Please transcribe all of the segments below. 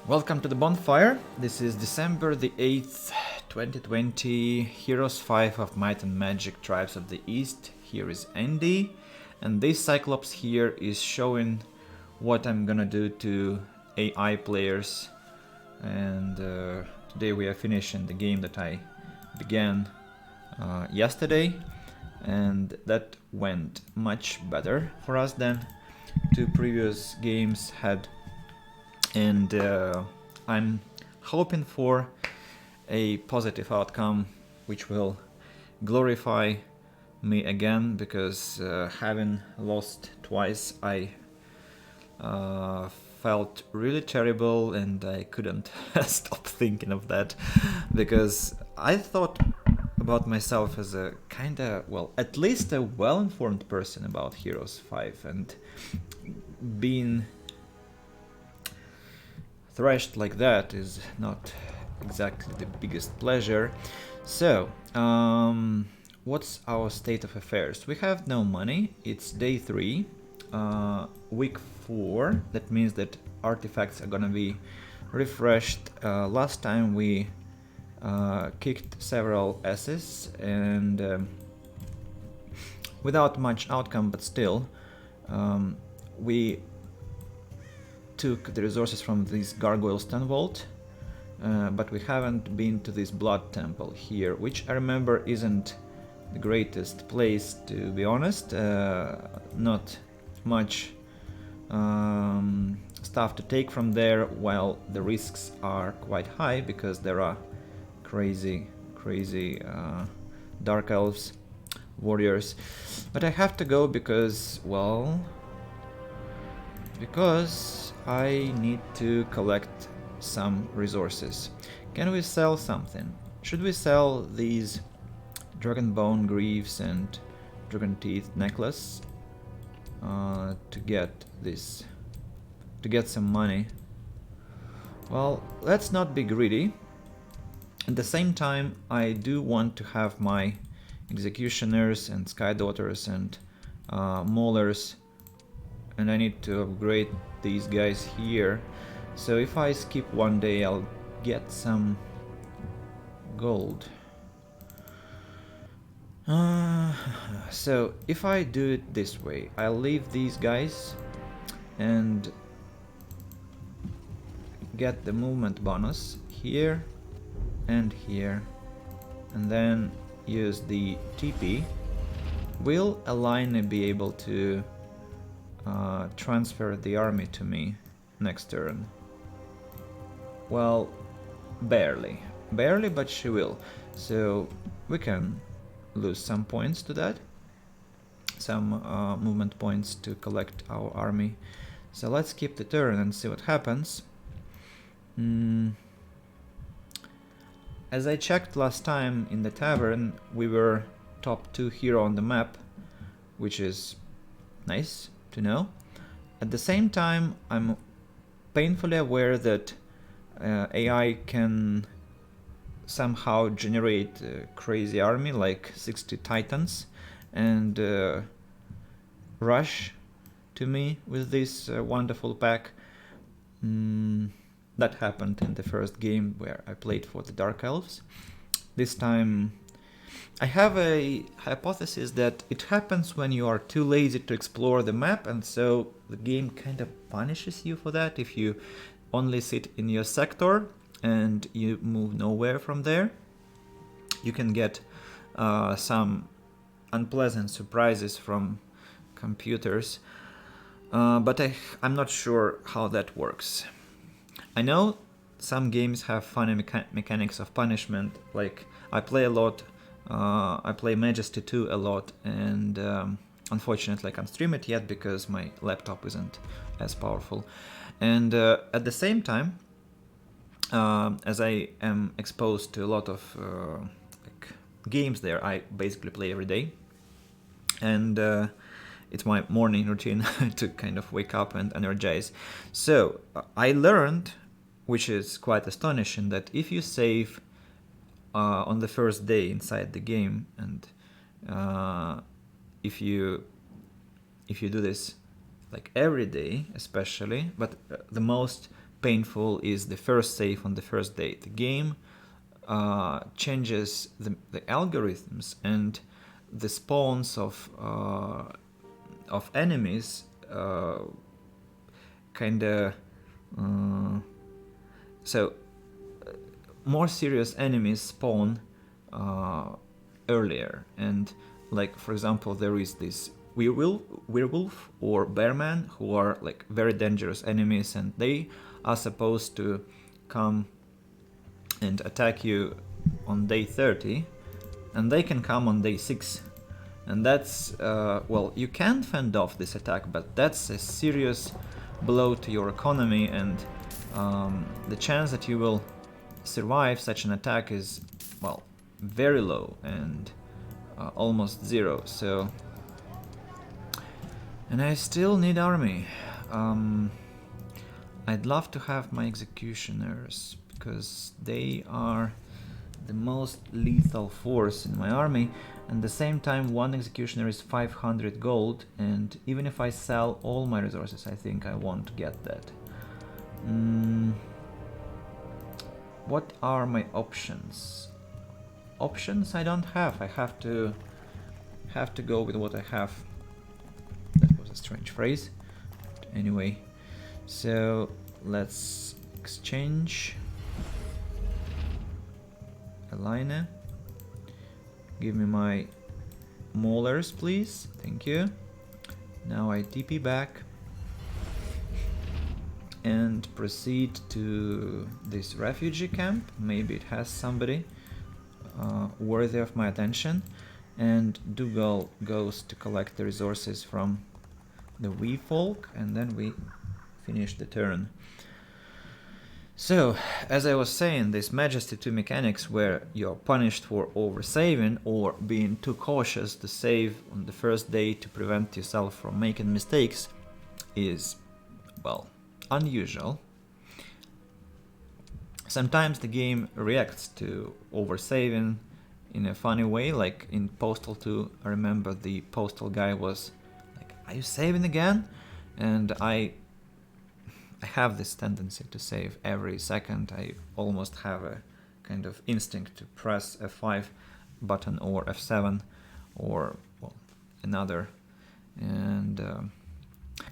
Welcome to the bonfire. This is December the 8th, 2020, Heroes 5 of Might and Magic Tribes of the East. Here is Andy, and this Cyclops here is showing what I'm gonna do to AI players. And today we are finishing the game that I began yesterday, and that went much better for us than two previous games had. And I'm hoping for a positive outcome which will glorify me again, because having lost twice I felt really terrible, and I couldn't stop thinking of that, because I thought about myself as a kinda, well, at least a well-informed person about Heroes 5, and being thrashed like that is not exactly the biggest pleasure. So, what's our state of affairs? We have no money. It's day 3, week 4. That means that artifacts are gonna be refreshed. Last time we kicked several asses, and without much outcome, but still, we took the resources from this gargoyle Stronghold, but we haven't been to this blood temple here, which I remember isn't the greatest place, to be honest. Not much stuff to take from there, while the risks are quite high because there are crazy dark elves warriors. But I have to go because, well, because I need to collect some resources. Can we sell something? Should we sell these dragon bone greaves and dragon teeth necklace to get some money? Well, let's not be greedy. At the same time, I do want to have my executioners and sky daughters and maulers, and I need to upgrade these guys here. So if I skip one day, I'll get some gold. So if I do it this way, I'll leave these guys and get the movement bonus here and here, and then use the TP. Will Align be able to transfer the army to me next turn? Well, barely, but she will. So we can lose some points to that, some movement points to collect our army. So let's skip the turn and see what happens. As I checked last time in the tavern, we were top 2 hero on the map, which is nice to know. At the same time, I'm painfully aware that AI can somehow generate a crazy army like 60 titans and rush to me with this wonderful pack. That happened in the first game where I played for the Dark Elves. This time I have a hypothesis that it happens when you are too lazy to explore the map, and so the game kind of punishes you for that if you only sit in your sector and you move nowhere from there. You can get some unpleasant surprises from computers, but I'm not sure how that works. I know some games have funny mechanics of punishment, like I play a lot. I play Majesty 2 a lot, and unfortunately I can't stream it yet because my laptop isn't as powerful. And at the same time, as I am exposed to a lot of like games there, I basically play every day, and it's my morning routine to kind of wake up and energize. So I learned, which is quite astonishing, that if you save on the first day inside the game, and if you do this like every day especially, but the most painful is the first save on the first day. The game changes the algorithms, and the spawns of enemies so more serious enemies spawn earlier, and like for example there is this werewolf or bearman who are like very dangerous enemies, and they are supposed to come and attack you on day 30, and they can come on day 6, and that's well, you can fend off this attack, but that's a serious blow to your economy, and the chance that you will survive such an attack is, well, very low and almost zero. So, and I still need army. I'd love to have my executioners because they are the most lethal force in my army, and at the same time one executioner is 500 gold, and even if I sell all my resources I think I won't get that. What are my options? Options I don't have. I have to go with what I have. That was a strange phrase. But anyway, so let's exchange. Aligner. Give me my maulers, please. Thank you. Now I TP back and proceed to this refugee camp. Maybe it has somebody worthy of my attention. And Dougal goes to collect the resources from the wee folk, and then we finish the turn. So, as I was saying, this Majesty 2 mechanics where you're punished for oversaving or being too cautious to save on the first day to prevent yourself from making mistakes is, well, unusual. Sometimes the game reacts to oversaving in a funny way, like in Postal 2, I remember the postal guy was like, "Are you saving again?" And I have this tendency to save every second. I almost have a kind of instinct to press F5 button or F7 or, well, another. And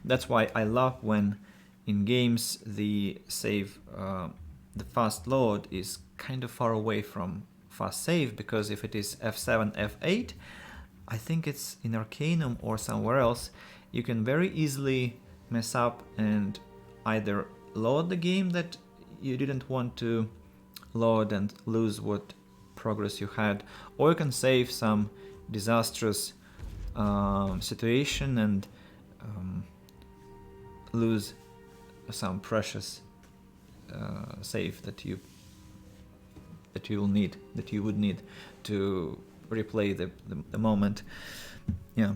that's why I love when in games the save, the fast load is kind of far away from fast save, because if it is F7, F8, I think it's in Arcanum or somewhere else, you can very easily mess up and either load the game that you didn't want to load and lose what progress you had, or you can save some disastrous situation and lose some precious save that you would need to replay the moment. Yeah.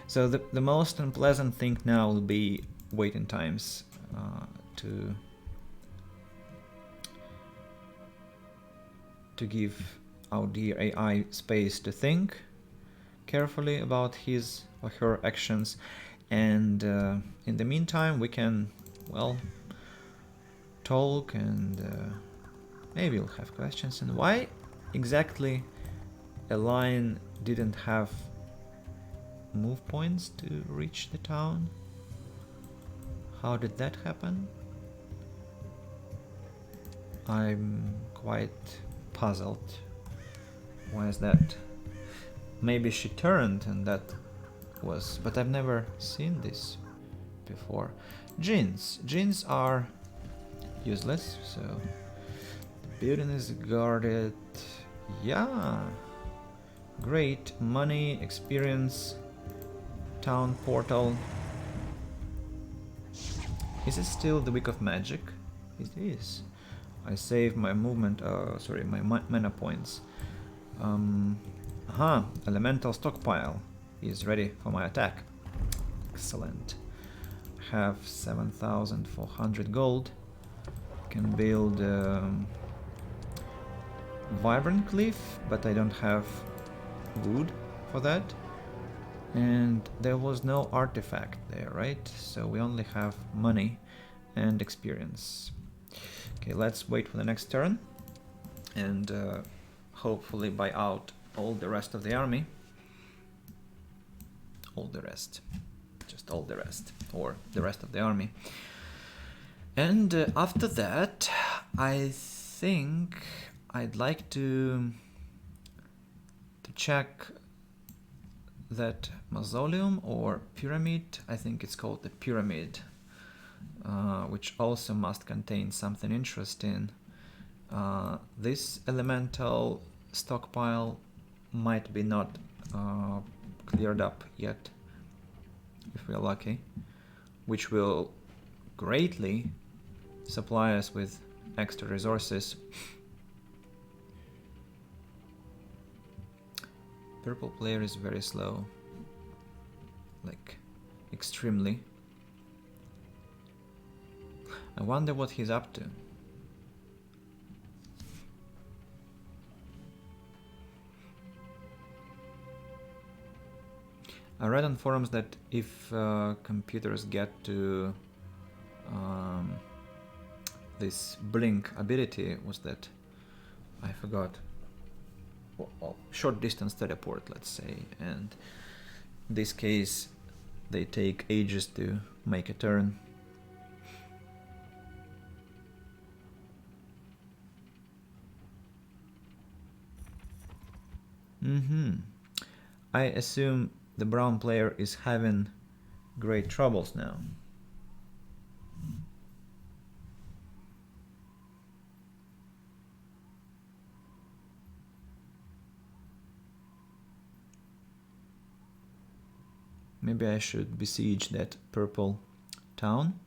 So the most unpleasant thing now will be waiting times to give our dear AI space to think carefully about his or her actions, and in the meantime we can, well, talk and maybe we'll have questions. And why exactly a line didn't have move points to reach the town? How did that happen? I'm quite puzzled. Why is that? Maybe she turned and that was... but I've never seen this before. Jeans. Jeans are useless, so the building is guarded. Yeah. Great. Money, experience, town portal. Is it still the week of magic? It is. I save my movement, my mana points. Elemental stockpile is ready for my attack. Excellent. Have 7,400 gold. Can build Vibrant Cliff, but I don't have wood for that. And there was no artifact there, right? So we only have money and experience. Okay, let's wait for the next turn and hopefully buy out all the rest of the army. All the rest. Just all the rest. Or the rest of the army. And after that, I think I'd like to check that mausoleum or pyramid. I think it's called the pyramid, which also must contain something interesting. This elemental stockpile might be not cleared up yet, if we're lucky, which will greatly supply us with extra resources. Purple player is very slow, like extremely. I wonder what he's up to. I read on forums that if computers get to this blink ability, was that, I forgot, well, short distance teleport, let's say, and in this case they take ages to make a turn. I assume the brown player is having great troubles now. Maybe I should besiege that purple town,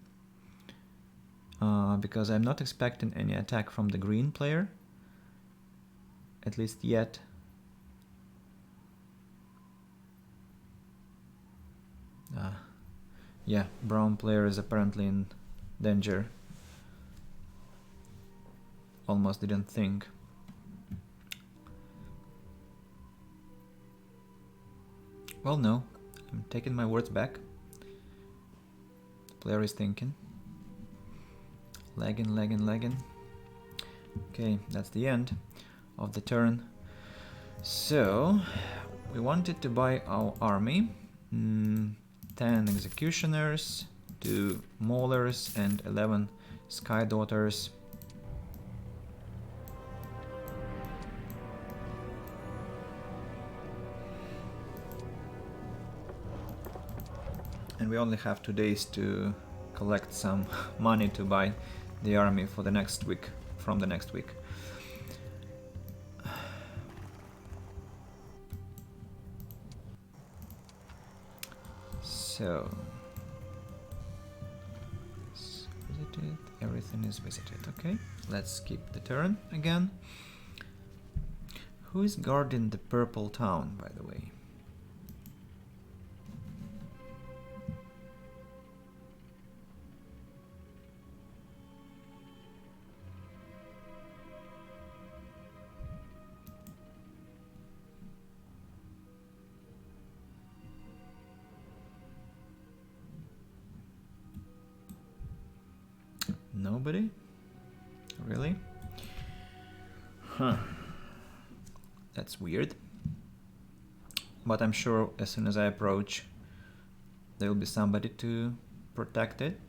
because I'm not expecting any attack from the green player, at least yet. Yeah, brown player is apparently in danger. Almost didn't think. Well, no, I'm taking my words back. The player is thinking. Lagging, lagging, lagging. Okay, that's the end of the turn. So, we wanted to buy our army. 10 executioners, 2 maulers, and 11 sky daughters. And we only have 2 days to collect some money to buy the army for the next week, from the next week. So, visited, everything is visited, okay. Let's skip the turn again. Who is guarding the purple town, by the way? Nobody? Really? Huh. That's weird. But I'm sure as soon as I approach, there will be somebody to protect it.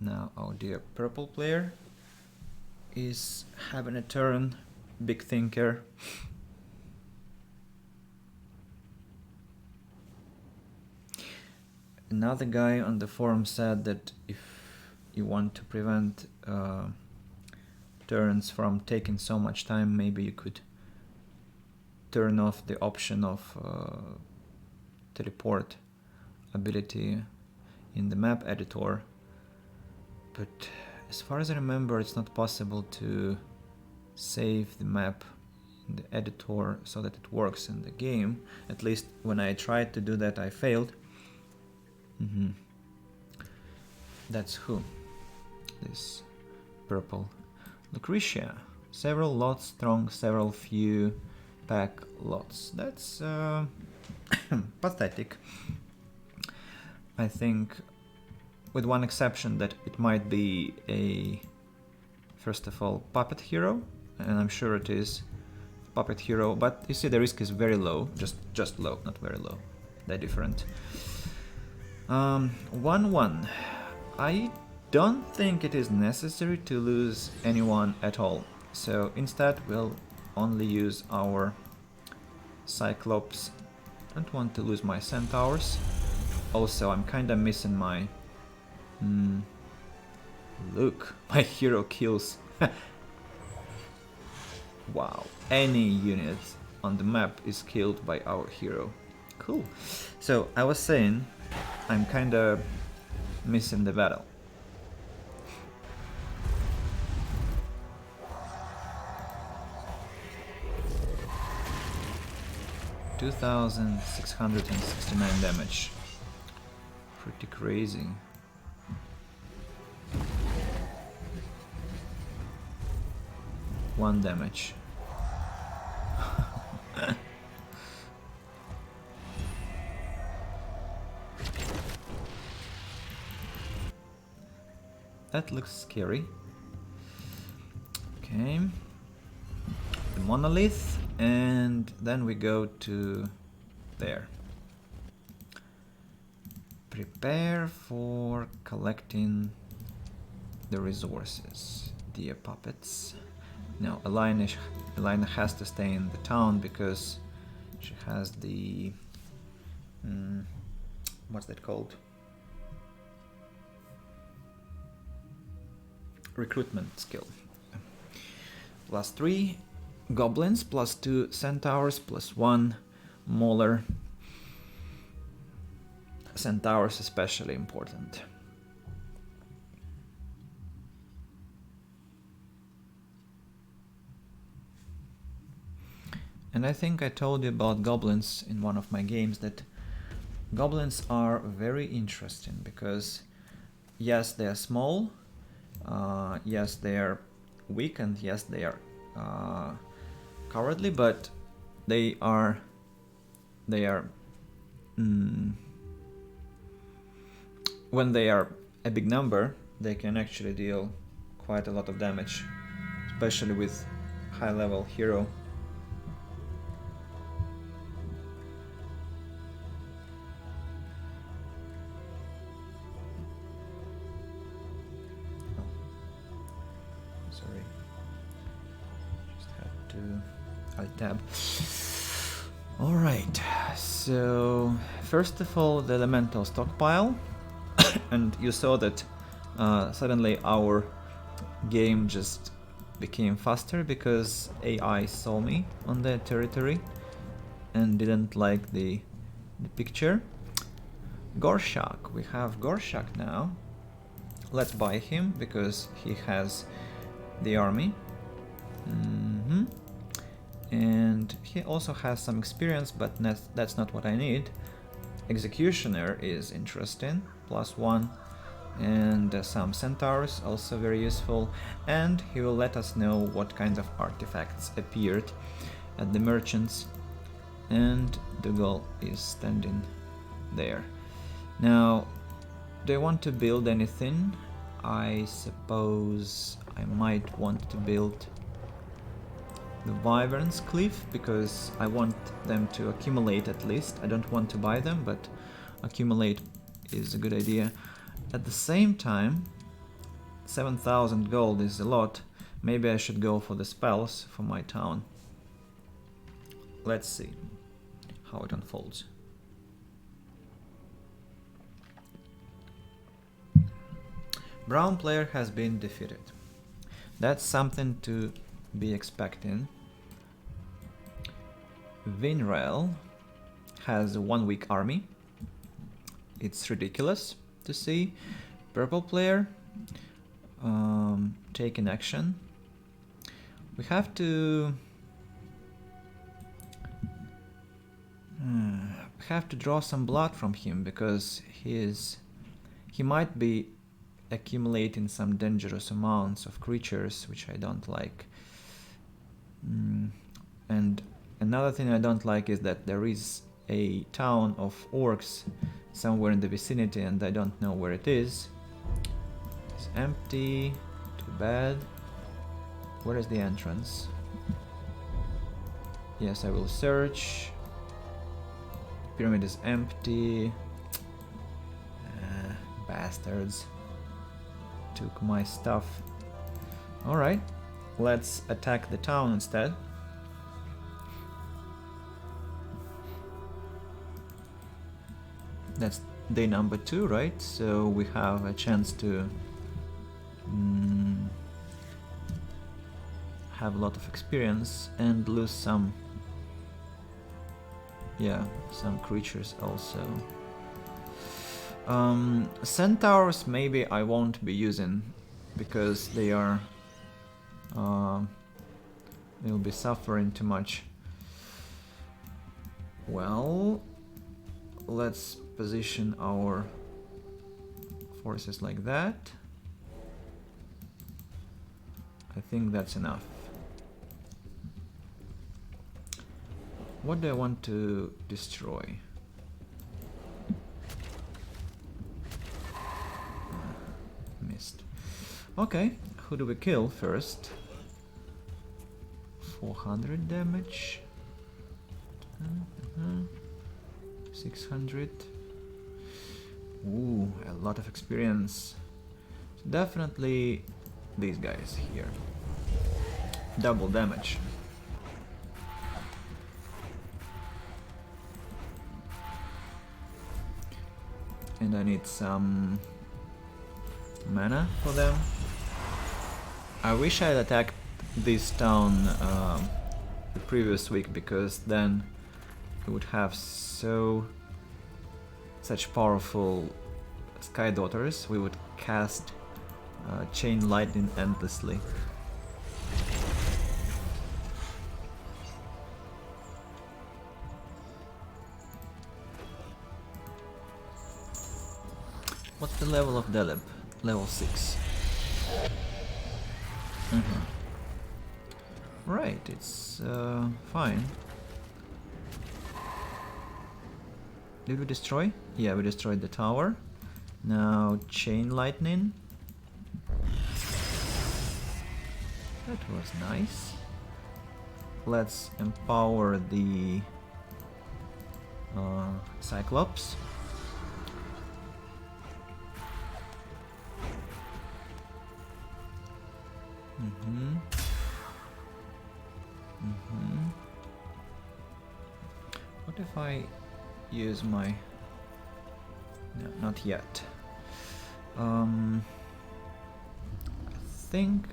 Now, oh dear, purple player is having a turn. Big thinker. Another guy on the forum said that if you want to prevent turns from taking so much time, maybe you could turn off the option of teleport ability in the map editor. But as far as I remember, it's not possible to save the map in the editor so that it works in the game. At least when I tried to do that, I failed. That's who? This purple. Lucretia. Several lots strong, several few pack lots. That's pathetic. I think, with one exception, that it might be a, first of all, puppet hero, and I'm sure it is puppet hero, but you see the risk is very low, just low, not very low. They're different. 1-1. I don't think it is necessary to lose anyone at all, so instead we'll only use our Cyclops. Don't want to lose my Centaurs. Also, I'm kinda missing my... Look, my hero kills. Wow, any unit on the map is killed by our hero. Cool. So, I was saying, I'm kinda missing the battle. $2,669 damage. Pretty crazy. One damage. That looks scary. Okay. The monolith, and then we go to there. Prepare for collecting the resources, dear puppets. Now, Elena has to stay in the town because she has the... what's that called? Recruitment skill. +3 goblins, +2 centaurs, +1 mauler. Centaurs especially important. And I think I told you about goblins in one of my games, that goblins are very interesting because yes, they are small, yes, they are weak, and yes, they are cowardly, but they are when they are a big number, they can actually deal quite a lot of damage, especially with high level hero. Sorry, just had to Alt-tab. Alright, so first of all, the elemental stockpile, and you saw that suddenly our game just became faster because AI saw me on their territory and didn't like the picture. Gorshak, we have Gorshak now. Let's buy him because he has the army. And he also has some experience, but that's not what I need. Executioner is interesting, +1, and some centaurs, also very useful, and he will let us know what kind of artifacts appeared at the merchants, and Dougal is standing there. Now, do I want to build anything? I suppose I might want to build the Wyvern's Cliff, because I want them to accumulate at least. I don't want to buy them, but accumulate is a good idea. At the same time, 7,000 gold is a lot. Maybe I should go for the spells for my town. Let's see how it unfolds. Brown player has been defeated. That's something to be expecting. Vinrel has a 1-week army. It's ridiculous to see. Purple player taking action. We have to draw some blood from him because he might be accumulating some dangerous amounts of creatures, which I don't like. And another thing I don't like is that there is a town of orcs somewhere in the vicinity and I don't know where it is. It's empty. Too bad. Where is the entrance? Yes, I will search. Pyramid is empty. Bastards. Took my stuff. Alright, let's attack the town instead. That's day number 2, right? So we have a chance to have a lot of experience and lose some, yeah, some creatures also. Centaurs maybe I won't be using because they are they'll be suffering too much. Well, let's position our forces like that. I think that's enough. What do I want to destroy? Missed. Okay, who do we kill first? 400 damage. 600. Ooh, a lot of experience. So definitely these guys here. Double damage. And I need some mana for them. I wish I'd attacked this town the previous week, because then we would have such powerful Sky Daughters. We would cast Chain Lightning endlessly. What's the level of Deleb? Level 6. Right, it's fine. Did we destroy? Yeah, we destroyed the tower. Now Chain Lightning. That was nice. Let's empower the Cyclops. What if I use my... No, not yet. I think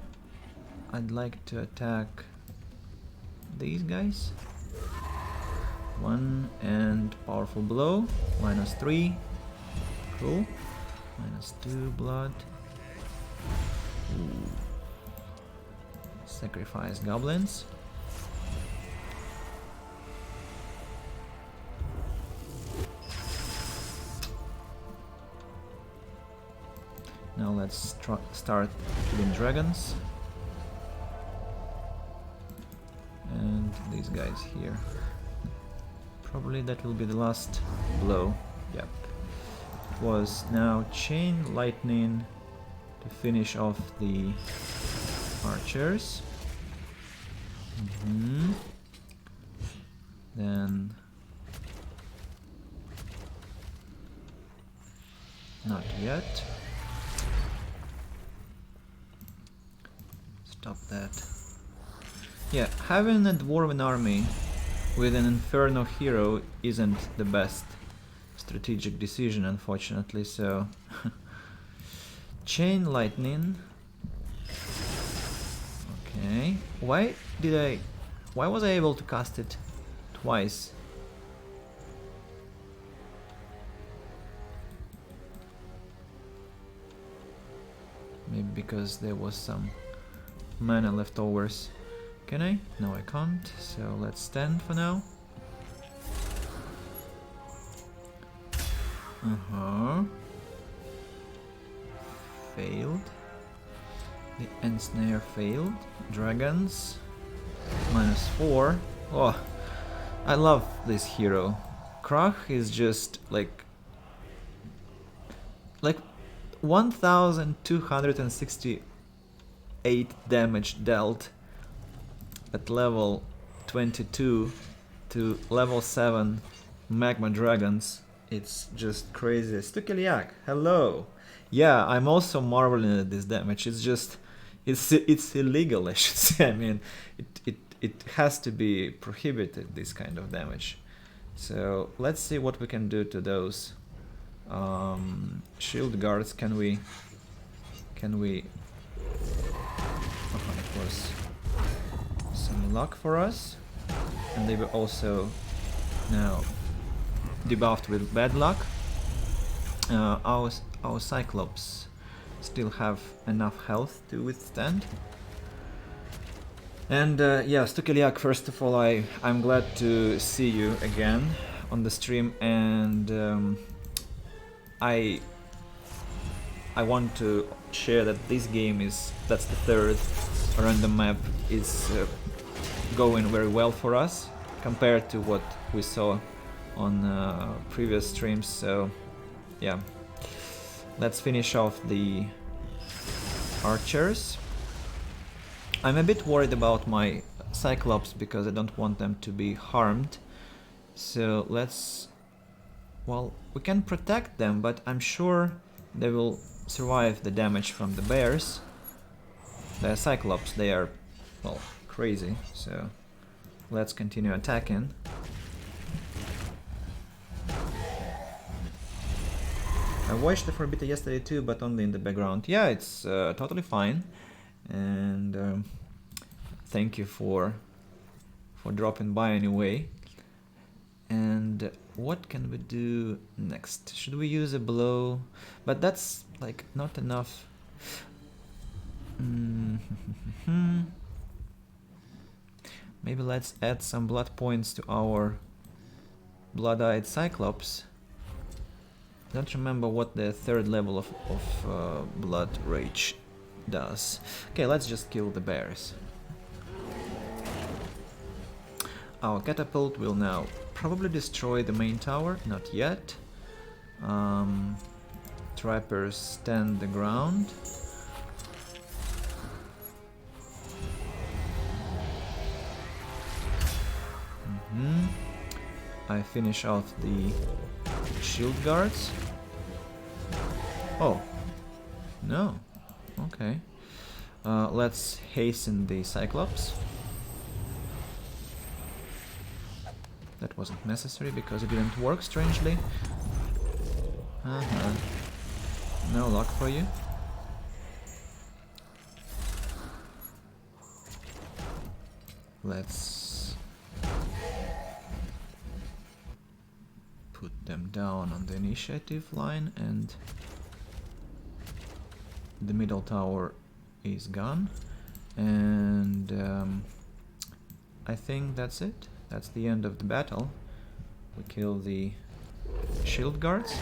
I'd like to attack these guys. 1 and powerful blow. -3. Cool. -2 blood. Ooh. Sacrifice goblins. Now let's start killing dragons. And these guys here. Probably that will be the last blow. Yep. It was now Chain Lightning to finish off the archers. Then not yet. Stop that. Yeah, having a dwarven army with an inferno hero isn't the best strategic decision, unfortunately, so Chain Lightning. Okay, why was I able to cast it twice? Maybe because there was some mana leftovers. Can I? No, I can't, so let's stand for now. Failed. The ensnare failed. Dragons. -4. Oh, I love this hero. Krach is just like 1268 damage dealt at level 22 to level 7 magma dragons. It's just crazy. Stukeliak, hello. Yeah, I'm also marveling at this damage. It's just it's illegal, I should say. I mean, it has to be prohibited, this kind of damage. So let's see what we can do to those shield guards. Can we it was some luck for us, and they were also now debuffed with bad luck. Our Cyclops still have enough health to withstand. And yeah, Stukeliak, first of all, I'm glad to see you again on the stream, and I want to share that this game that's the third random map, is going very well for us compared to what we saw on previous streams. So yeah, let's finish off the archers. I'm a bit worried about my Cyclops because I don't want them to be harmed. So well, we can protect them, but I'm sure they will survive the damage from the bears. The Cyclops, they are, well, crazy, so let's continue attacking. I watched the Forbidden yesterday too, but only in the background. Yeah, it's totally fine, and thank you for dropping by anyway. And what can we do next? Should we use a blow? But that's like not enough. Maybe let's add some blood points to our blood-eyed Cyclops. I don't remember what the third level of blood rage does. Okay, let's just kill the bears. Our catapult will now probably destroy the main tower, not yet. Trappers stand the ground. I finish off the shield guards. Oh, no. Okay. Let's hasten the Cyclops. That wasn't necessary because it didn't work, strangely. No luck for you. Let's put them down on the initiative line, and the middle tower is gone. And I think that's it. That's the end of the battle. We kill the shield guards.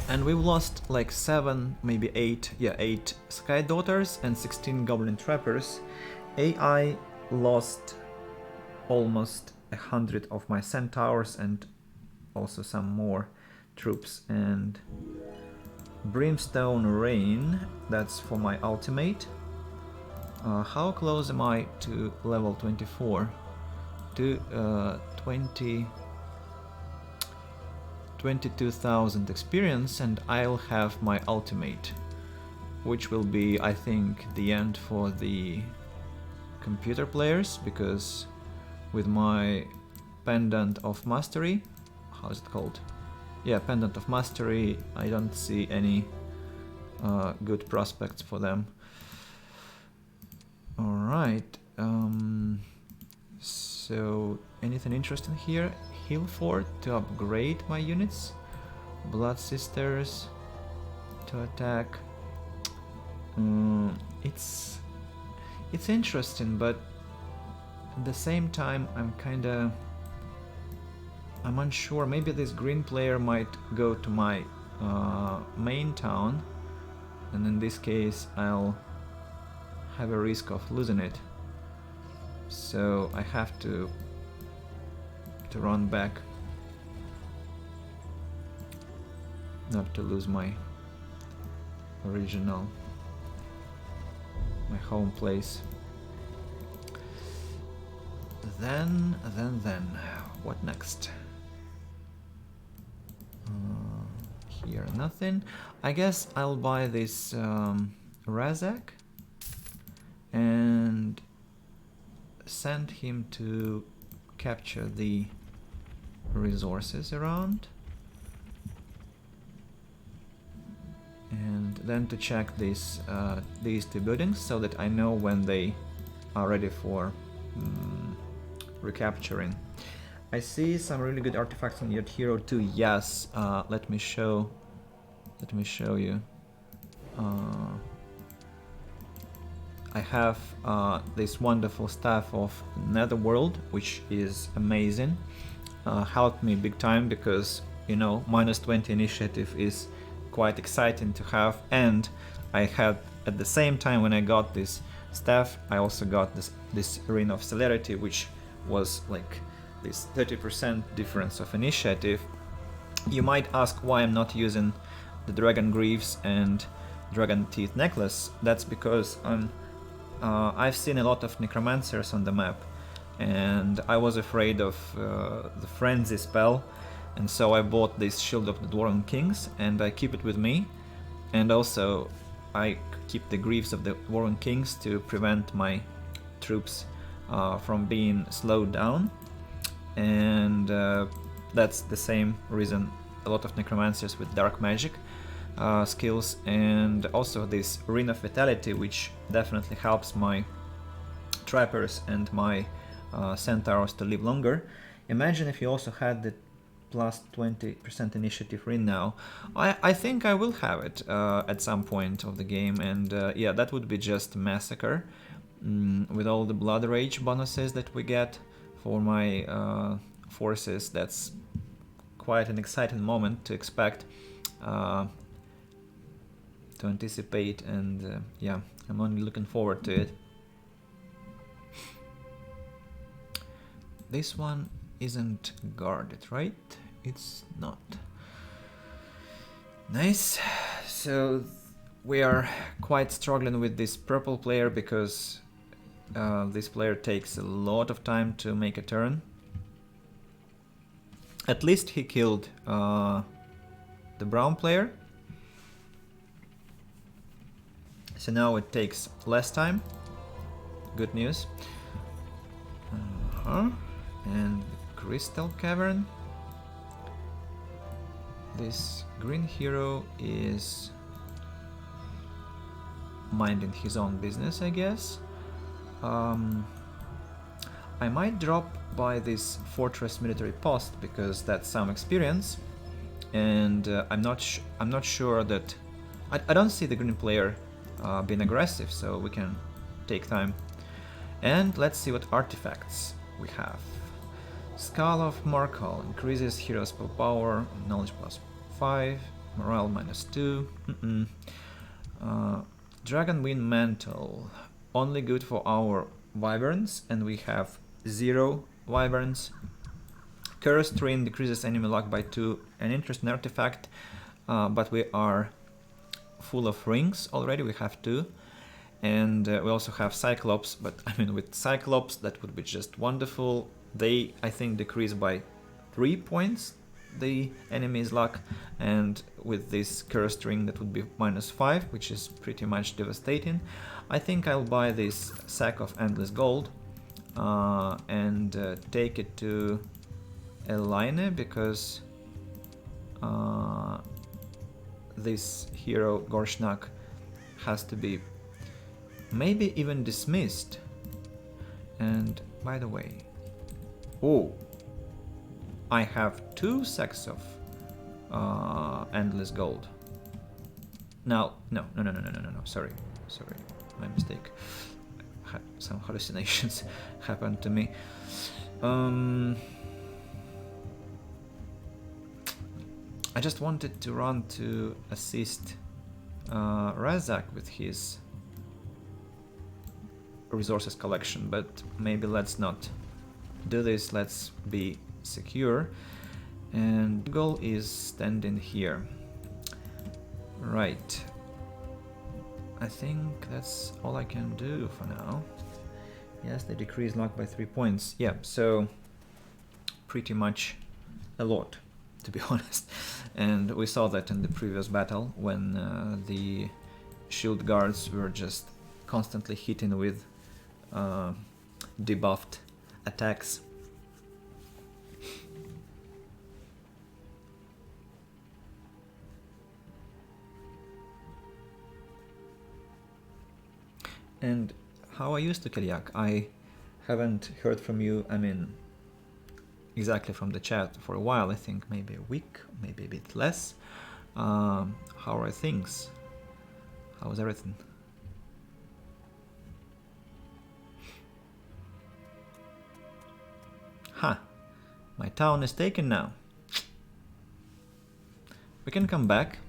And we've lost like 7, maybe 8, yeah, 8 Sky Daughters and 16 Goblin Trappers. AI lost almost 100 of my Centaurs and also some more troops. And Brimstone Rain, that's for my ultimate. How close am I to level 24? To 22,000 experience, and I'll have my ultimate, which will be, I think, the end for the computer players, because with my Pendant of Mastery, how's it called? Yeah, Pendant of Mastery, I don't see any good prospects for them. Alright, so anything interesting here? Heal Fort to upgrade my units, Blood Sisters to attack. It's interesting, but at the same time I'm unsure. Maybe this green player might go to my main town, and in this case I'll have a risk of losing it. So I have to run back not to lose my original, my home place. Then, what next? Here, nothing. I guess I'll buy this Razak and send him to capture the resources around, and then to check these two buildings so that I know when they are ready for recapturing. I see some really good artifacts on your hero too. Yes, let me show you. I have this wonderful staff of Netherworld, which is amazing. Helped me big time because, you know, -20 initiative is quite exciting to have, and I had at the same time when I got this staff, I also got this Arena of Celerity, which was like this 30% difference of initiative. You might ask why I'm not using the Dragon Greaves and Dragon Teeth Necklace. That's because I've seen a lot of Necromancers on the map, and I was afraid of the Frenzy spell, and so I bought this Shield of the Dwarven Kings, and I keep it with me, and also I keep the Greaves of the Dwarven Kings to prevent my troops from being slowed down, and that's the same reason a lot of Necromancers with Dark Magic skills, and also this Ring of Vitality, which definitely helps my Trappers and my Centaurs to live longer. Imagine if you also had the plus 20% initiative ring now. I think I will have it at some point of the game, and yeah, that would be just massacre. With all the Blood Rage bonuses that we get for my forces, that's quite an exciting moment to expect, to anticipate, and yeah, I'm only looking forward to it. This one isn't guarded, right? It's not. Nice. So we are quite struggling with this purple player because this player takes a lot of time to make a turn. At least he killed the brown player. So now it takes less time. Good news. And Crystal Cavern. This green hero is minding his own business, I guess. I might drop by this fortress military post because that's some experience, and I'm not sure that I don't see the green player being aggressive, so we can take time. And let's see what artifacts we have. Skull of Markle increases hero spell power, knowledge +5, morale -2. Dragon Wind Mantle, only good for our wyverns, and we have 0 wyverns. Cursed Ring decreases enemy luck by 2, an interesting artifact, but we are full of rings already, we have 2. And we also have Cyclops, but I mean with Cyclops that would be just wonderful. They, I think, decrease by 3 points the enemy's luck, and with this Cursed Ring that would be -5, which is pretty much devastating. I think I'll buy this sack of endless gold and take it to Eline, because this hero Gorshnak has to be maybe even dismissed. And by the way, oh, I have 2 sacks of endless gold. Now, no, sorry, my mistake. Some hallucinations happened to me. I just wanted to run to assist Razak with his resources collection, but maybe let's not do this. Let's be secure. And the goal is standing here. Right. I think that's all I can do for now. Yes, they decrease luck by 3 points. Yeah, so pretty much a lot, to be honest. And we saw that in the previous battle when the shield guards were just constantly hitting with debuffed attacks. And how are you, Stukeliak? I haven't heard from you, I mean, exactly from the chat for a while. I think maybe a week, maybe a bit less. How are things? How's everything? Ha! My town is taken now. We can come back.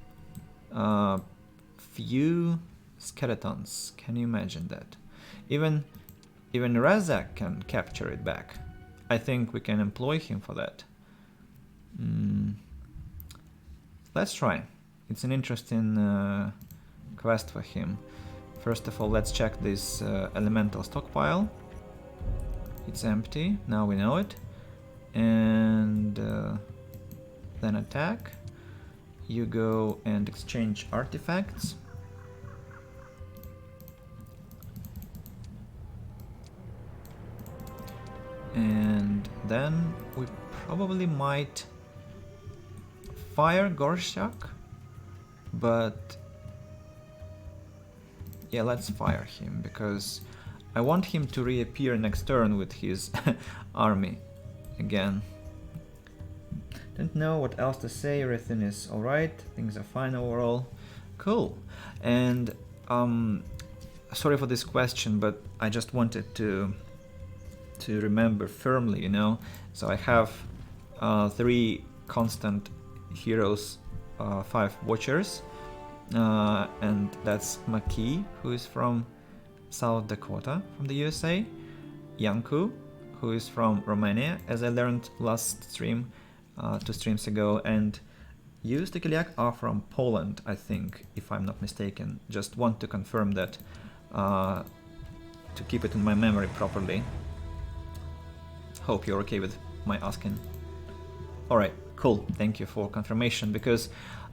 Few skeletons. Can you imagine that? Even Razak can capture it back. I think we can employ him for that. Let's try. It's an interesting quest for him. First of all, let's check this elemental stockpile. It's empty. Now we know it. And then attack. You go and exchange artifacts. And then we probably might fire Gorshak, but yeah, let's fire him because I want him to reappear next turn with his army again. Don't know what else to say, everything is alright, things are fine overall. Cool. And sorry for this question, but I just wanted to remember firmly, you know. So I have 3 constant heroes, 5 watchers, and that's Maki, who is from South Dakota, from the USA, Yanku, who is from Romania, as I learned last stream, 2 streams ago, and you, Stukeliak, are from Poland, I think, if I'm not mistaken. Just want to confirm that, to keep it in my memory properly. Hope you're okay with my asking. Alright, cool, thank you for confirmation, because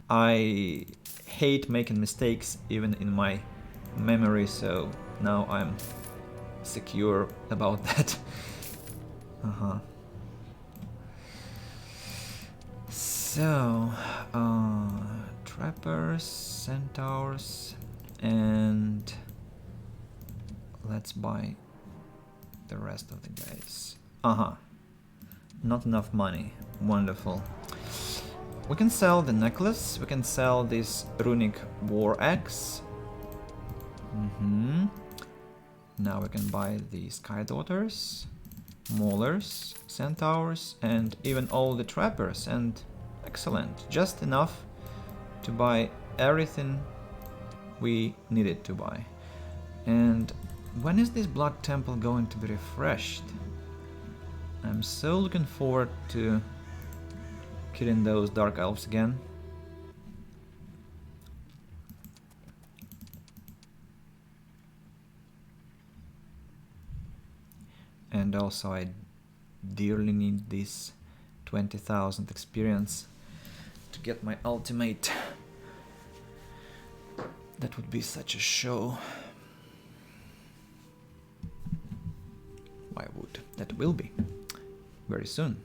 I hate making mistakes even in my memory, so now I'm secure about that. So, trappers, centaurs, and let's buy the rest of the guys. Not enough money. Wonderful. We can sell the necklace. We can sell this runic war axe. Now we can buy the Sky Daughters, Maulers, Centaurs, and even all the trappers. And excellent. Just enough to buy everything we needed to buy. And when is this Blood Temple going to be refreshed? I'm so looking forward to killing those Dark Elves again. And also I dearly need this 20,000 experience to get my ultimate. That would be such a show. Why would? That will be. Very soon.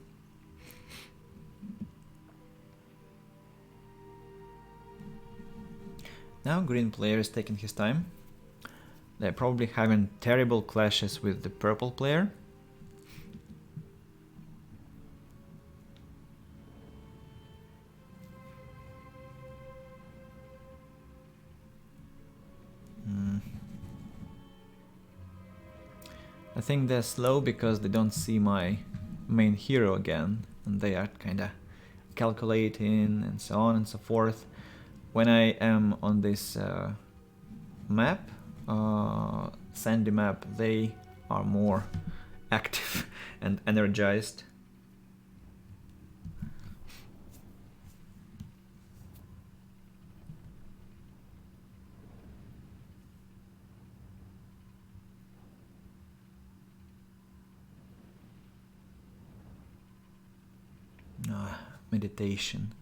Now green player is taking his time. They're probably having terrible clashes with the purple player. I think they're slow because they don't see my main hero again, and they are kinda calculating and so on and so forth. When I am on this map, sandy map, they are more active and energized. meditation.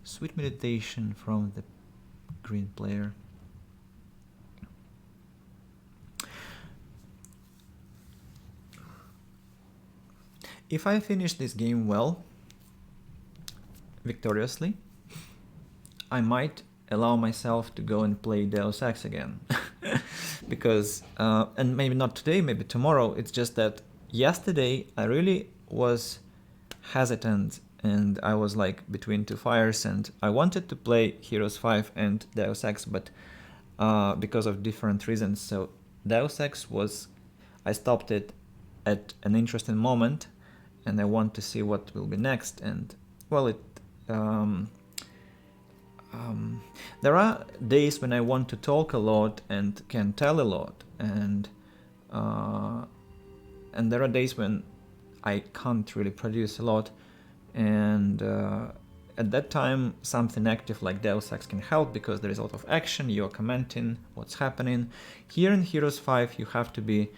Sweet meditation from the green player. If I finish this game well, victoriously, I might allow myself to go and play Deus Ex again. Because, and maybe not today, maybe tomorrow, it's just that yesterday I really was hesitant and I was like between two fires, and I wanted to play Heroes 5 and Deus Ex, but because of different reasons. So Deus Ex was, I stopped it at an interesting moment, and I want to see what will be next. And well, there are days when I want to talk a lot and can tell a lot, and there are days when I can't really produce a lot, and at that time something active like Deus Ex can help, because there is a lot of action, you're commenting what's happening. Here in Heroes 5 you have to be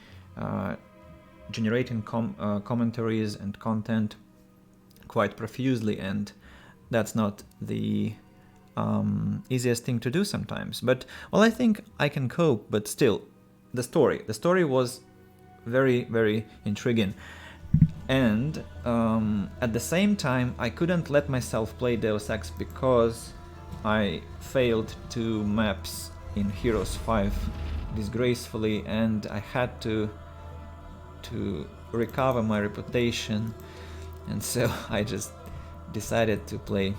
generating commentaries and content quite profusely, and that's not the easiest thing to do sometimes. But well, I think I can cope. But still, the story was very, very intriguing, and at the same time I couldn't let myself play Deus Ex because I failed 2 maps in Heroes 5 disgracefully, and I had to recover my reputation, and so I just decided to play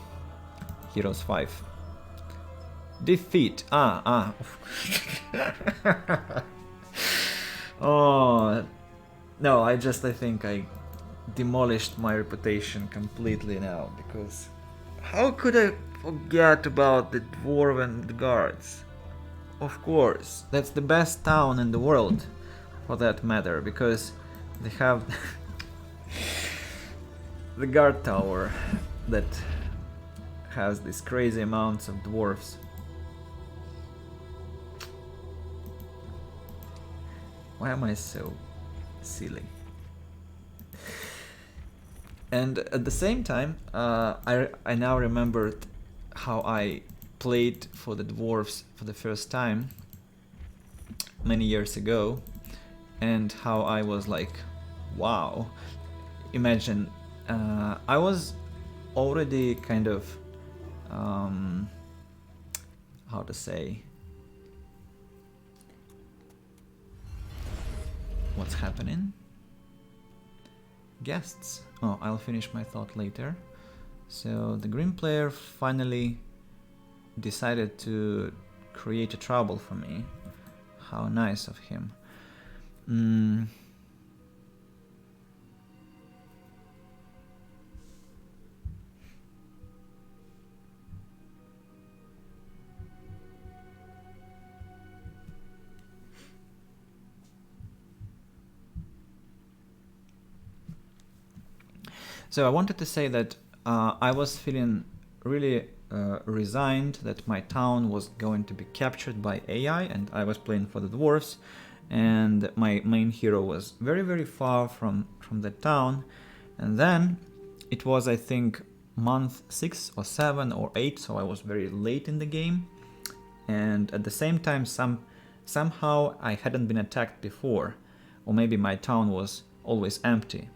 Heroes 5. Defeat. Oh no, I think I demolished my reputation completely now, because how could I forget about the Dwarven Guards? Of course, that's the best town in the world, for that matter, because they have the guard tower that has these crazy amounts of dwarves. Why am I so silly? And at the same time, I now remembered how I played for the dwarves for the first time many years ago, and how I was like, wow. Imagine, I was already kind of, how to say, what's happening? Guests. Oh, I'll finish my thought later. So the green player finally decided to create a trouble for me. How nice of him. So I wanted to say that I was feeling really resigned that my town was going to be captured by AI, and I was playing for the dwarves, and my main hero was very, very far from the town. And then it was, I think, month 6 or 7 or 8, so I was very late in the game, and at the same time somehow I hadn't been attacked before, or maybe my town was always empty.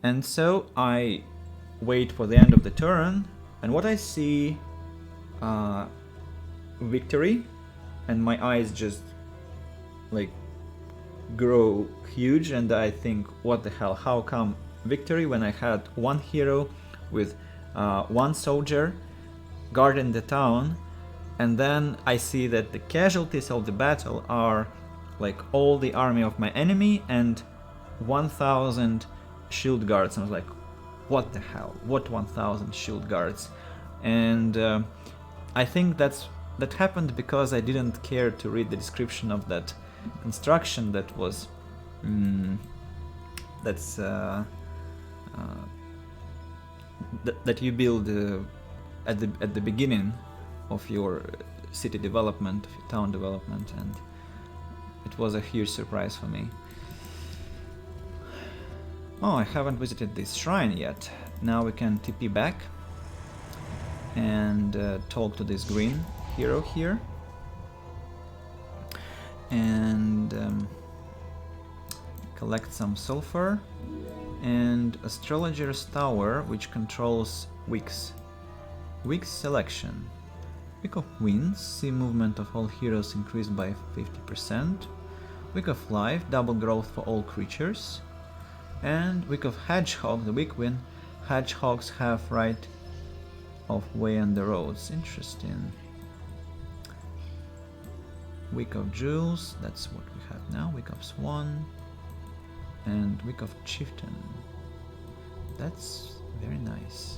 And so I wait for the end of the turn, and what I see, victory, and my eyes just like grow huge, and I think, what the hell, how come victory when I had one hero with one soldier guarding the town? And then I see that the casualties of the battle are like all the army of my enemy and 1000 shield guards. And I was like, what the hell, what 1000 shield guards? And I think that happened because I didn't care to read the description of that construction that was that you build at the beginning of your city development, of your town development, and it was a huge surprise for me. Oh, I haven't visited this shrine yet. Now we can TP back. and talk to this green hero here. And collect some sulfur. And Astrologer's Tower, which controls wicks. Wicks selection. Wick of Winds, see movement of all heroes increased by 50%. Wick of Life, double growth for all creatures. And Wick of Hedgehog, the Wick Win, hedgehogs have right of way on the roads. Interesting. Wick of Jewels, that's what we have now. Wick of Swan. And Wick of Chieftain. That's very nice.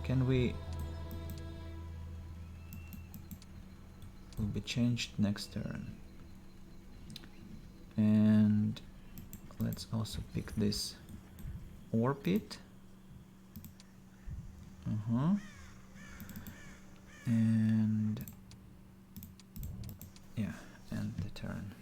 Can we... will be changed next turn. And let's also pick this ore pit. And yeah, end the turn.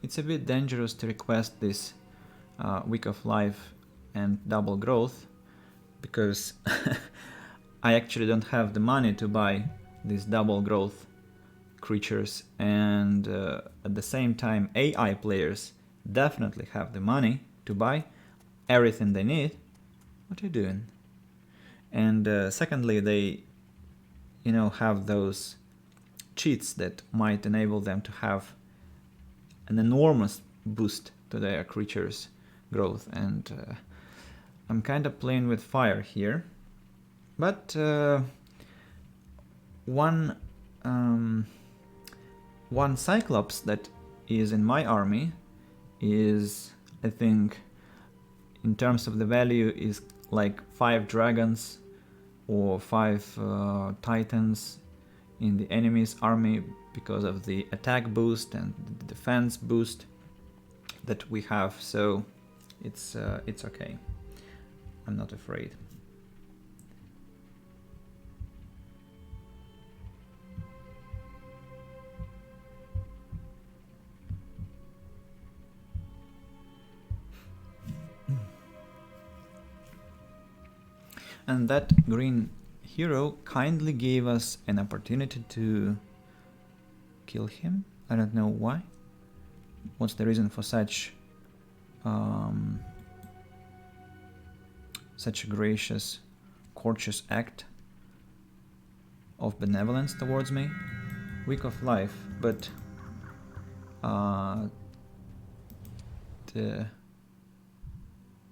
It's a bit dangerous to request this Wick of Life and double growth, because I actually don't have the money to buy these double growth creatures, and at the same time AI players definitely have the money to buy everything they need. What are you doing? And secondly, they, you know, have those cheats that might enable them to have an enormous boost to their creatures' growth, and I'm kind of playing with fire here. But one Cyclops that is in my army is, I think, in terms of the value, is like 5 dragons or 5 titans in the enemy's army, because of the attack boost and the defense boost that we have. So it's okay. I'm not afraid. And that green hero kindly gave us an opportunity to kill him. I don't know why. What's the reason for such such a gracious, courteous act of benevolence towards me? Week of Life, but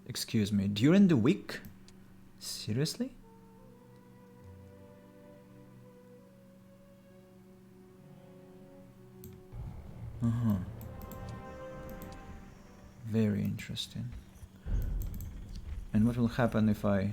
excuse me, during the week? Seriously? Very interesting. And what will happen if I...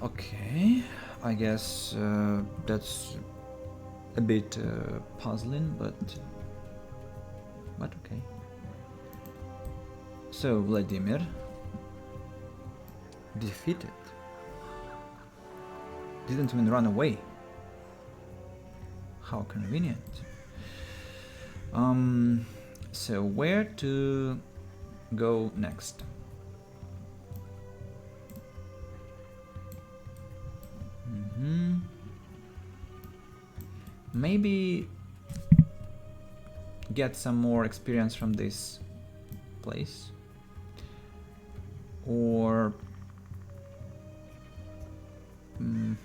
Okay, I guess that's a bit puzzling, but okay. So Vladimir defeated. Didn't even run away. How convenient. So where to go next? Maybe get some more experience from this place, or we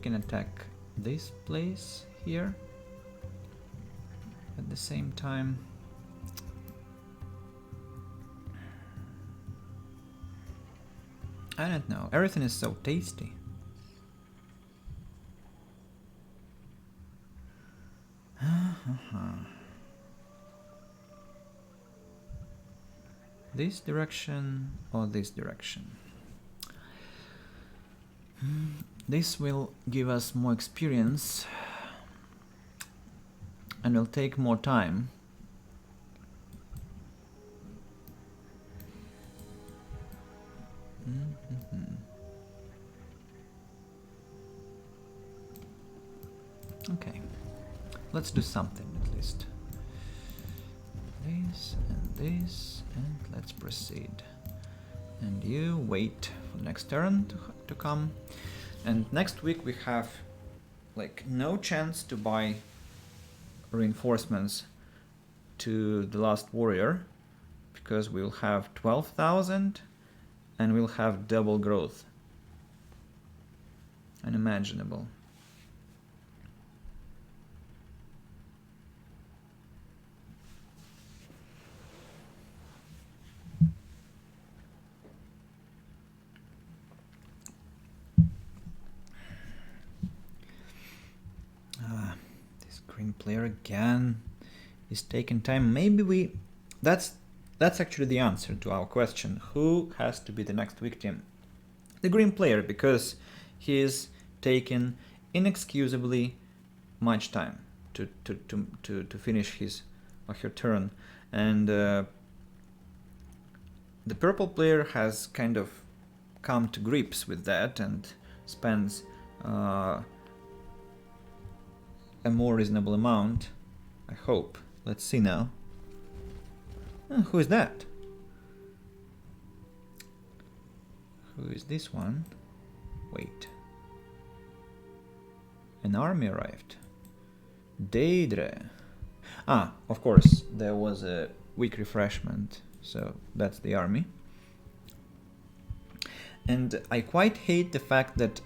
can attack this place here at the same time. I don't know, everything is so tasty. This direction or this direction? This will give us more experience and will take more time. Okay, let's do something at least. This and this, and let's proceed. And you wait for the next turn to come. And next week we have like no chance to buy reinforcements to the last warrior because we'll have 12,000 and we'll have double growth. Unimaginable. This green player again is taking time. Maybe that's actually the answer to our question. Who has to be the next victim? The green player, because he is taking inexcusably much time to finish his or her turn, and the purple player has kind of come to grips with that and spends a more reasonable amount, I hope. Let's see now. Who is that? Who is this one? Wait. An army arrived. Deidre. Ah, of course, there was a weak refreshment, so that's the army. And I quite hate the fact that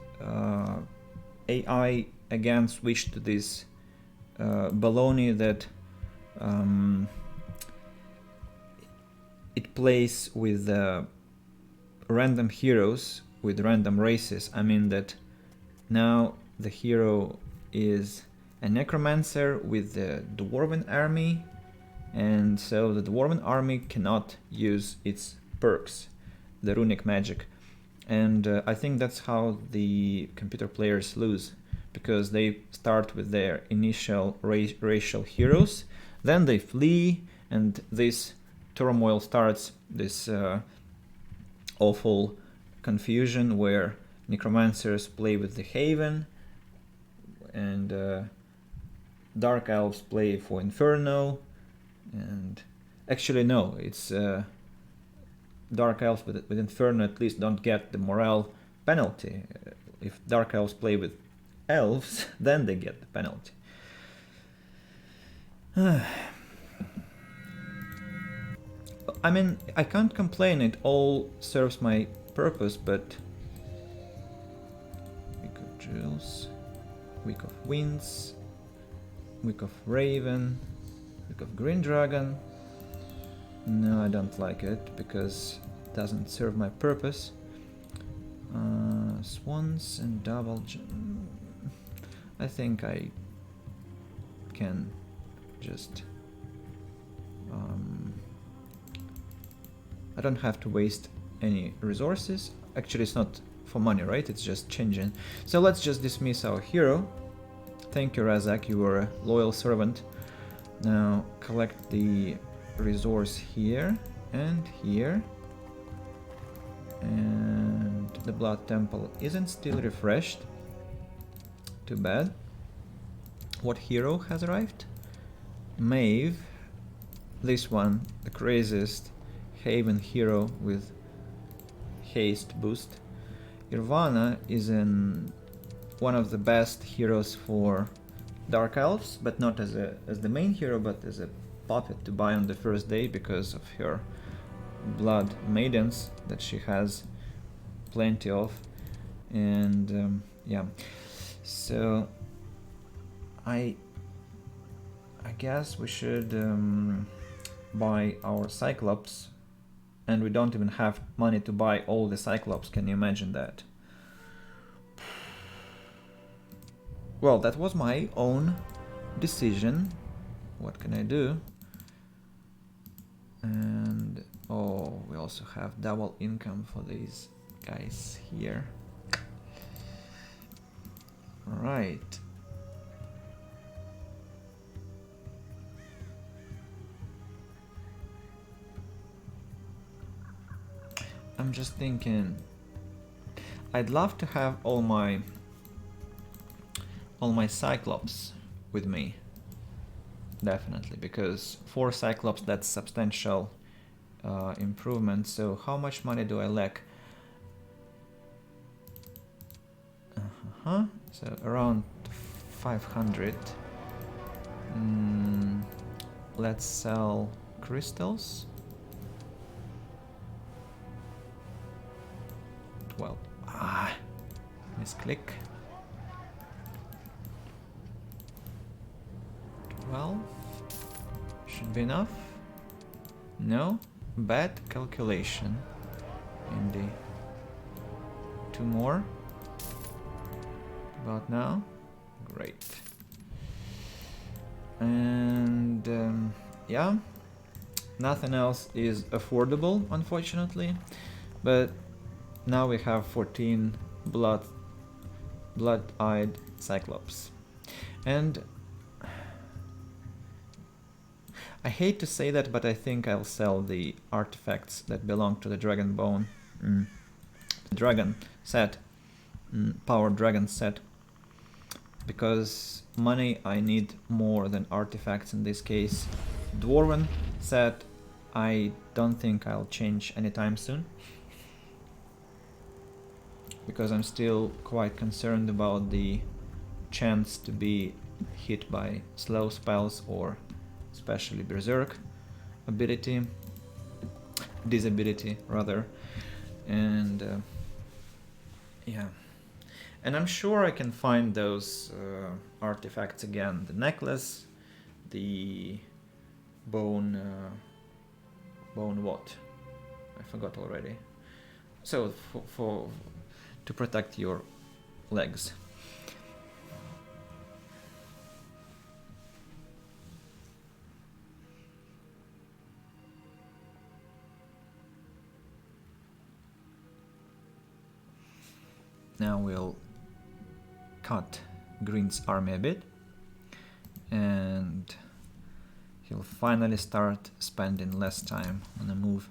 AI again switched to this baloney that it plays with random heroes with random races. I mean that now the hero is a necromancer with the dwarven army, and so the dwarven army cannot use its perks, the runic magic. And I think that's how the computer players lose, because they start with their initial racial heroes, then they flee, and this turmoil starts, this awful confusion where necromancers play with the Haven, and dark elves play for Inferno, and actually no, it's dark elves with Inferno at least don't get the morale penalty. If dark elves play with elves, then they get the penalty. I mean, I can't complain, it all serves my purpose, but week of jewels, week of winds, week of raven, week of green dragon. No, I don't like it because it doesn't serve my purpose. Swans and double. I think I can just. I don't have to waste any resources. Actually, it's not for money, right? It's just changing. So let's just dismiss our hero. Thank you, Razak. You were a loyal servant. Now collect the resource here and here. And the Blood Temple isn't still refreshed. Too bad. What hero has arrived? Maeve. This one, the craziest Haven hero with haste boost. Irvana is one of the best heroes for Dark Elves, but not as the main hero, but as a puppet to buy on the first day because of her blood maidens that she has plenty of. And yeah, so I guess we should buy our Cyclops, and we don't even have money to buy all the Cyclops. Can you imagine that? Well, that was my own decision. What can I do? And oh, we also have double income for these guys here. Right. I'm just thinking, I'd love to have all my Cyclops with me. Definitely, because 4 Cyclops, that's substantial improvement. So how much money do I lack? So around 500. Let's sell crystals. 12. Misclick. 12. Should be enough. No, bad calculation. Indeed. 2 more. About now. Great. And yeah, nothing else is affordable, unfortunately. But now we have 14 blood-eyed Cyclops. And I hate to say that, but I think I'll sell the artifacts that belong to the Dragon Bone. Dragon set. Power Dragon set. Because money I need more than artifacts in this case. Dwarven set, I don't think I'll change anytime soon. Because I'm still quite concerned about the chance to be hit by slow spells or especially Berserk disability rather. And yeah. And I'm sure I can find those artifacts again. The necklace, the bone what? I forgot already. So for to protect your legs. Now we'll cut Green's army a bit, and he'll finally start spending less time on a move.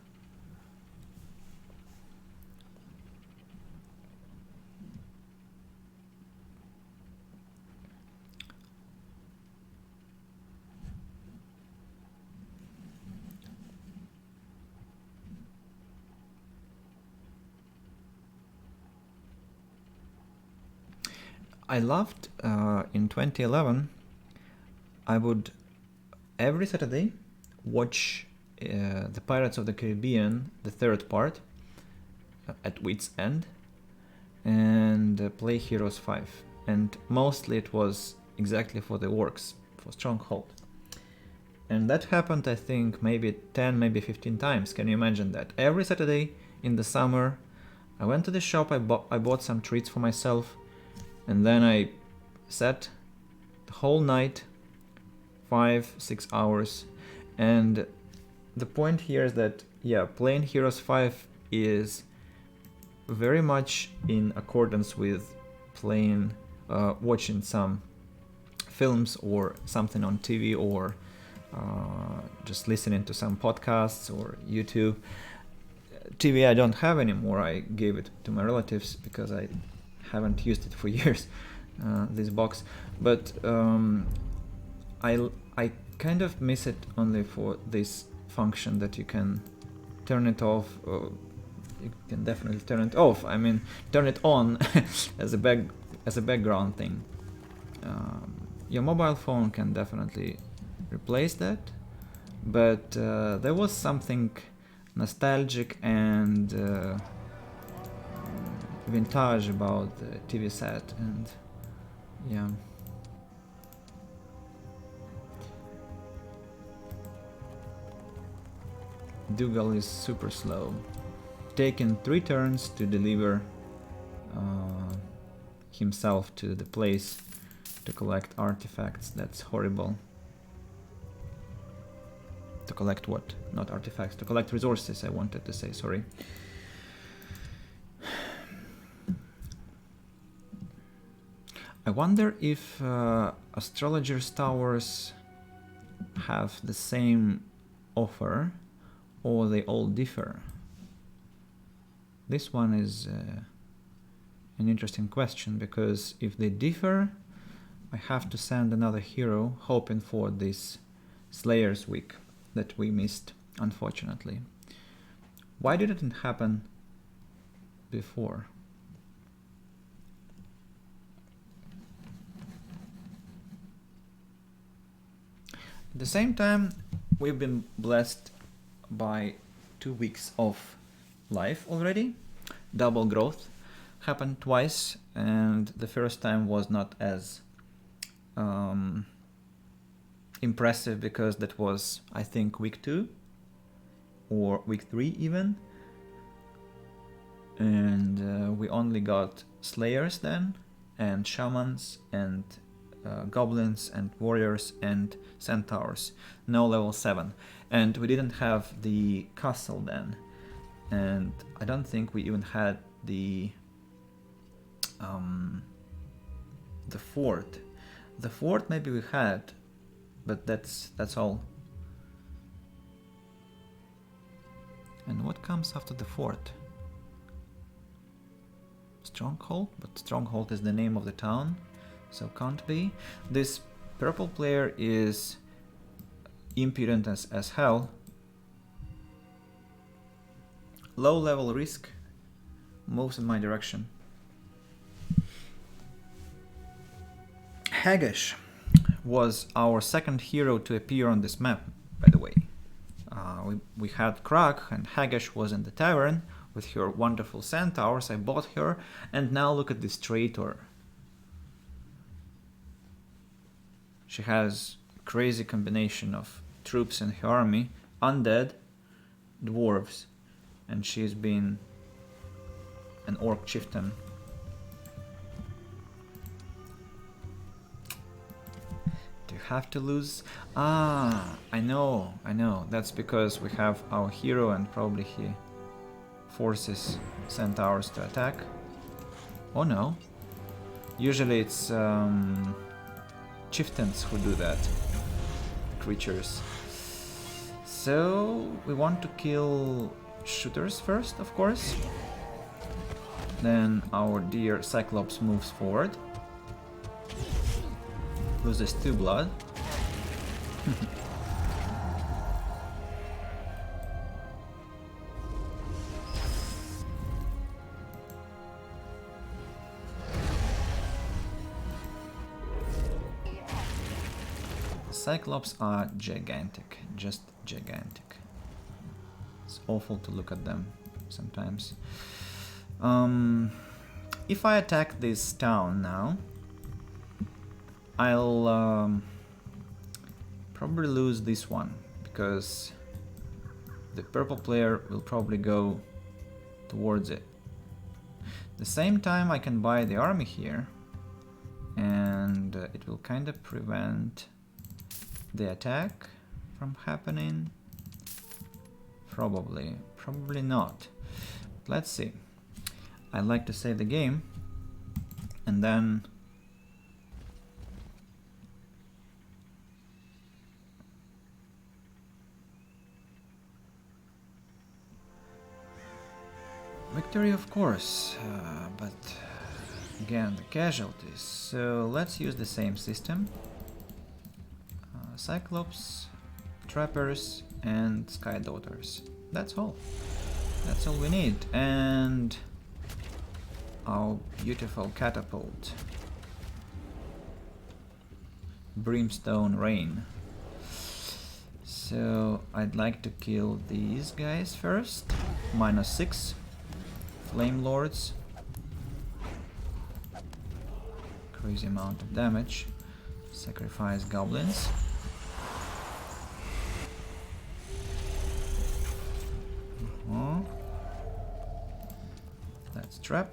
I loved in 2011, I would every Saturday watch the Pirates of the Caribbean, the 3rd part, at Wit's End, and play Heroes 5. And mostly it was exactly for the works, for Stronghold. And that happened, I think, maybe 10, maybe 15 times. Can you imagine that? Every Saturday in the summer, I went to the shop, I bought some treats for myself, and then I sat the whole night, 5-6 hours. And the point here is that, yeah, playing Heroes 5 is very much in accordance with playing, watching some films or something on TV, or just listening to some podcasts or YouTube. TV I don't have anymore, I gave it to my relatives because I haven't used it for years, this box. But I kind of miss it only for this function that you can turn it off. You can definitely turn it off. I mean, turn it on as a background thing. Your mobile phone can definitely replace that, but there was something nostalgic and vintage about the TV set, and yeah. Dougal is super slow, taking 3 turns to deliver himself to the place to collect artifacts. That's horrible. To collect what? Not artifacts. To collect resources, I wanted to say, sorry. I wonder if astrologers' towers have the same offer or they all differ. This one is an interesting question, because if they differ, I have to send another hero hoping for this Slayer's Week that we missed, unfortunately. Why did it not happen before? At the same time, we've been blessed by 2 weeks of life already. Double growth happened twice, and the first time was not as impressive because that was, I think, week 2 or week 3 even, and we only got Slayers then, and Shamans, and Goblins, and Warriors, and Centaurs. No level 7, and we didn't have the castle then, and I don't think we even had the fort. The fort maybe we had, but that's all. And what comes after the fort? Stronghold? But Stronghold is the name of the town, so can't be. This purple player is impudent as hell. Low level risk, moves in my direction. Haggish was our second hero to appear on this map, by the way. We had Krak, and Haggish was in the tavern with her wonderful centaurs. I bought her, and now look at this traitor. She has a crazy combination of troops in her army, undead, dwarves, and she's been an orc chieftain. Have to lose? Ah, I know. That's because we have our hero and probably he forces centaurs to attack. Oh no. Usually it's chieftains who do that. Creatures. So we want to kill shooters first, of course. Then our dear Cyclops moves forward. Loses 2 blood. Cyclops are gigantic, just gigantic. It's awful to look at them sometimes. If I attack this town now, I'll probably lose this one, because the purple player will probably go towards it. At the same time, I can buy the army here, and it will kind of prevent the attack from happening. Probably not. Let's see. I'd like to save the game, and then victory, of course, but again, the casualties. So let's use the same system. Cyclops, Trappers, and Sky Daughters. That's all. That's all we need. And our beautiful catapult. Brimstone Rain. So I'd like to kill these guys first. -6. Flame Lords. Crazy amount of damage. Sacrifice Goblins. That's Trap.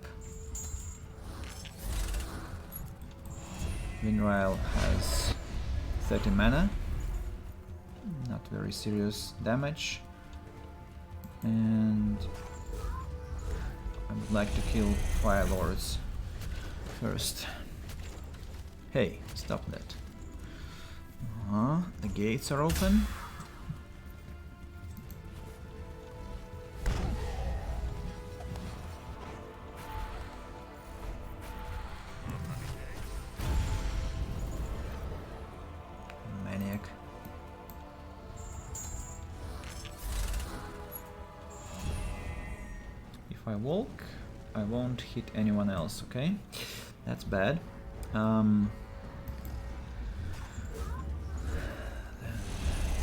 Winrail has 30 mana. Not very serious damage. And I would like to kill Fire Lords first. Hey, stop that. The gates are open. Maniac. If I walk, I won't hit anyone else, okay? That's bad.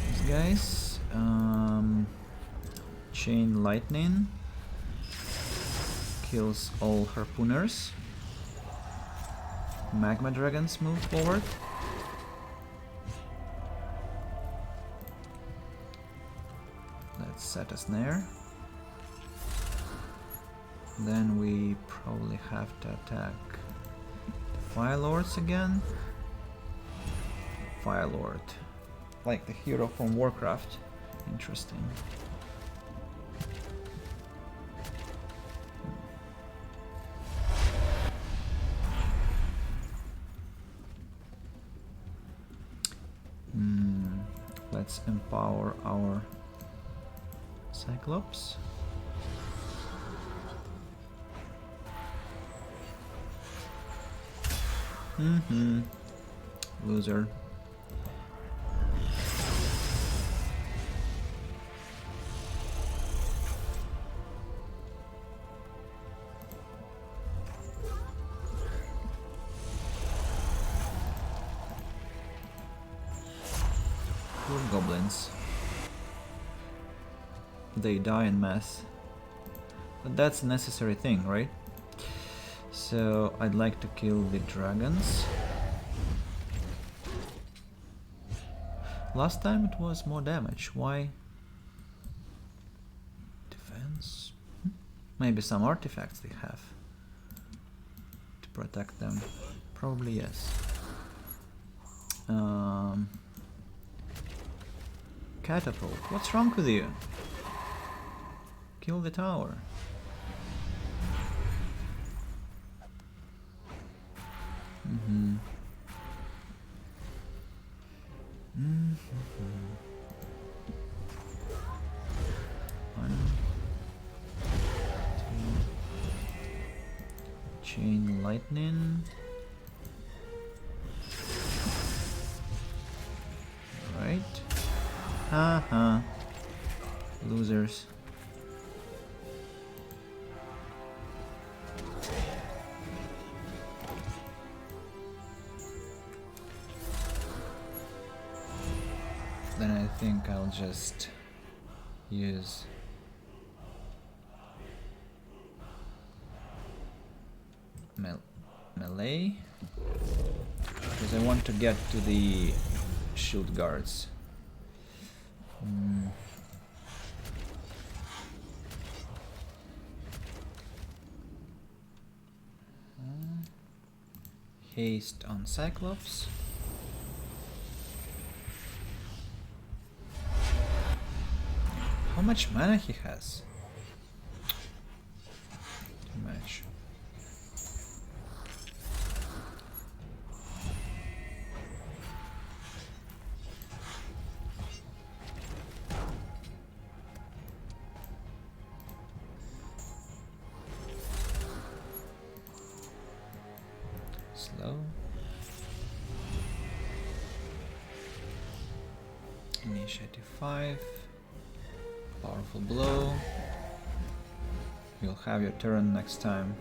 These guys. Chain Lightning kills all harpooners. Magma Dragons move forward. Let's set a snare. Then we probably have to attack the Fire Lords again. Fire Lord. Like the hero from Warcraft. Interesting. Let's empower our Cyclops. Loser. Poor goblins. They die in mass. But that's a necessary thing, right? So I'd like to kill the dragons. Last time it was more damage. Why? Defense? Maybe some artifacts they have to protect them. Probably yes. Catapult. What's wrong with you? Kill the tower. One, two. Chain Lightning. Right. Haha. Losers. Then I think I'll just use melee because I want to get to the shield guards. Haste on Cyclops. How much mana he has? Too much. Slow. Initiative 5. Powerful blow. You'll have your turn next time.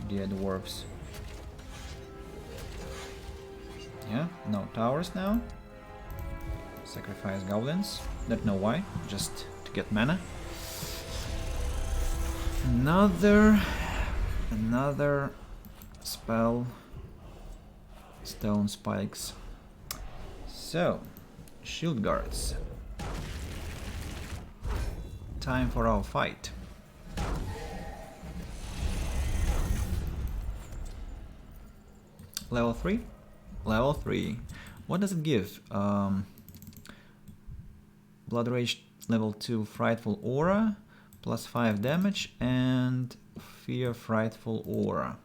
Dear dwarves. Yeah, no towers now. Sacrifice goblins. Don't know why, just to get mana. Another spell. Stone spikes. So, shield guards. Time for our fight. Level 3? Level 3. What does it give? Blood Rage level 2 Frightful Aura, plus 5 damage, and Fear Frightful Aura.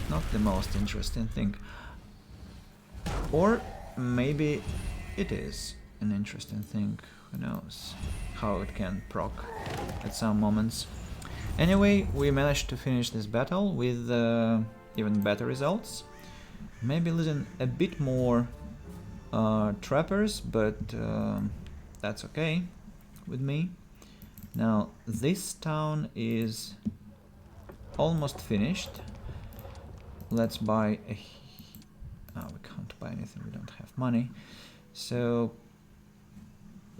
Not the most interesting thing. Or maybe it is an interesting thing. Who knows how it can proc at some moments. Anyway, we managed to finish this battle with even better results. Maybe losing a bit more trappers, but that's okay with me. Now this town is almost finished. Let's buy a... Oh, we can't buy anything, we don't have money. So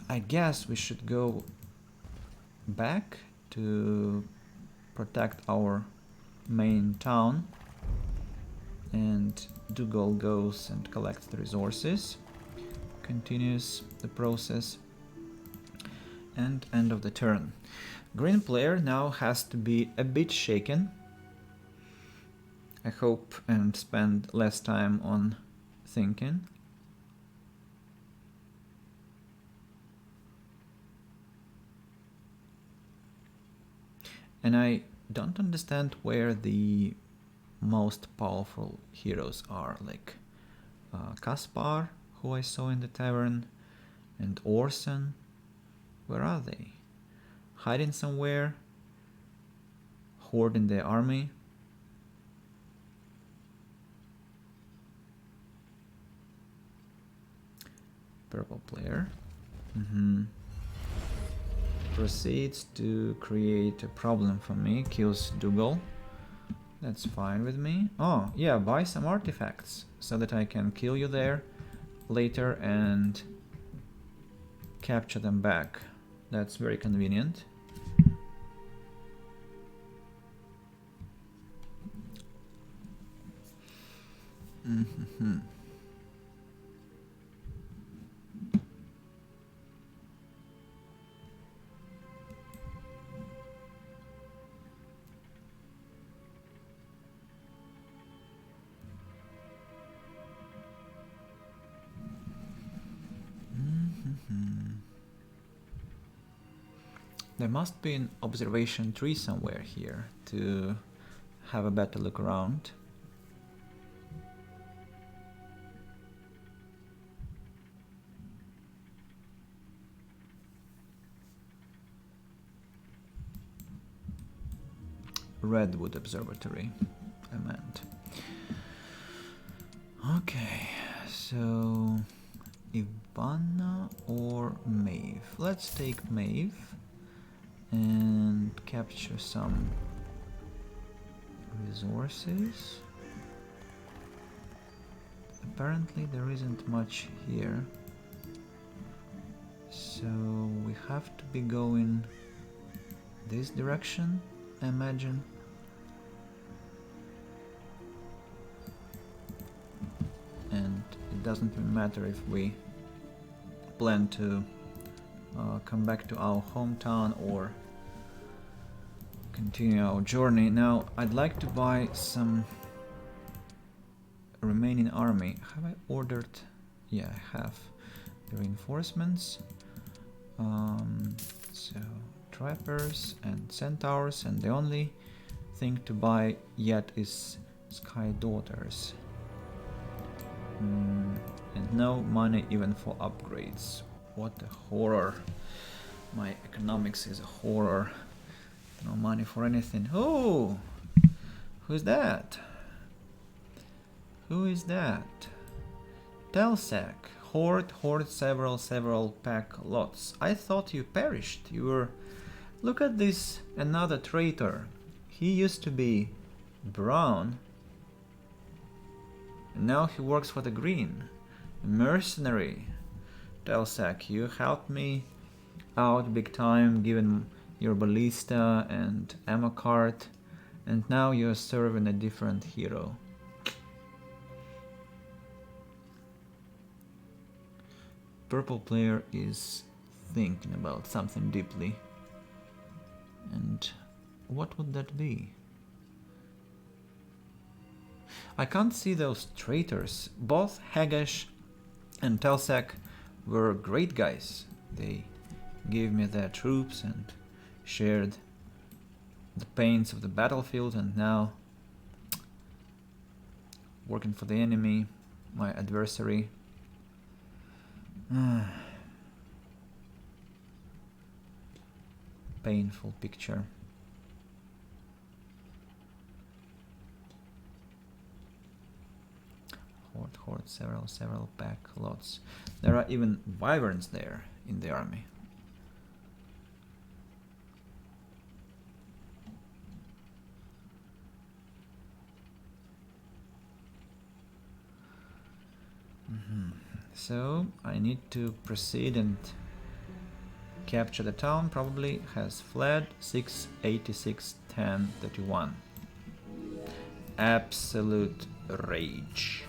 I guess we should go back to protect our main town. And Dougal goes and collects the resources. Continues the process. And end of the turn. Green player now has to be a bit shaken. I hope and spend less time on thinking. And I don't understand where the most powerful heroes are, like Kaspar, who I saw in the tavern, and Orson. Where are they? Hiding somewhere? Hoarding the army? Purple player. Proceeds to create a problem for me, kills Dougal. That's fine with me. Oh, yeah, buy some artifacts so that I can kill you there later and capture them back. That's very convenient. There must be an observation tree somewhere here to have a better look around. Redwood Observatory, I meant. Okay, so Ivana or Maeve? Let's take Maeve and capture some resources. Apparently there isn't much here, so we have to be going this direction, I imagine. And it doesn't really matter if we plan to come back to our hometown or continue our journey. Now I'd like to buy some remaining army. Have I ordered? Yeah, I have the reinforcements. So trappers and centaurs, and the only thing to buy yet is Sky Daughters. And no money even for upgrades. What a horror. My economics is a horror. No money for anything. Oh! Who's that? Who is that? Telsac. Hoard several pack lots. I thought you perished. You were... Look at this, another traitor. He used to be brown. And now he works for the green. Mercenary. Telsac, you helped me out big time, given your ballista and ammo cart, and now you're serving a different hero. Purple player is thinking about something deeply. And what would that be? I can't see those traitors. Both Hagash And Telsac were great guys. They gave me their troops and shared the pains of the battlefield, and now working for the enemy, my adversary. Painful picture. Horde, several pack lots. There are even wyverns there in the army. So I need to proceed and capture the town. Probably has fled. 6, 86, 10, 31. Absolute rage.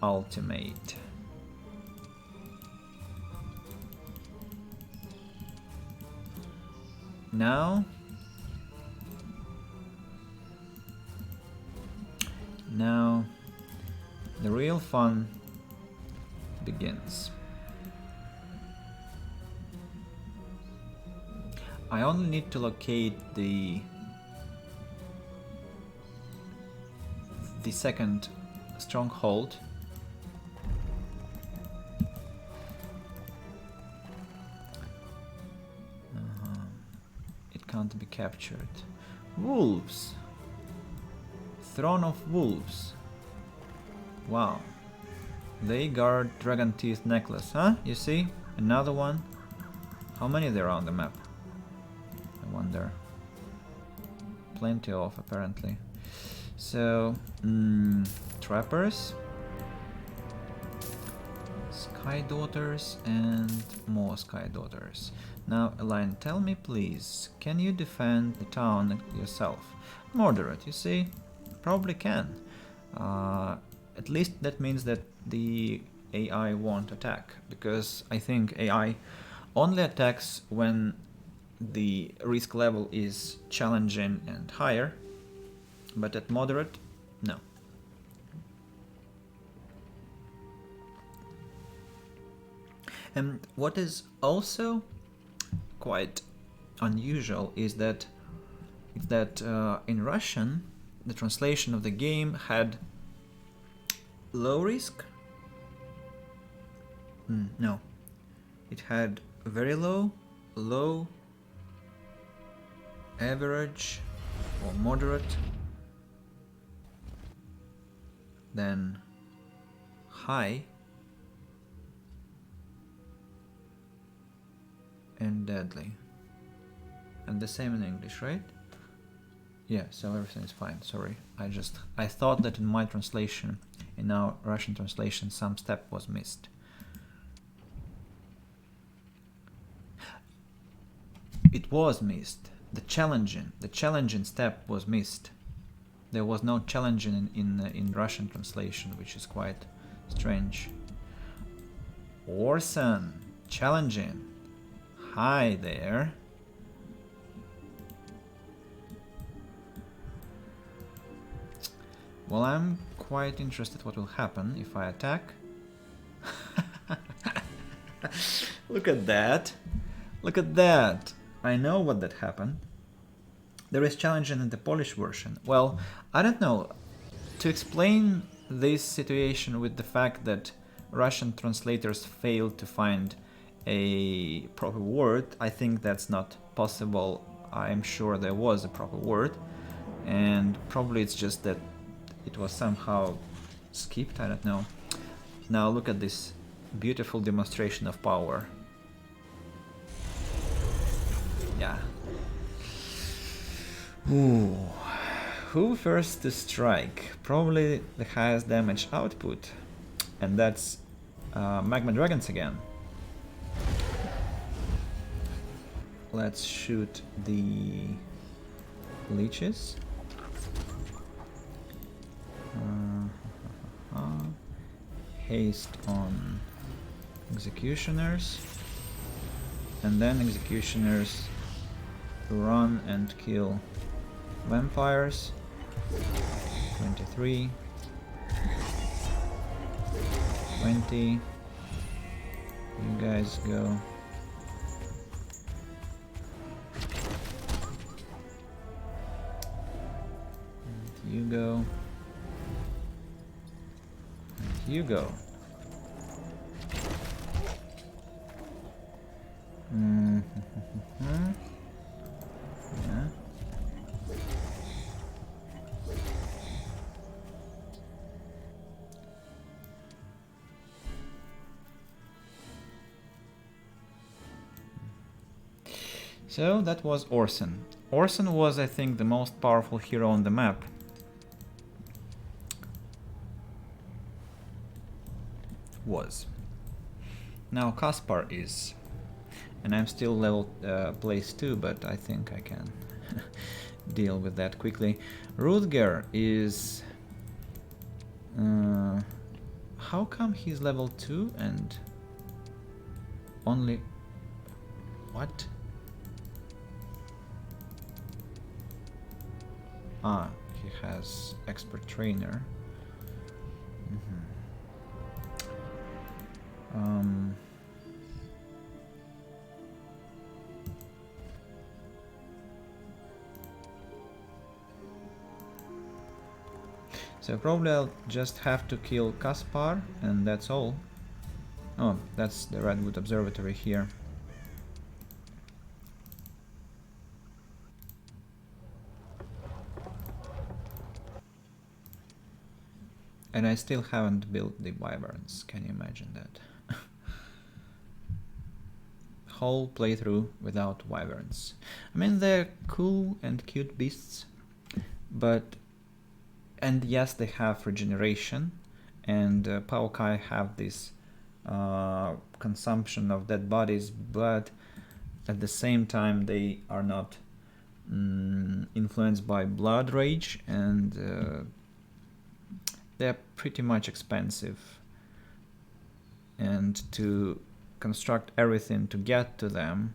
Ultimate. Now the real fun begins. I only need to locate the second stronghold. It can't be captured. Wolves. Throne of Wolves. Wow. They guard Dragon Teeth Necklace, huh? You see? Another one. How many there are on the map? I wonder. Plenty of, apparently. So, Trappers. Sky Daughters and more Sky Daughters. Now, Elaine, tell me please, can you defend the town yourself? Moderate, you see? Probably can. At least that means that the AI won't attack, because I think AI only attacks when the risk level is challenging and higher, but at moderate, no. And what is also quite unusual is that in Russian the translation of the game had low risk. No, it had very low, low, average, or moderate, then high, and deadly. And the same in English, right? Yeah, so everything is fine, sorry. I thought that in my translation, in our Russian translation, some step was missed. It was missed. The challenging step was missed. There was no challenging in Russian translation, which is quite strange. Orson, challenging. Hi there. Well, I'm quite interested what will happen if I attack. Look at that. Look at that. I know what that happened. There is challenging in the Polish version. Well, I don't know. To explain this situation with the fact that Russian translators failed to find a proper word, I think that's not possible. I'm sure there was a proper word, and probably it's just that it was somehow skipped, I don't know. Now look at this beautiful demonstration of power. Yeah. Ooh. Who first to strike? Probably the highest damage output. And that's Magma Dragons again. Let's shoot the leeches. Haste on executioners, and then executioners run and kill vampires. 23. 20. You guys go. And you go. And you go. Yeah. So that was Orson. Orson was, I think, the most powerful hero on the map. Was. Now Kaspar is. And I'm still level place 2, but I think I can deal with that quickly. Rudger is... how come he's level 2 and only... What? Ah, he has expert trainer. So probably I'll just have to kill Kaspar and that's all. Oh, that's the Redwood Observatory here. And I still haven't built the wyverns, can you imagine that? Whole playthrough without wyverns. I mean, they're cool and cute beasts, but... And yes, they have regeneration, and Paukai have this consumption of dead bodies, but at the same time they are not influenced by blood rage, and they're pretty much expensive. And to construct everything to get to them,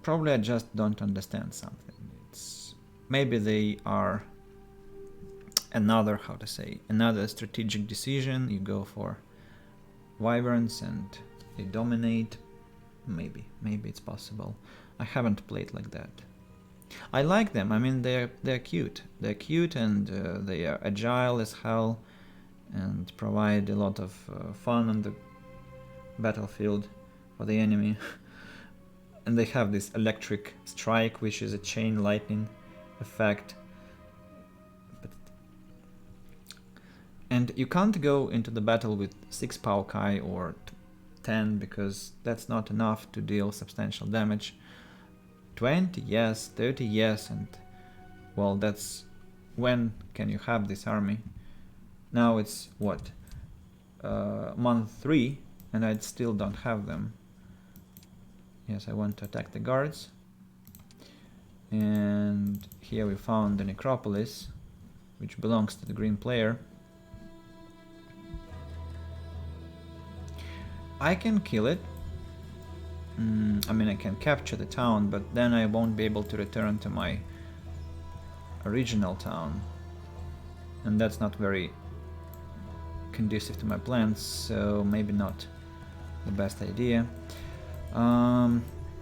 probably I just don't understand something. Maybe they are another, how to say, another strategic decision. You go for wyverns and they dominate. Maybe it's possible. I haven't played like that. I like them. I mean, they're cute. They're cute and they are agile as hell and provide a lot of fun on the battlefield for the enemy. And they have this electric strike, which is a chain lightning effect. And you can't go into the battle with 6 Paukai or 10 because that's not enough to deal substantial damage. 20, yes, 30, yes, and well, that's when can you have this army? Now it's what? Month 3 and I still don't have them. Yes, I want to attack the guards. And here we found the necropolis, which belongs to the green player. I can kill it. I mean, I can capture the town, but then I won't be able to return to my original town. And that's not very conducive to my plans, so maybe not the best idea.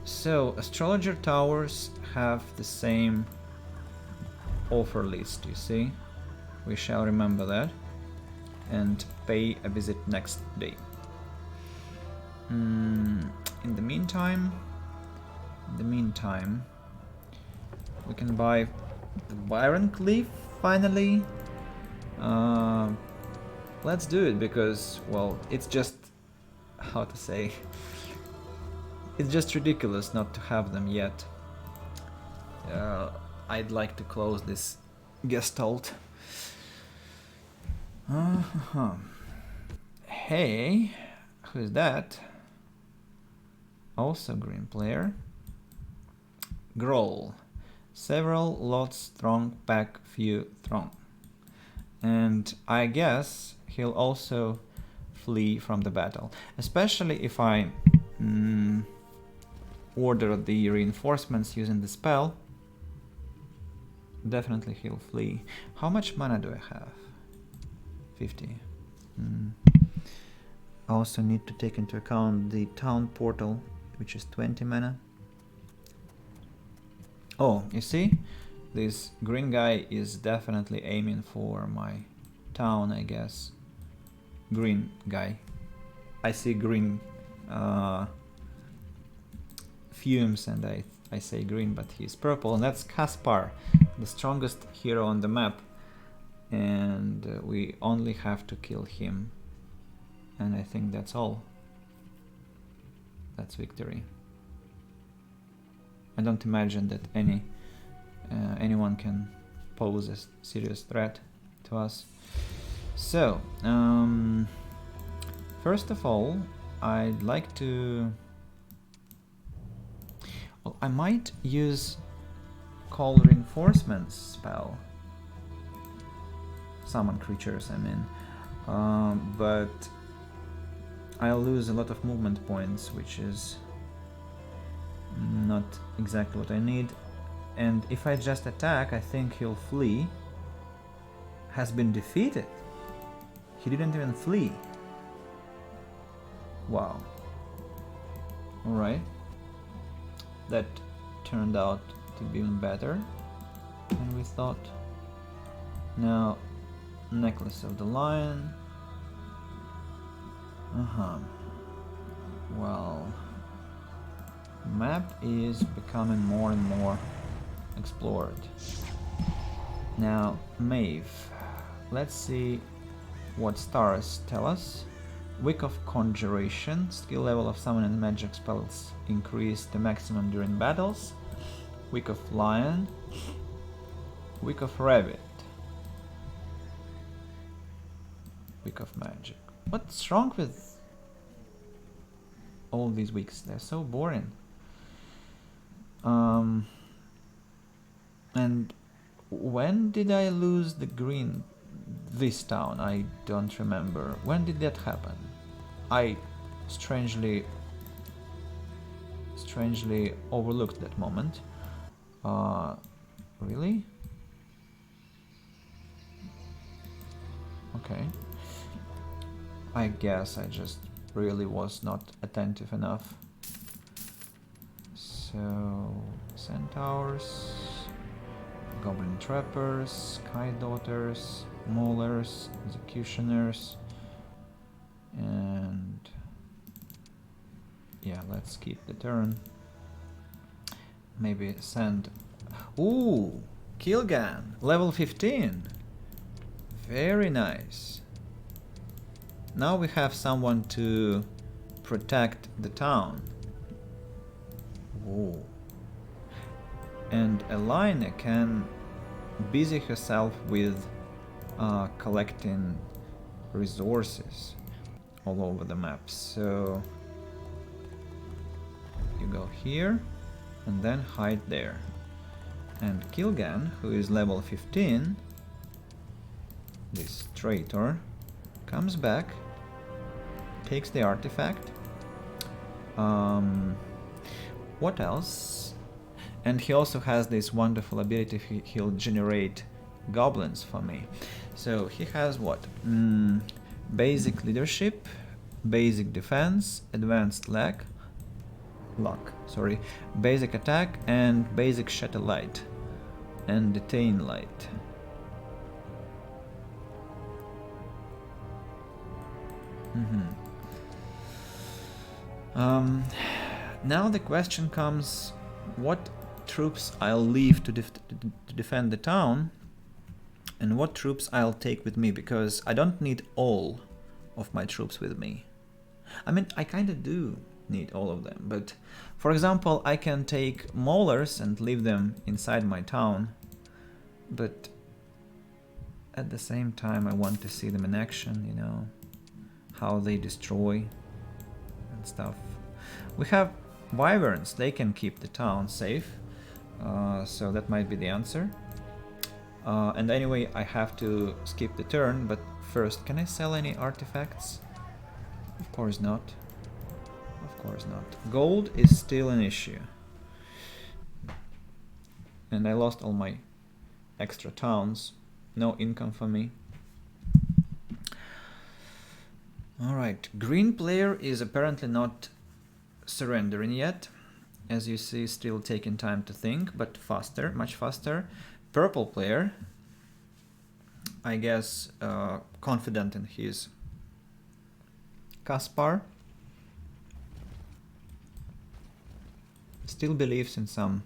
So, astrologer towers have the same offer list, you see. We shall remember that and pay a visit next day. In the meantime, we can buy the Byron Cliff finally. Let's do it because, well, it's just, how to say, it's just ridiculous not to have them yet. I'd like to close this Gestalt. Hey, who's that? Also green player. Groll. Several lots strong, pack few throng. And I guess he'll also flee from the battle. Especially if I order the reinforcements using the spell. definitely he'll flee. How much mana do I have? 50. I also need to take into account the town portal, which is 20 mana. Oh, you see? This green guy is definitely aiming for my town, I guess. Green guy. I see green fumes and I say green, but he's purple, and that's Kaspar, the strongest hero on the map. And we only have to kill him. And I think that's all. That's victory. I don't imagine that anyone can pose a serious threat to us. So, first of all, I'd like to... Well, I might use Call Reinforcements spell. Summon creatures, I mean. But I'll lose a lot of movement points, which is not exactly what I need. And if I just attack, I think he'll flee. Has been defeated. He didn't even flee. Wow. Alright. That turned out to be even better than we thought. Now, Necklace of the Lion. Well, map is becoming more and more explored. Now, Maeve. Let's see what stars tell us. Wick of Conjuration. Skill level of summon and magic spells increase the maximum during battles. Wick of Lion. Wick of Rabbit. Wick of Magic. What's wrong with all these wicks? They're so boring. And when did I lose the green? This town, I don't remember. When did that happen? I strangely overlooked that moment. Really? Okay. I guess I just really was not attentive enough. So, Centaurs, Goblin Trappers, Sky Daughters, Maulers, Executioners, and yeah, let's keep the turn. Maybe send... Ooh! Kilgan! Level 15! Very nice. Now we have someone to protect the town. Ooh. And Elena can busy herself with collecting resources all over the map. So you go here and then hide there. And Kilgan, who is level 15, this traitor, comes back, takes the artifact. What else? And he also has this wonderful ability, he'll generate goblins for me. So he has what? Basic leadership, basic defense, advanced luck, basic attack, and basic shatter light, and detain light. Now the question comes, what troops I'll leave to defend the town, and what troops I'll take with me, because I don't need all of my troops with me. I mean, I kind of do need all of them, but for example, I can take Maulers and leave them inside my town, but at the same time I want to see them in action, you know, how they destroy and stuff. We have Wyverns, they can keep the town safe, so that might be the answer. And anyway, I have to skip the turn, but first, can I sell any artifacts? Of course not. Of course not. Gold is still an issue. And I lost all my extra towns. No income for me. Alright, green player is apparently not surrendering yet. As you see, still taking time to think, but faster, much faster. Purple player, I guess, confident in his Kaspar. Still believes in some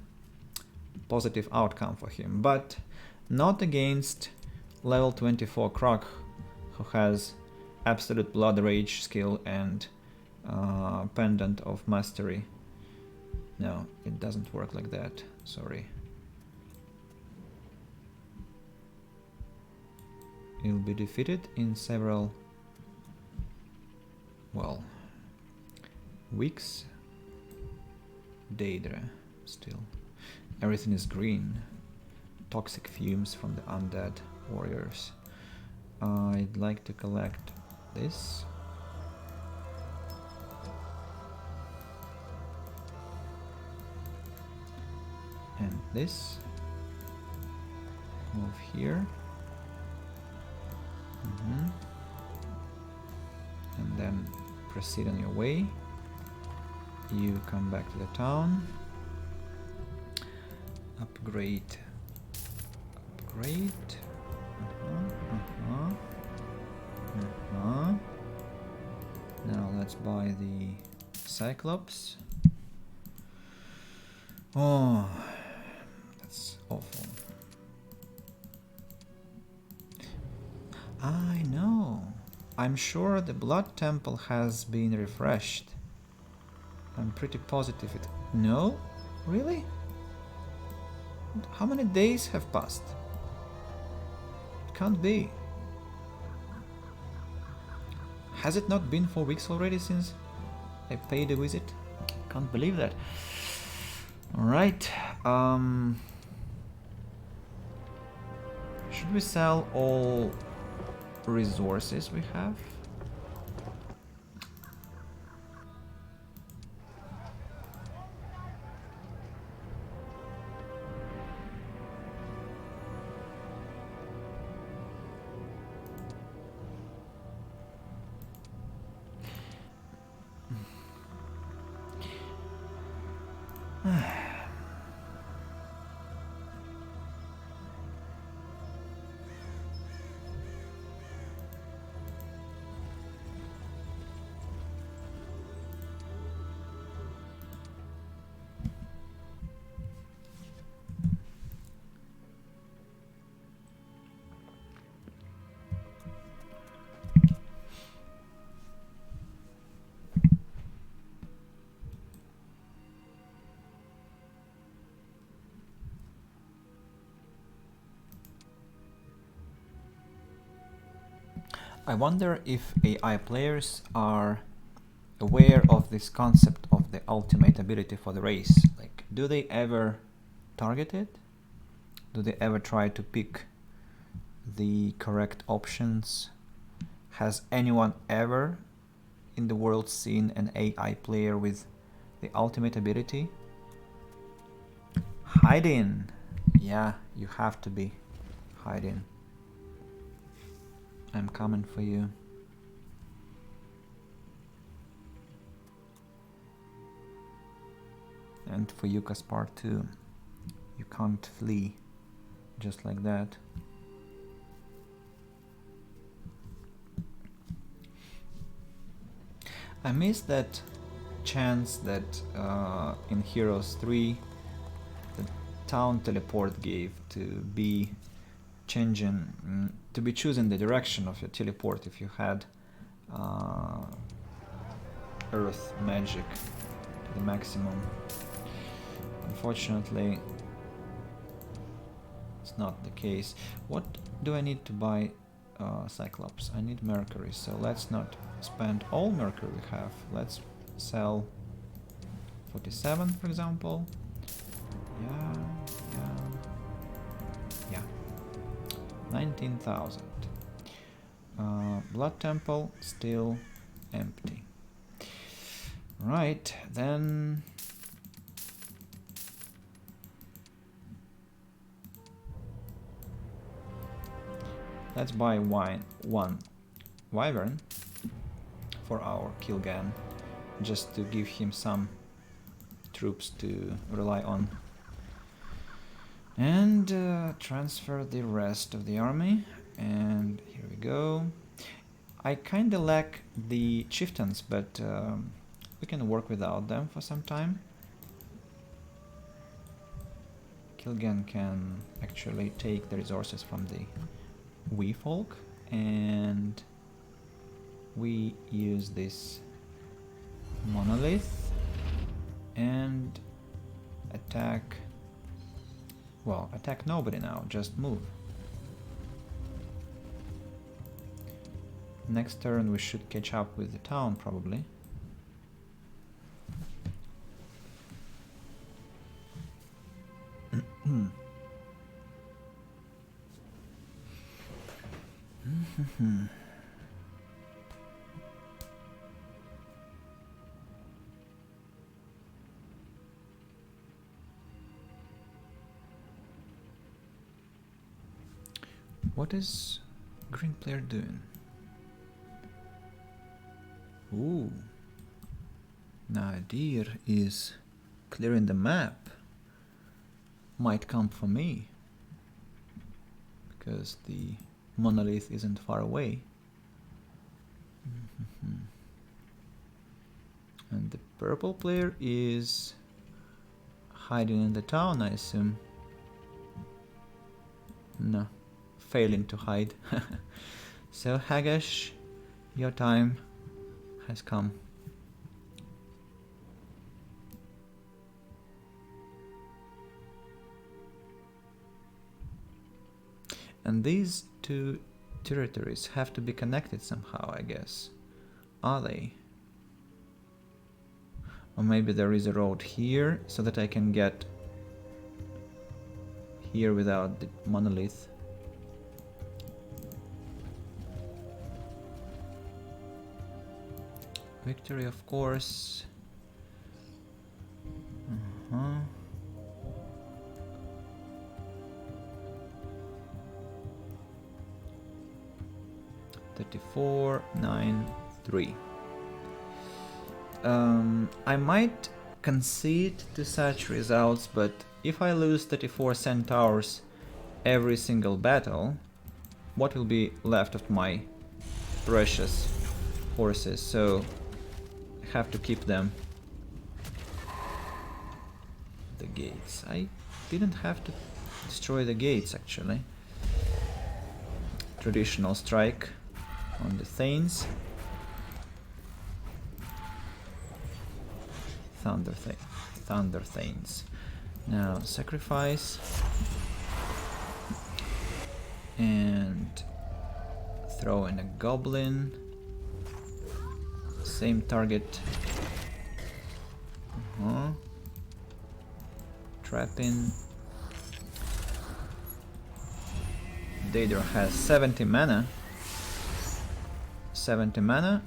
positive outcome for him, but not against level 24 Krog, who has absolute blood rage skill and pendant of mastery. No, it doesn't work like that, sorry. He'll be defeated in several, well, weeks. Daedra, still. Everything is green. Toxic fumes from the undead warriors. I'd like to collect this. And this. Move here. And then proceed on your way. You come back to the town. Upgrade. Upgrade. Now let's buy the Cyclops. Oh, that's awful. I know. I'm sure the Blood Temple has been refreshed. I'm pretty positive it... No? Really? How many days have passed? It can't be. Has it not been 4 weeks already since I paid a visit? Can't believe that. Alright. Should we sell all resources we have? I wonder if AI players are aware of this concept of the ultimate ability for the race. Like, do they ever target it? Do they ever try to pick the correct options? Has anyone ever in the world seen an AI player with the ultimate ability? Hiding! Yeah, you have to be hiding. I'm coming for you. And for you, Kaspar, too. You can't flee just like that. I miss that chance that in Heroes 3 the town teleport gave to be changing, to be choosing the direction of your teleport if you had earth magic to the maximum. Unfortunately, it's not the case. What do I need to buy Cyclops? I need Mercury, so let's not spend all Mercury we have. Let's sell 47, for example. Yeah. 19,000. Blood Temple still empty. Right, then Let's buy one wyvern for our Kilgan, just to give him some troops to rely on. And transfer the rest of the army. And here we go. I kinda lack the chieftains, but we can work without them for some time. Kilgan can actually take the resources from the Wee folk, and we use this monolith and attack. Well, attack nobody now, just move. Next turn we should catch up with the town, probably. What is green player doing? Ooh, Nadir is clearing the map. Might come for me, because the monolith isn't far away. And the purple player is hiding in the town, I assume. No, failing to hide. So Hagash, your time has come. And these two territories have to be connected somehow, I guess. Are they? Or maybe there is a road here, so that I can get here without the monolith. Victory, of course. 34-9-3. I might concede to such results, but if I lose 34 centaurs every single battle, what will be left of my precious horses? So I have to keep them. The gates. I didn't have to destroy the gates, actually. Traditional strike on the Thanes. Thunder Thanes. Now sacrifice and throw in a goblin. Same target. Trap in. Daedra has 70 mana. 70 mana,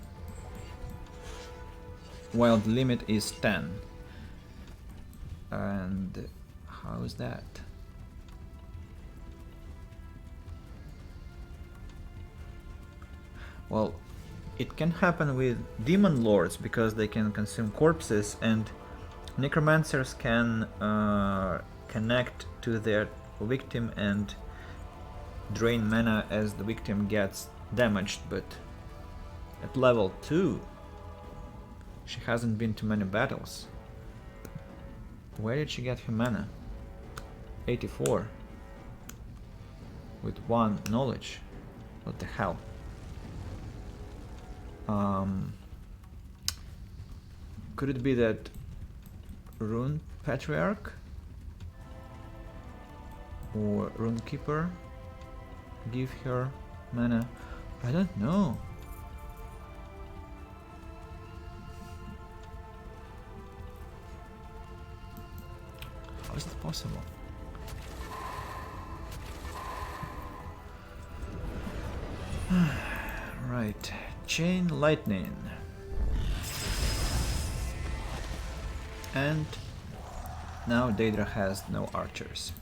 while the limit is 10. And how is that? Well, it can happen with demon lords because they can consume corpses, and necromancers can connect to their victim and drain mana as the victim gets damaged, but at level 2 she hasn't been to many battles. Where did she get her mana? 84 with 1 knowledge. What the hell? Could it be that Rune Patriarch or Rune Keeper give her mana? I don't know. How is it possible? Right, chain lightning. And now Daedra has no archers.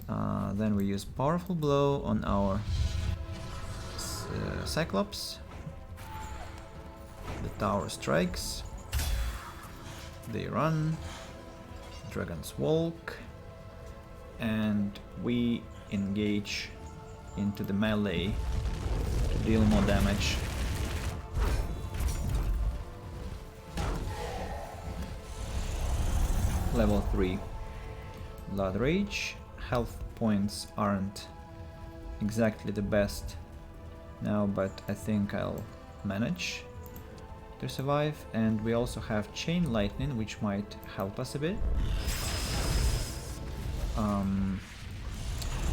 Then we use powerful blow on our Cyclops. The tower strikes. They run. Dragons walk. And we engage into the melee to deal more damage. Level 3. Blood Rage. Health points aren't exactly the best now, but I think I'll manage to survive. And we also have Chain Lightning, which might help us a bit.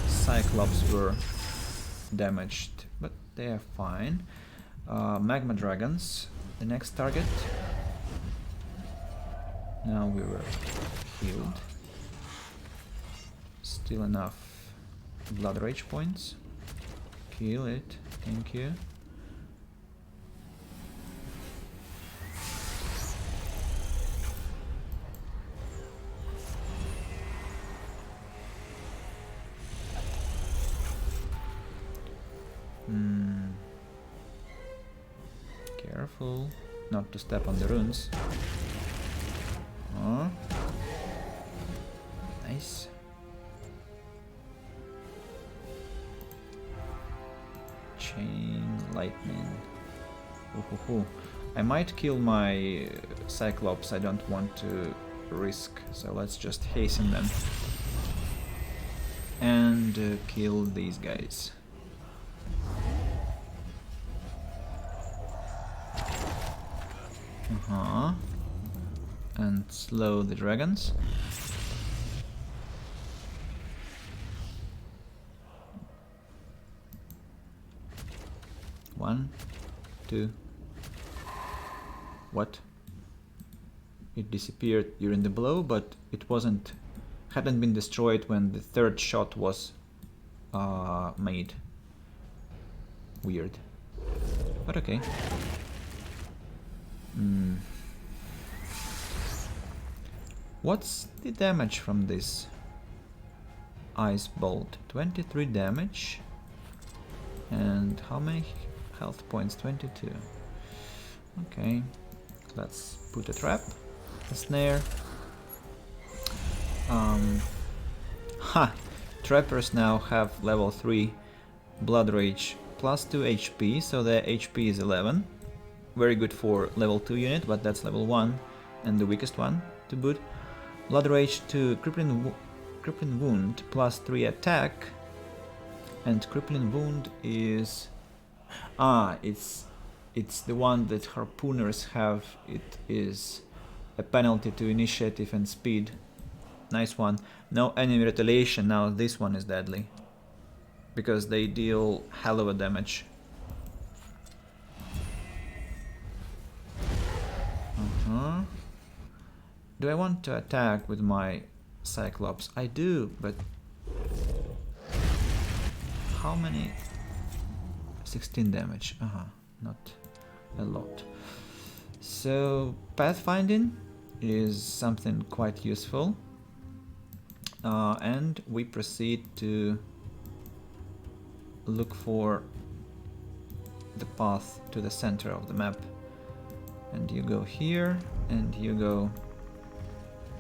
Cyclops were damaged, but they are fine. Magma Dragons, the next target. Now we were healed. Still enough Blood Rage points. Kill it, thank you. Careful not to step on the runes. Oh. Nice. Chain Lightning. Ooh. I might kill my Cyclops, I don't want to risk, so let's just hasten them. And kill these guys. And slow the dragons. One, two. What? It disappeared during the blow, but it hadn't been destroyed when the third shot was made. Weird. But okay. What's the damage from this ice bolt? 23 damage. And how many health points? 22. Okay, let's put a trap, a snare. Trappers now have level 3 Blood Rage plus 2 HP, so their HP is 11. Very good for level 2 unit, but that's level 1 and the weakest one to boot. Blood Rage to Crippling Wound plus 3 attack. And Crippling Wound is... it's the one that harpooners have. It is a penalty to initiative and speed. Nice one. No enemy retaliation. Now this one is deadly, because they deal hell of a damage. Do I want to attack with my Cyclops? I do, but how many? 16 damage. Not a lot. So pathfinding is something quite useful, and we proceed to look for the path to the center of the map. And you go here, and you go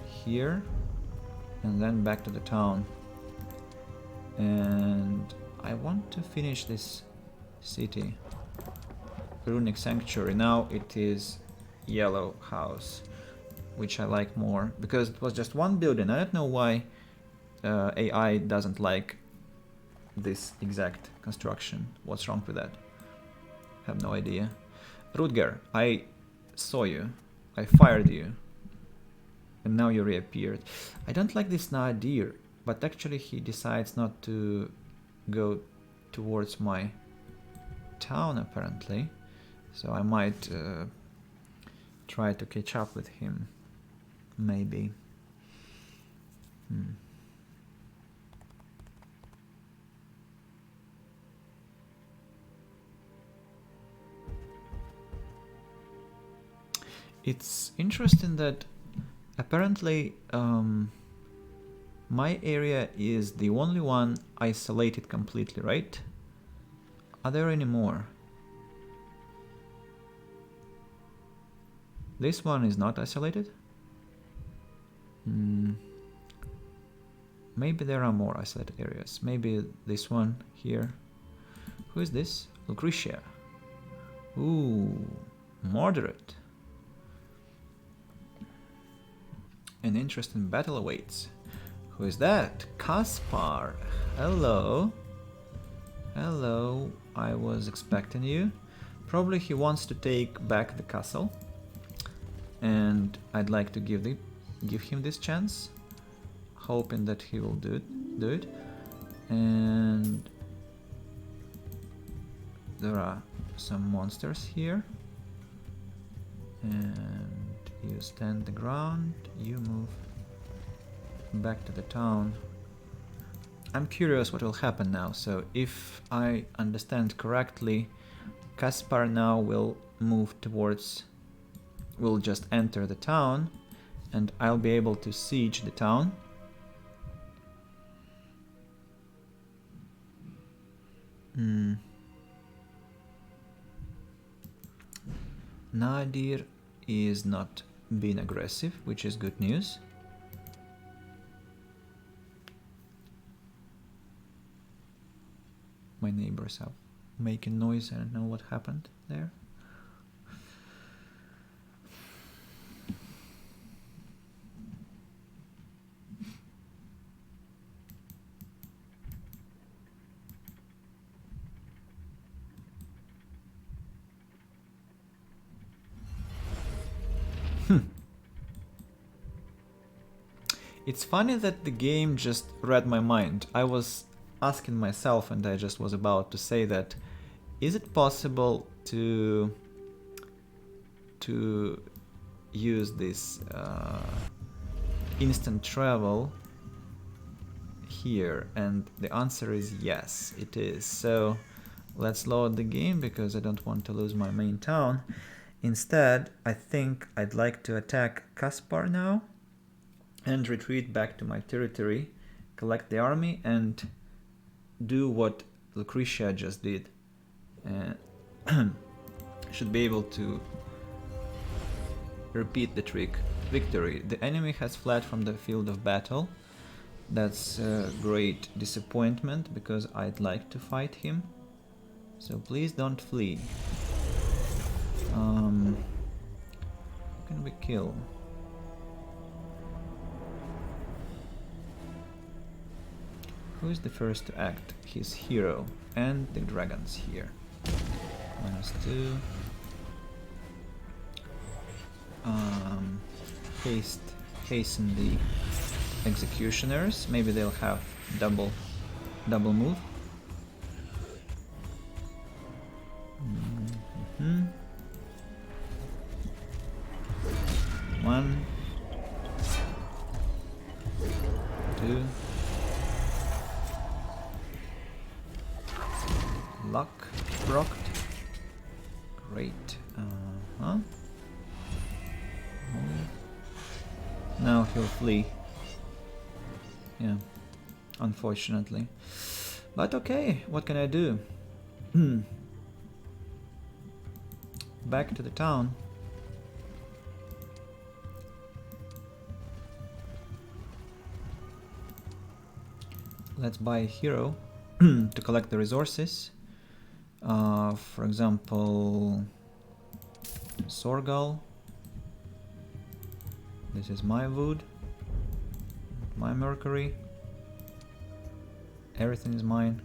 here, and then back to the town. And I want to finish this city. Runic Sanctuary. Now it is Yellow House, which I like more, because it was just one building. I don't know why AI doesn't like this exact construction. What's wrong with that? Have no idea. Rutger, I saw you. I fired you. And now you reappeared. I don't like this Nadir, but actually he decides not to go towards my town apparently. So I might try to catch up with him. Maybe. It's interesting that apparently my area is the only one isolated completely, right? Are there any more? This one is not isolated? Maybe there are more isolated areas. Maybe this one here. Who is this? Lucretia. Ooh, moderate. An interesting battle awaits. Who is that? Kaspar. Hello. Hello. I was expecting you. Probably he wants to take back the castle. And I'd like to give him this chance. Hoping that he will do it. And there are some monsters here. And you stand the ground, you move back to the town. I'm curious what will happen now. So if I understand correctly, Kaspar now will just enter the town, and I'll be able to siege the town. Nadir is not being aggressive, which is good news. My neighbors are making noise. I don't know what happened there. It's funny that the game just read my mind. I was asking myself, and I just was about to say that, is it possible to use this instant travel here? And the answer is yes, it is. So let's load the game because I don't want to lose my main town. Instead, I think I'd like to attack Kaspar now and retreat back to my territory, collect the army, and do what Lucretia just did. Should be able to repeat the trick. Victory. The enemy has fled from the field of battle. That's a great disappointment because I'd like to fight him. So please don't flee. Who can we kill? Who is the first to act? His hero and the dragons here. -2. Hasten the executioners. Maybe they'll have double move. One, 2. Luck rocked. Great. Now he'll flee. Yeah, unfortunately. But okay, what can I do? Back to the town. Let's buy a hero to collect the resources. For example, Sorgal. This is my wood, my mercury. Everything is mine.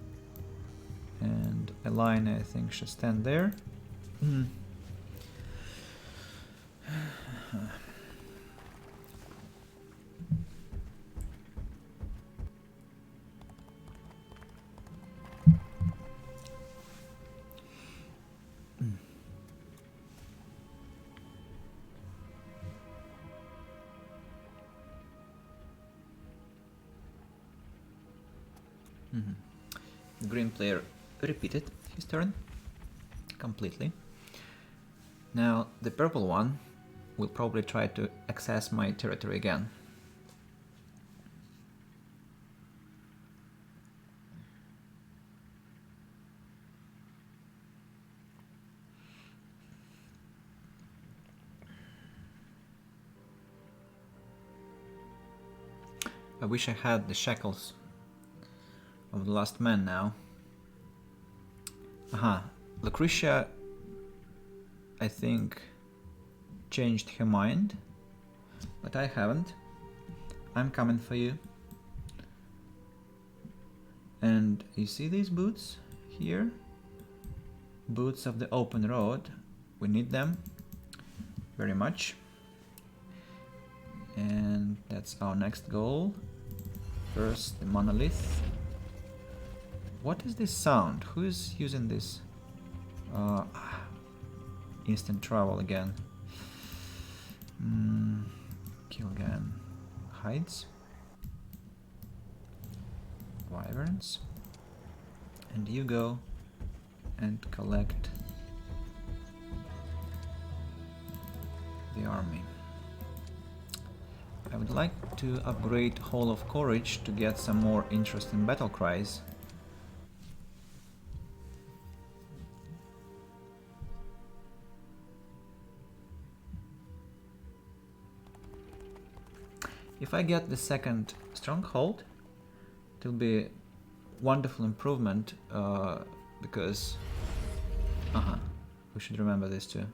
And a line, I think, should stand there. The green player repeated his turn completely. Now the purple one will probably try to access my territory again. I wish I had the shackles of the last man now. Aha, Lucretia, I think, changed her mind, but I haven't. I'm coming for you. And you see these boots here? Boots of the open road. We need them very much. And that's our next goal. First, the monolith. What is this sound? Who is using this? Instant travel again. Kilgan hides. Wyverns. And you go and collect the army. I would like to upgrade Hall of Courage to get some more interest in battle cries. If I get the second Stronghold, it will be wonderful improvement, because we should remember this too.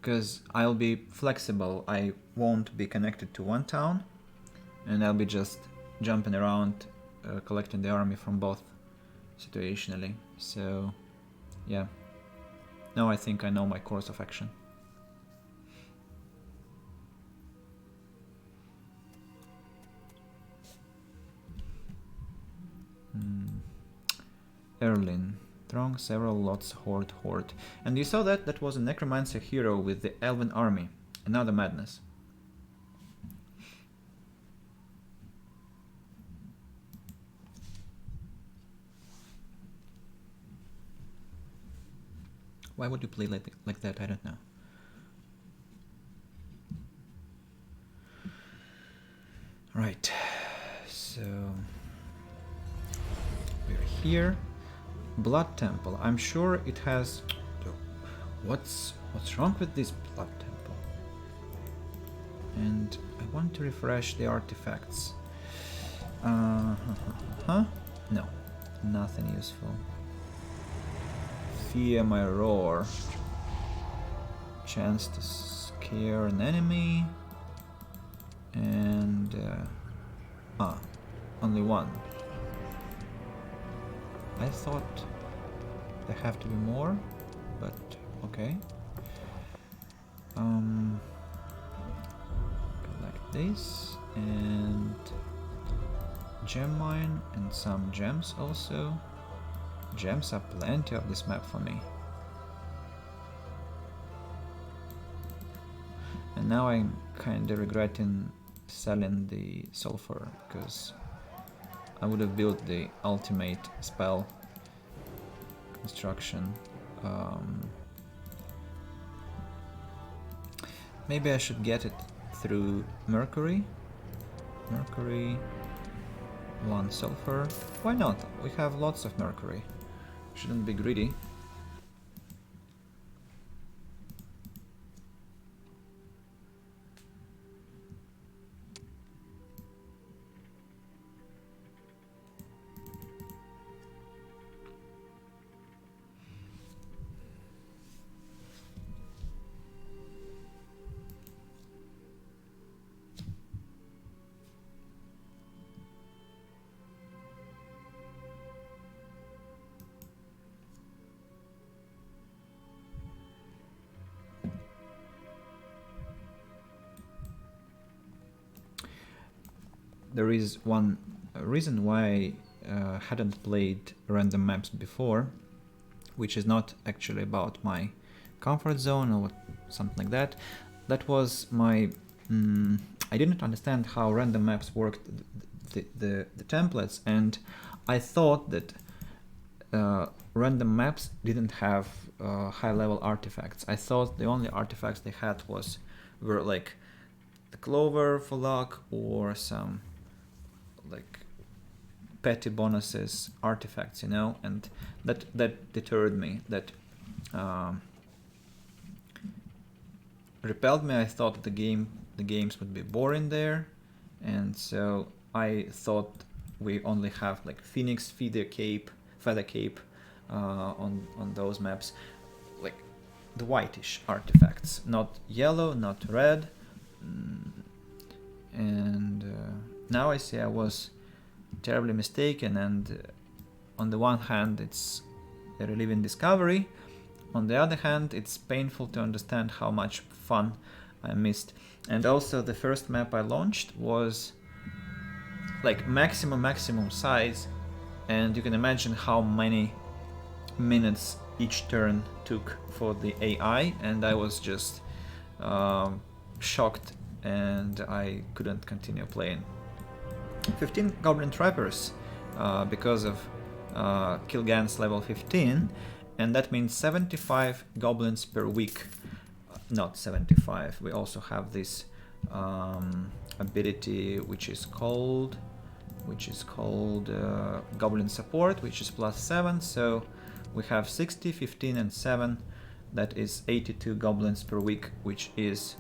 Because I'll be flexible, I won't be connected to one town, and I'll be just jumping around, collecting the army from both situationally. So, yeah. Now I think I know my course of action. Erlin. Throng, several lots, horde. And you saw that? That was a necromancer hero with the elven army. Another madness. Why would you play like that? I don't know. Right. So we're here. Blood Temple. I'm sure it has... What's wrong with this Blood Temple? And I want to refresh the artifacts. No, nothing useful. Fear my roar. Chance to scare an enemy. And... only one. I thought there have to be more, but okay. Collect this and gem mine and some gems also. Gems are plenty of this map for me. And now I'm kinda regretting selling the sulfur, because I would have built the ultimate spell construction. Maybe I should get it through Mercury. Mercury, 1 sulfur. Why not? We have lots of Mercury. Shouldn't be greedy. There is one reason why I hadn't played random maps before, which is not actually about my comfort zone or something like that. That was my... I didn't understand how random maps worked, the templates, and I thought that random maps didn't have high-level artifacts. I thought the only artifacts they had were like the clover for luck or some like petty bonuses, artifacts, you know, and that deterred me. That repelled me. I thought the games would be boring there, and so I thought we only have like Phoenix, Feather Cape, on those maps, like the whitish artifacts, not yellow, not red. And now I see I was terribly mistaken, and on the one hand it's a relieving discovery, on the other hand it's painful to understand how much fun I missed. And also the first map I launched was like maximum size, and you can imagine how many minutes each turn took for the AI, and I was just shocked and I couldn't continue playing. 15 Goblin Trappers because of Kilgan's level 15, and that means 75 goblins per week. Not 75, we also have this ability which is called Goblin Support, which is +7, so we have 60, 15 and 7, that is 82 goblins per week, which is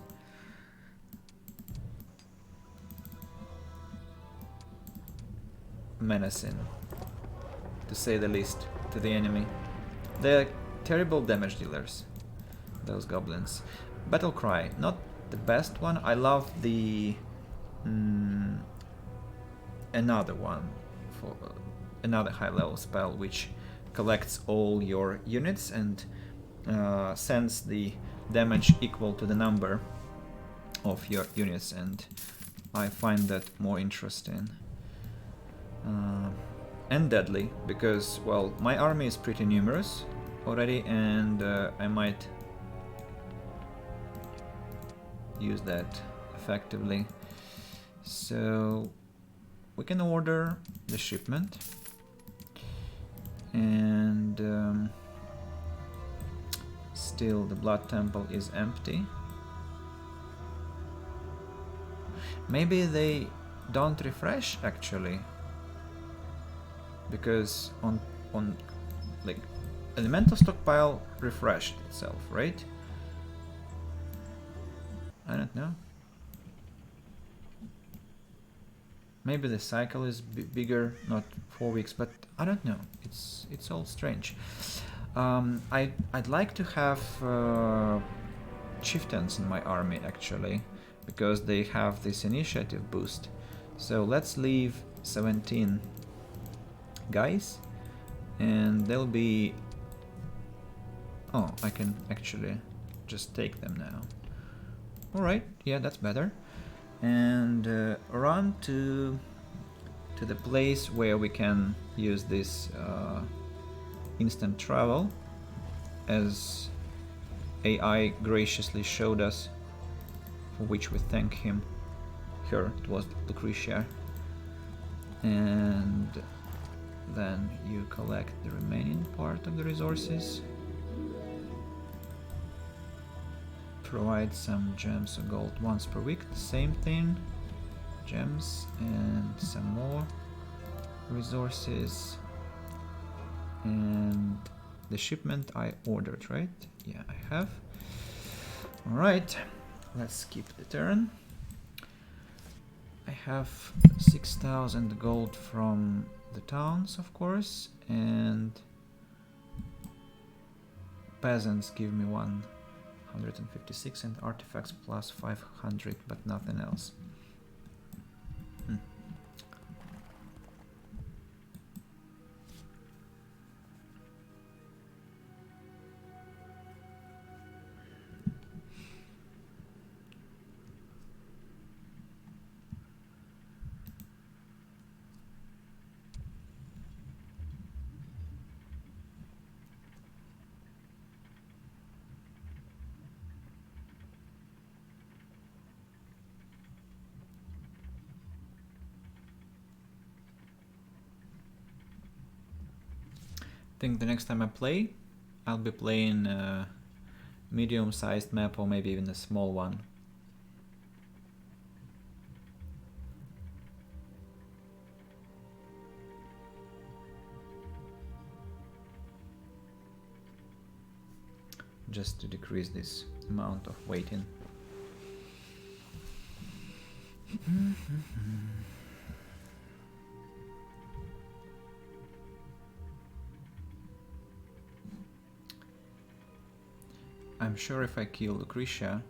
menacing, to say the least, to the enemy. They're terrible damage dealers, those goblins. Battle Cry, not the best one. I love the another one, for another high level spell which collects all your units and sends the damage equal to the number of your units, and I find that more interesting. And deadly, because, well, my army is pretty numerous already, and I might use that effectively. So we can order the shipment, and still the Blood Temple is empty. Maybe they don't refresh actually, because on like elemental stockpile refreshed itself, right? I don't know. Maybe the cycle is bigger, not 4 weeks, but I don't know. It's all strange. I'd like to have chieftains in my army actually, because they have this initiative boost. So let's leave 17 guys, and they'll be... Oh, I can actually just take them now. Alright, yeah, that's better. And run to the place where we can use this instant travel, as AI graciously showed us, for which we thank him. Her, it was Lucretia. And then you collect the remaining part of the resources. Provide some gems or gold once per week, the same thing. Gems and some more resources. And the shipment I ordered, right? Yeah, I have. Alright, let's skip the turn. I have 6,000 gold from the towns, of course, and peasants give me 156 and artifacts plus 500, but nothing else. I think the next time I play, I'll be playing a medium-sized map, or maybe even a small one. Just to decrease this amount of waiting. I'm sure if I kill Lucretia,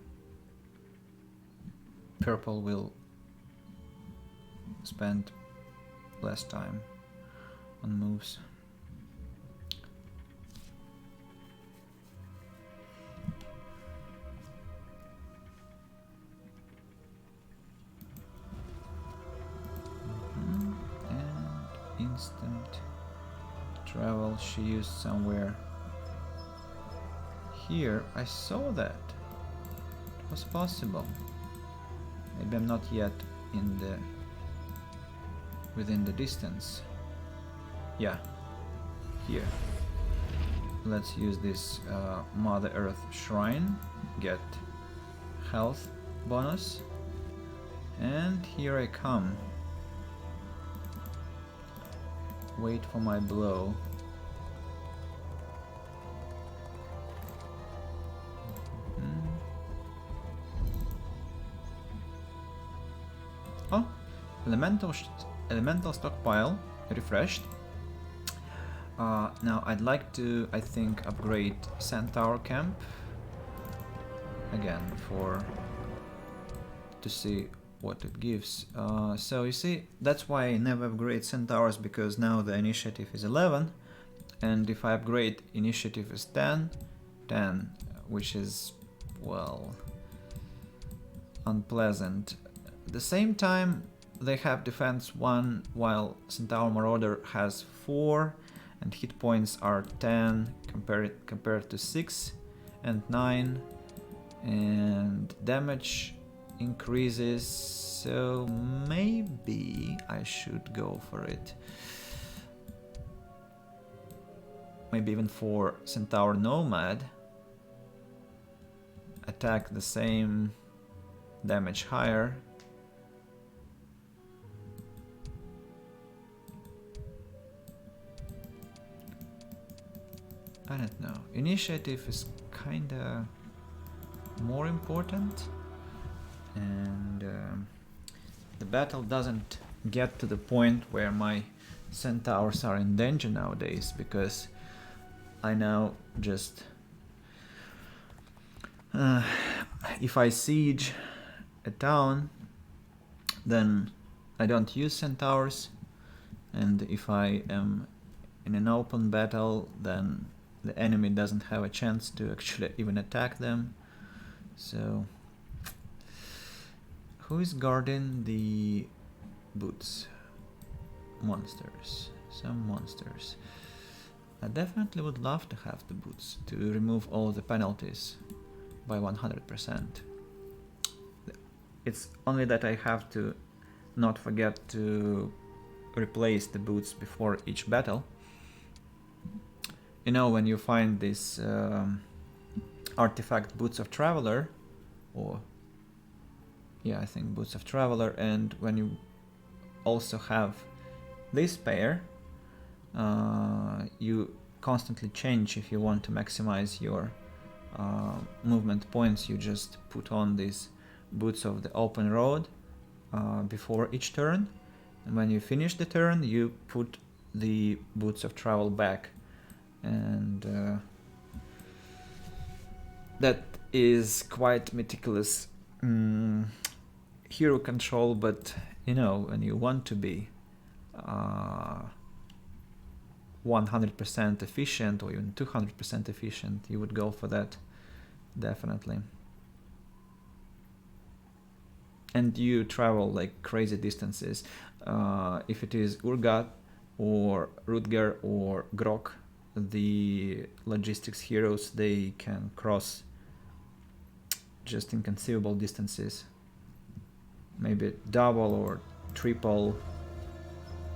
purple will spend less time on moves. And instant travel she used somewhere here. I saw that. It was possible. Maybe I'm not yet in the within the distance. Yeah, here. Let's use this Mother Earth Shrine, get health bonus, and here I come. Wait for my blow. Oh, elemental stockpile refreshed. Now I'd like to, I think, upgrade Centaur Camp again to see what it gives. So you see, that's why I never upgrade Centaurs, because now the initiative is 11, and if I upgrade initiative is 10, which is, well, unpleasant. At the same time, they have defense 1, while Centaur Marauder has 4, and hit points are 10 compared to 6 and 9, and damage increases, so maybe I should go for it. Maybe even for Centaur Nomad, attack the same, damage higher. I don't know. Initiative is kinda more important, and the battle doesn't get to the point where my centaurs are in danger nowadays, because I now just if I siege a town, then I don't use centaurs, and if I am in an open battle, then the enemy doesn't have a chance to actually even attack them. So who is guarding the boots? Monsters. Some monsters. I definitely would love to have the boots to remove all the penalties by 100%. It's only that I have to not forget to replace the boots before each battle. You know, when you find this artifact Boots of Traveler, or yeah, I think Boots of Traveler, and when you also have this pair, you constantly change. If you want to maximize your movement points, you just put on these Boots of the Open Road before each turn, and when you finish the turn, you put the Boots of Travel back. And that is quite meticulous hero control, but you know, when you want to be 100% efficient or even 200% efficient, you would go for that, definitely. And you travel like crazy distances. If it is Urgat or Rutger or Grok, the logistics heroes, they can cross just inconceivable distances, maybe double or triple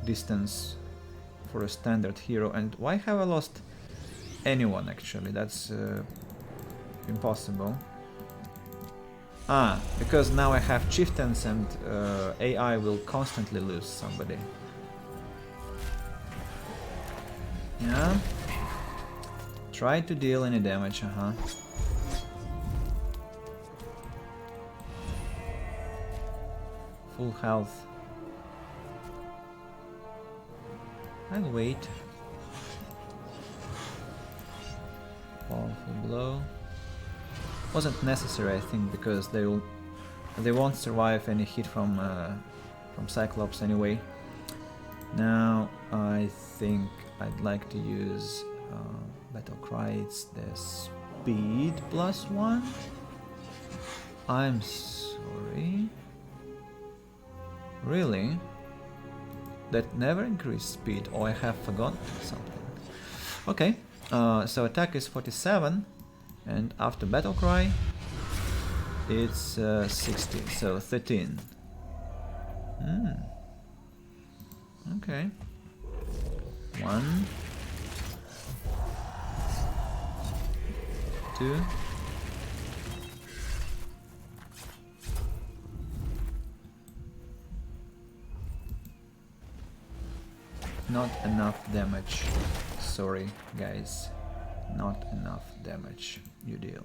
distance for a standard hero. And why have I lost anyone? Actually, that's impossible. Because now I have chieftains, and AI will constantly lose somebody. Yeah. Try to deal any damage, full health. I'll wait. Powerful blow. Wasn't necessary, I think, because they won't survive any hit from Cyclops anyway. Now I think I'd like to use Battle Cry. It's the speed +1. I'm sorry. Really? That never increased speed. Oh, I have forgotten something. Okay, so attack is 47, and after Battle Cry, it's 60, so 13. Okay. 1, 2. Not enough damage. Sorry, guys. Not enough damage. You deal.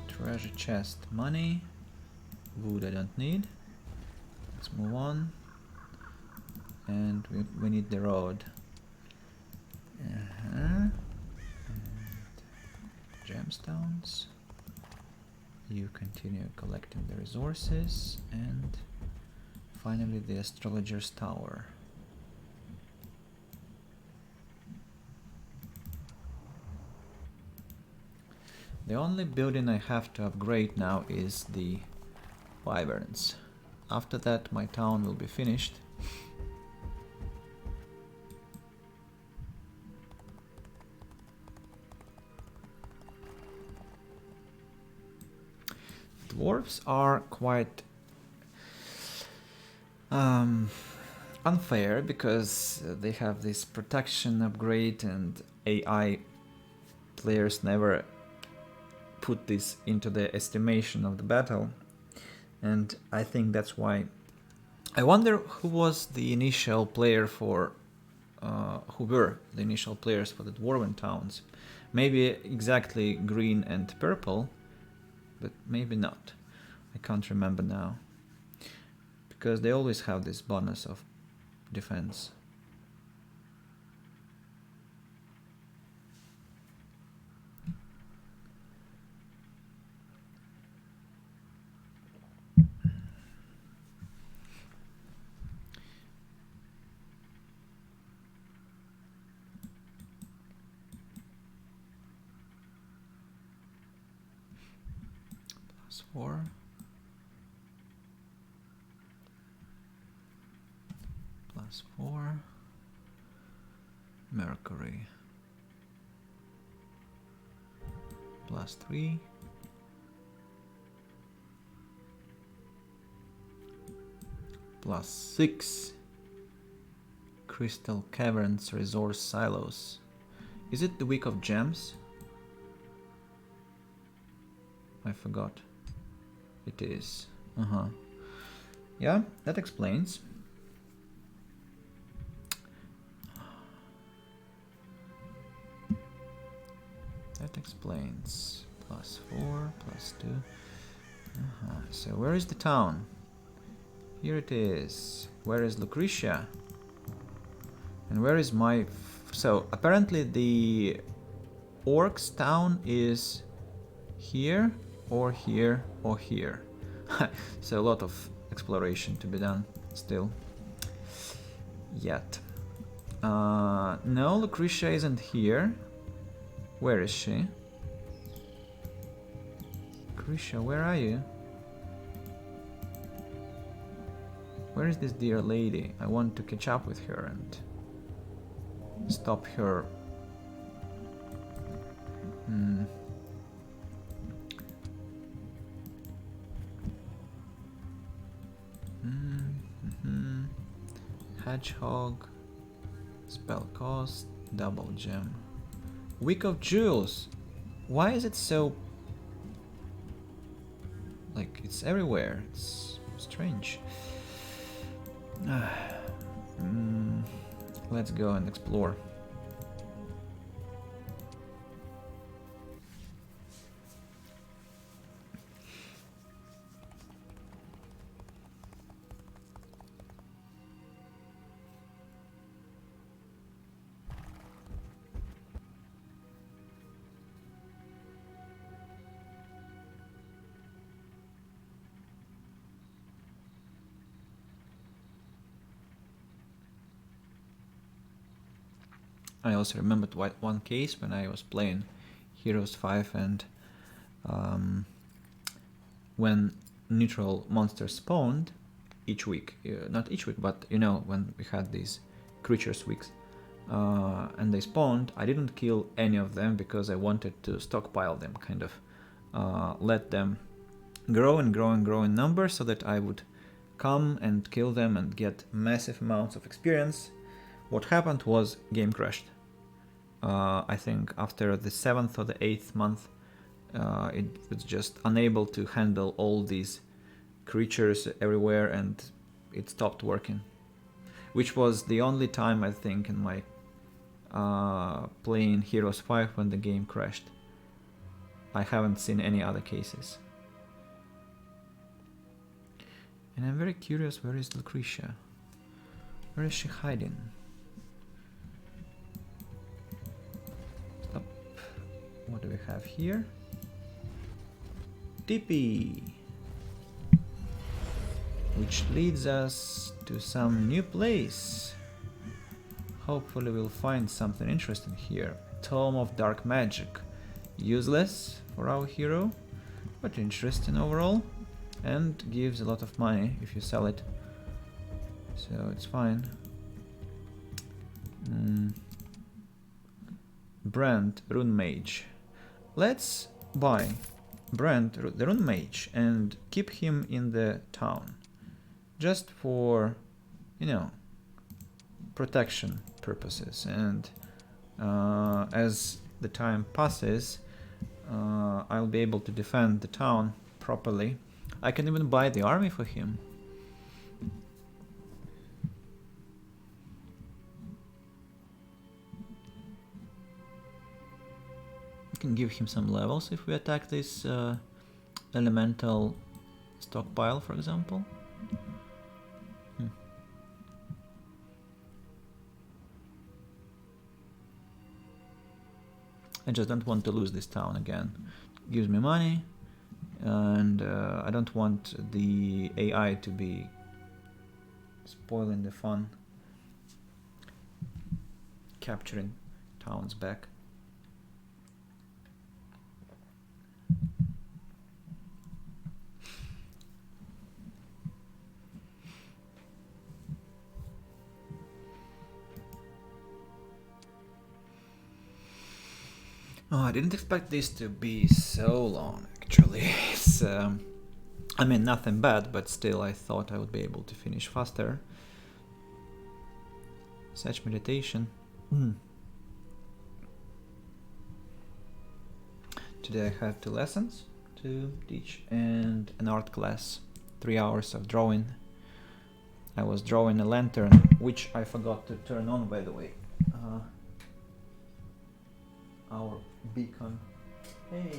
Treasure chest, money. Wood I don't need. Let's move on. And we need the road. And gemstones. You continue collecting the resources. And finally the astrologer's tower. The only building I have to upgrade now is the wyverns. After that my town will be finished. Dwarves are quite unfair because they have this protection upgrade and AI players never put this into the estimation of the battle, and I think that's why. I wonder who was the initial player for who were the initial players for the dwarven towns. Maybe exactly green and purple, but maybe not. I can't remember now, because they always have this bonus of defense. +4. +4. Mercury. +3. +6. Crystal Caverns Resource Silos. Is it the week of gems? I forgot. It is. Yeah, that explains. That explains. +4, +2. So where is the town? Here it is. Where is Lucretia? And where is my... So apparently the orcs town is here, or here, or here. So a lot of exploration to be done still. Yet. No, Lucretia isn't here. Where is she? Lucretia, where are you? Where is this dear lady? I want to catch up with her and stop her. Hedgehog, spell cost, double gem. Week of Jewels. Why is it so Like, it's everywhere. It's strange. Let's go and explore. I also remembered one case when I was playing Heroes 5 and when neutral monsters spawned each week, not each week, but you know, when we had these creatures weeks, and they spawned, I didn't kill any of them because I wanted to stockpile them, kind of let them grow and grow and grow in number so that I would come and kill them and get massive amounts of experience. What happened was game crashed. I think after the 7th or the 8th month, it was just unable to handle all these creatures everywhere and it stopped working. Which was the only time, I think, in my playing Heroes 5 when the game crashed. I haven't seen any other cases. And I'm very curious, where is Lucretia? Where is she hiding? Stop. What do we have here? TP! Which leads us to some new place. Hopefully we'll find something interesting here. Tome of Dark Magic. Useless for our hero, but interesting overall. And gives a lot of money if you sell it. So it's fine. Brand Rune Mage. Let's buy Brand the Rune Mage and keep him in the town. Just for, you know, protection purposes. And as the time passes, I'll be able to defend the town properly. I can even buy the army for him. We can give him some levels if we attack this elemental stockpile, for example. I just don't want to lose this town again. It gives me money, and I don't want the AI to be spoiling the fun. Capturing towns back. Oh, I didn't expect this to be so long, actually. It's, I mean, nothing bad, but still I thought I would be able to finish faster. Such meditation. Today I have 2 lessons to teach and an art class. 3 hours of drawing. I was drawing a lantern, which I forgot to turn on, by the way. Our beacon. Hey,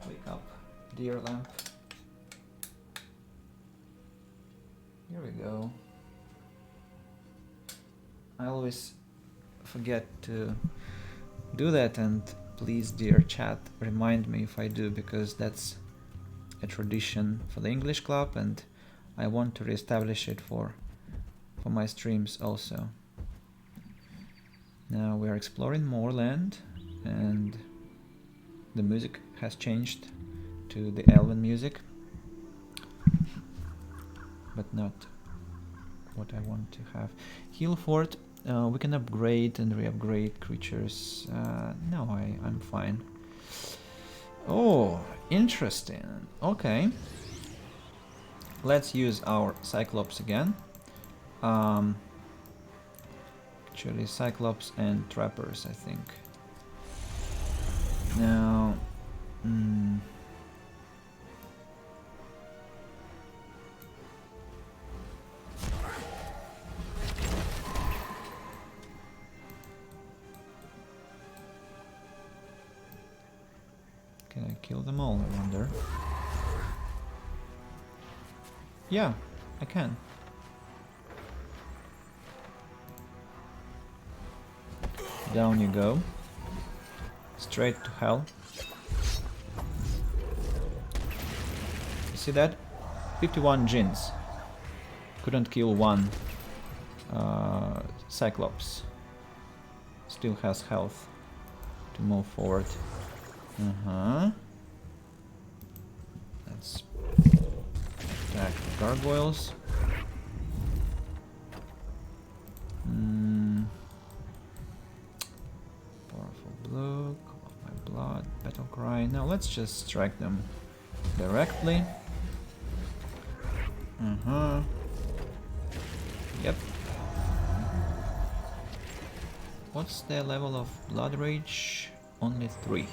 wake up, dear lamp. Here we go. I always forget to do that, and please, dear chat, remind me if I do, because that's a tradition for the English club and I want to reestablish it for my streams also. Now we are exploring more land, and the music has changed to the Elven music, but not what I want to have. Heal fort, we can upgrade and re-upgrade creatures. No, I'm fine. Oh, interesting. Okay. Let's use our Cyclops again. Actually, Cyclops and Trappers, I think. Now, Can I kill them all, I wonder? Yeah, I can. Down you go. Straight to hell. You see that? 51 Djinns. Couldn't kill one Cyclops. Still has health to move forward. Let's attack the gargoyles. Powerful blow, Call of my blood, battle cry. Now let's just strike them directly. Yep. What's the level of blood rage? Only 3.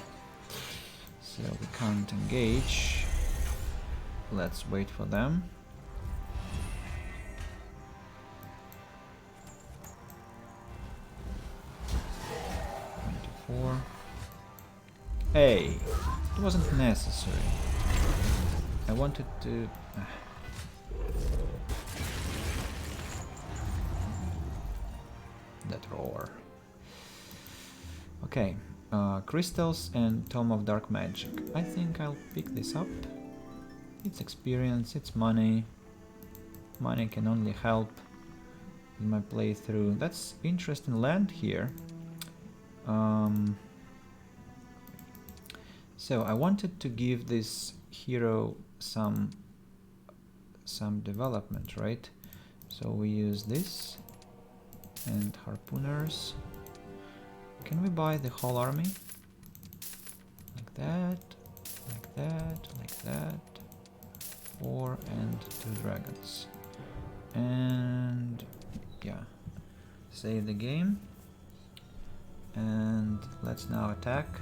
So we can't engage. Let's wait for them. Hey, it wasn't necessary. I wanted to... that roar. Okay, crystals and Tome of Dark Magic. I think I'll pick this up. It's experience, it's money. Money can only help in my playthrough. That's interesting land here. So I wanted to give this hero some development, right? So we use this and harpooners. Can we buy the whole army? Like that, like that, like that. 4 and 2 dragons. And yeah, save the game. And let's now attack.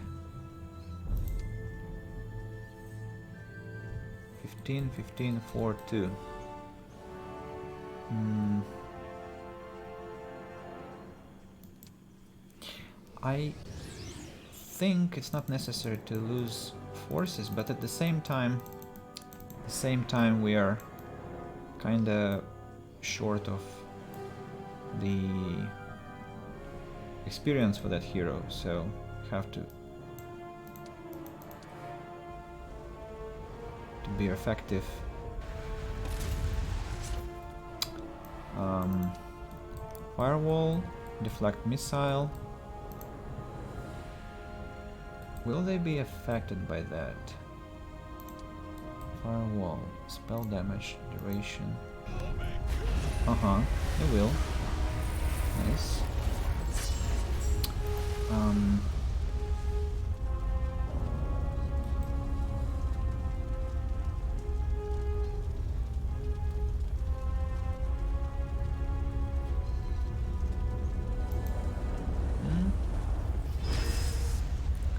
15, 15, 4, 2. I think it's not necessary to lose forces, but at the same time we are kinda short of the experience for that hero, so have to be effective. Firewall, deflect missile. Will they be affected by that? Firewall, spell damage, duration. They will. Nice.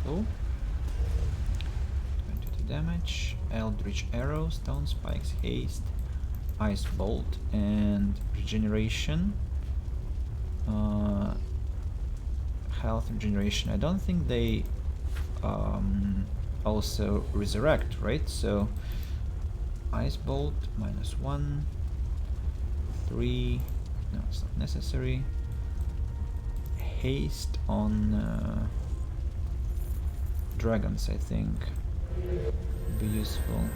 Cool. 22 damage. Eldritch arrow, stone spikes, haste, ice bolt, and regeneration. Health regeneration. I don't think they also resurrect, right? So ice bolt -1, 3. No, it's not necessary. Haste on dragons, I think, would be useful.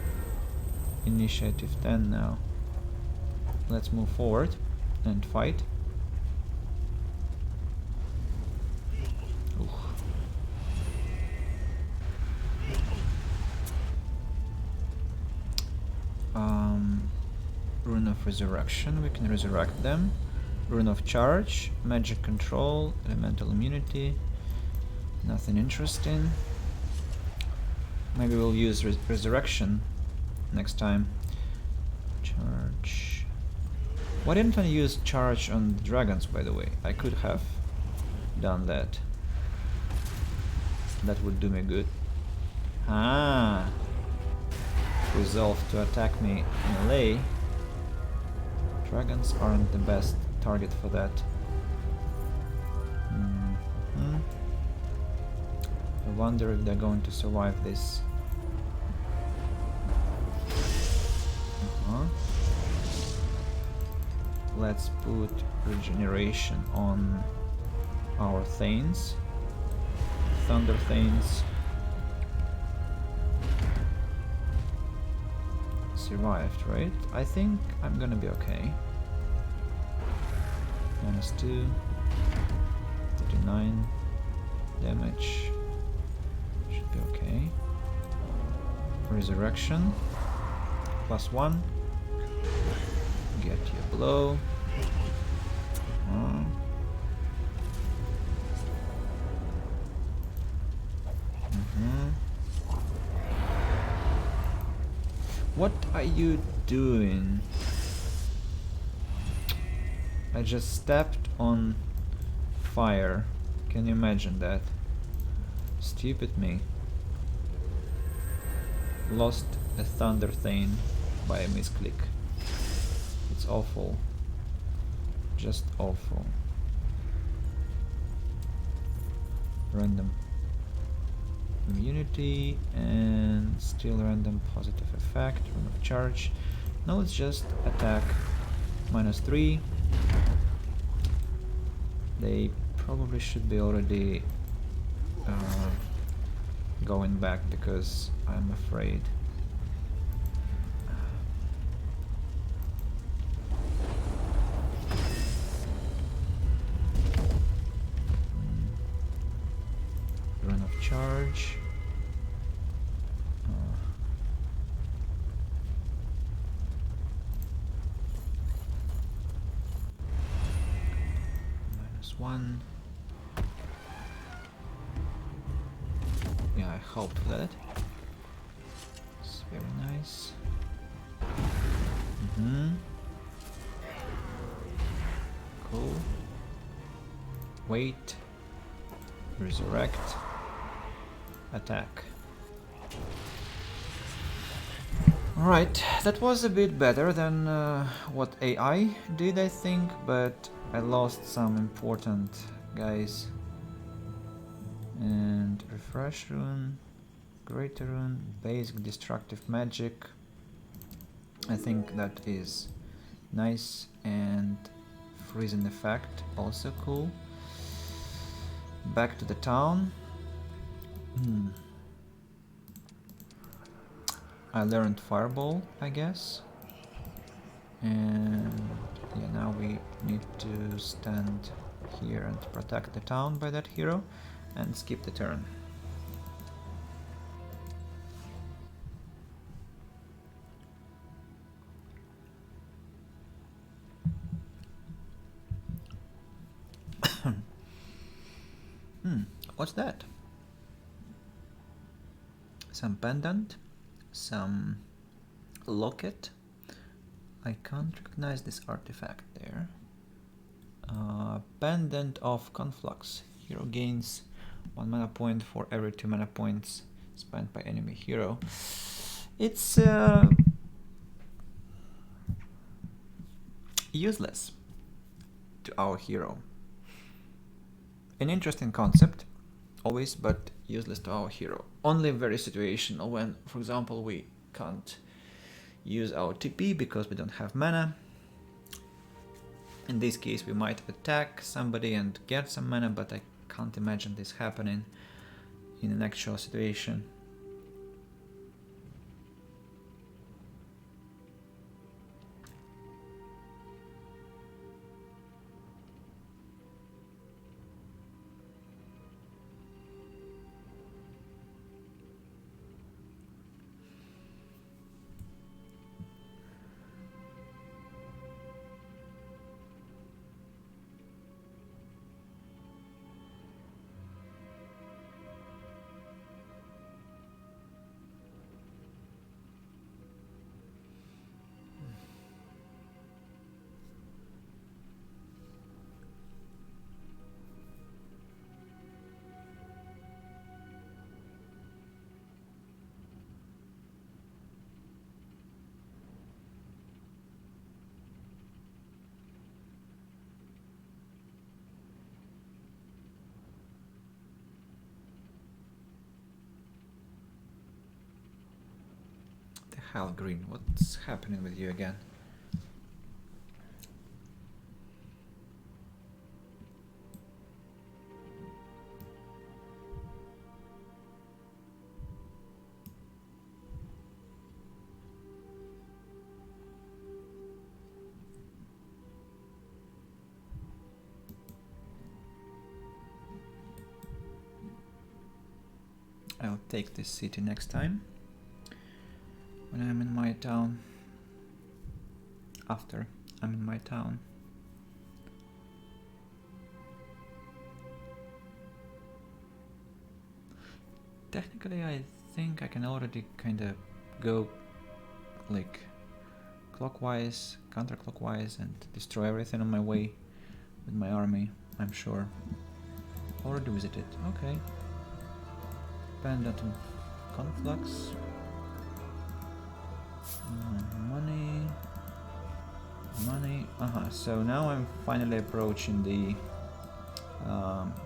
Initiative 10 now. Let's move forward and fight. Rune of Resurrection, we can resurrect them. Rune of Charge, Magic Control, Elemental Immunity. Nothing interesting. Maybe we'll use Resurrection next time. Charge. Why didn't I use Charge on the dragons, by the way? I could have done that. That would do me good. Ah! Resolve to attack me melee. Dragons aren't the best target for that. I wonder if they're going to survive this Let's put regeneration on our Thanes. Thunder Thanes. Survived, right? I think I'm gonna be okay. -2. 39 damage. Should be okay. Resurrection. +1. Get your blow. What are you doing? I just stepped on fire. Can you imagine that? Stupid me. Lost a Thunder Thane by a misclick. It's awful. Just awful. Random immunity and still random positive effect. Rune of charge. Now let's just attack. -3. They probably should be already going back because I'm afraid. Run of charge. -1. Yeah, I hope for that. It's very nice. Cool. Wait. Resurrect. Attack. Alright, that was a bit better than what AI did, I think, but I lost some important guys. And refresh rune, greater rune, basic destructive magic. I think that is nice, and freezing effect, also cool. Back to the town. I learned Fireball, I guess. And yeah, now we need to stand here and protect the town by that hero and skip the turn. What's that? Some pendant, some locket. I can't recognize this artifact there. Pendant of Conflux. Hero gains 1 mana point for every 2 mana points spent by enemy hero. It's useless to our hero. An interesting concept, always, but useless to our hero. Only very situational when, for example, we can't use our TP because we don't have mana. In this case we might attack somebody and get some mana, but I can't imagine this happening in an actual situation. hell, green? What's happening with you again? I'll take this city next time when I'm in my town. After I'm in my town. Technically, I think I can already kind of go like clockwise, counterclockwise, and destroy everything on my way with my army, I'm sure. Already visited, okay. Dependent on conflux. Money. So now I'm finally approaching the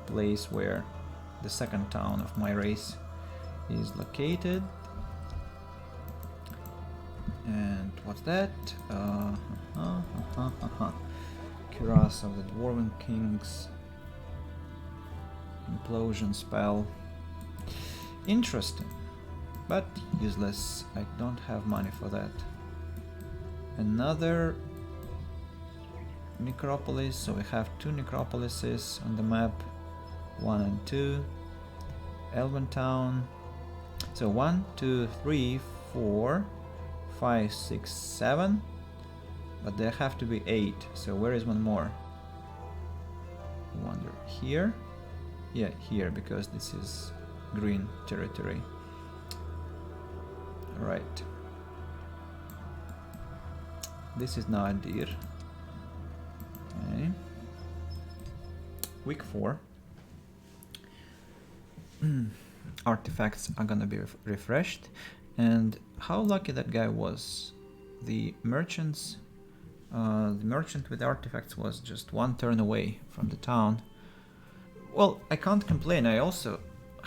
place where the second town of my race is located. And what's that? Cuirass of the Dwarven Kings. Implosion spell. Interesting, but useless. I don't have money for that. Another necropolis, so we have two necropolises on the map, 1 and 2. Elven Town. So 1, 2, 3, 4, 5, 6, 7. But there have to be 8. So where is one more? I wonder, here? Yeah, here, because this is green territory. Right. This is now a deer. Okay. Week 4. Artifacts are gonna be refreshed. And how lucky that guy was. The merchant with artifacts was just 1 turn away from the town. Well, I can't complain, I also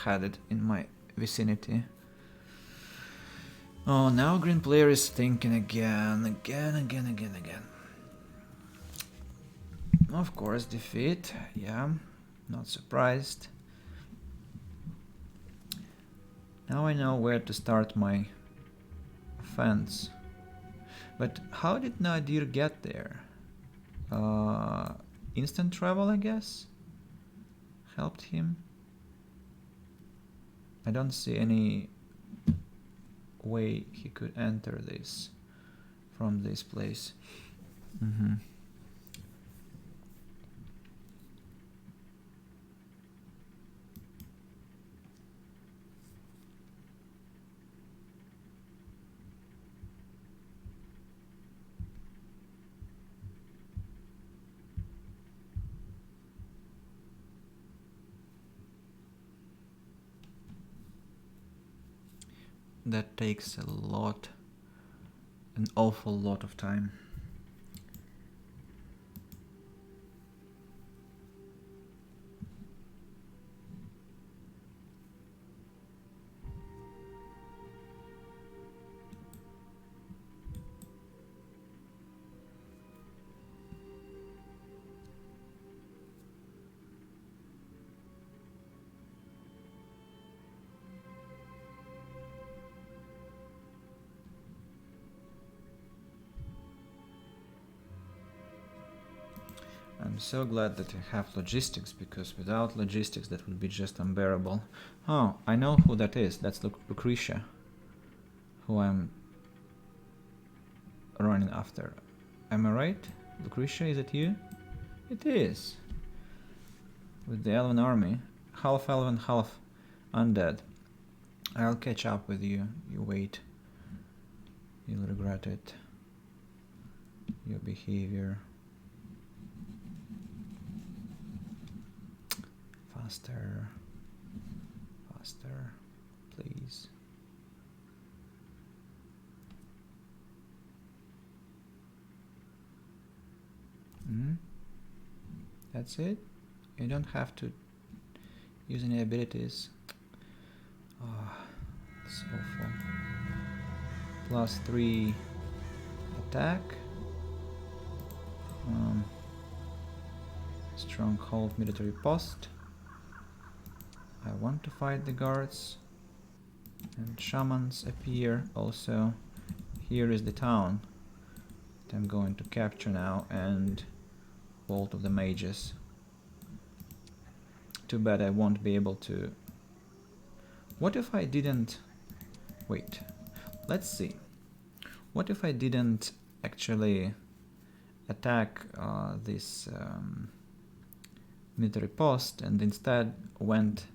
had it in my vicinity. Oh, now green player is thinking again. Of course, defeat, yeah, not surprised. Now I know where to start my offense. But how did Nadir get there? Instant travel, I guess? Helped him? I don't see any way he could enter this from this place. That takes a lot, an awful lot of time. I'm so glad that I have logistics, because without logistics that would be just unbearable. Oh, I know who that is. That's Lucretia, who I'm running after. Am I right? Lucretia, is it you? It is. With the elven army. Half elven, half undead. I'll catch up with you. You wait. You'll regret it. Your behavior. Faster. Faster. Please. That's it? You don't have to use any abilities. Oh, it's awful. +3 attack. Stronghold military post. I want to fight the guards. And shamans appear also. Here is the town that I'm going to capture now, and Vault of the Mages. Too bad I won't be able to... What if I didn't... Wait, let's see. What if I didn't actually attack this military post and instead went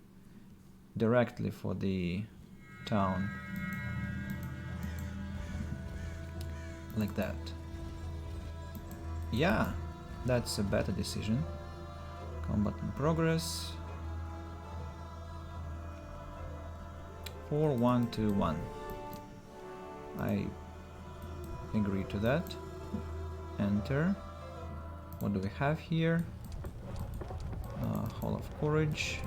directly for the town? Like that. Yeah, that's a better decision. Combat in progress. 4-1-2-1. I agree to that. Enter. What do we have here? Hall of Courage.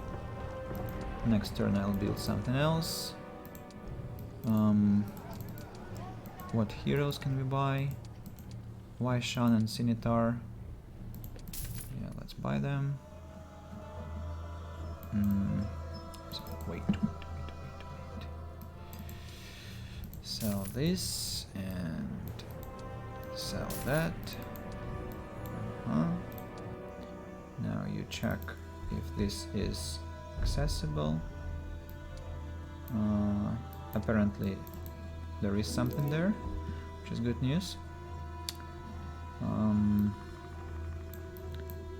Next turn I'll build something else. What heroes can we buy? Waishan and Sinitar. Yeah, let's buy them. So wait. Sell this and sell that. Now you check if this is accessible. Apparently there is something there, which is good news.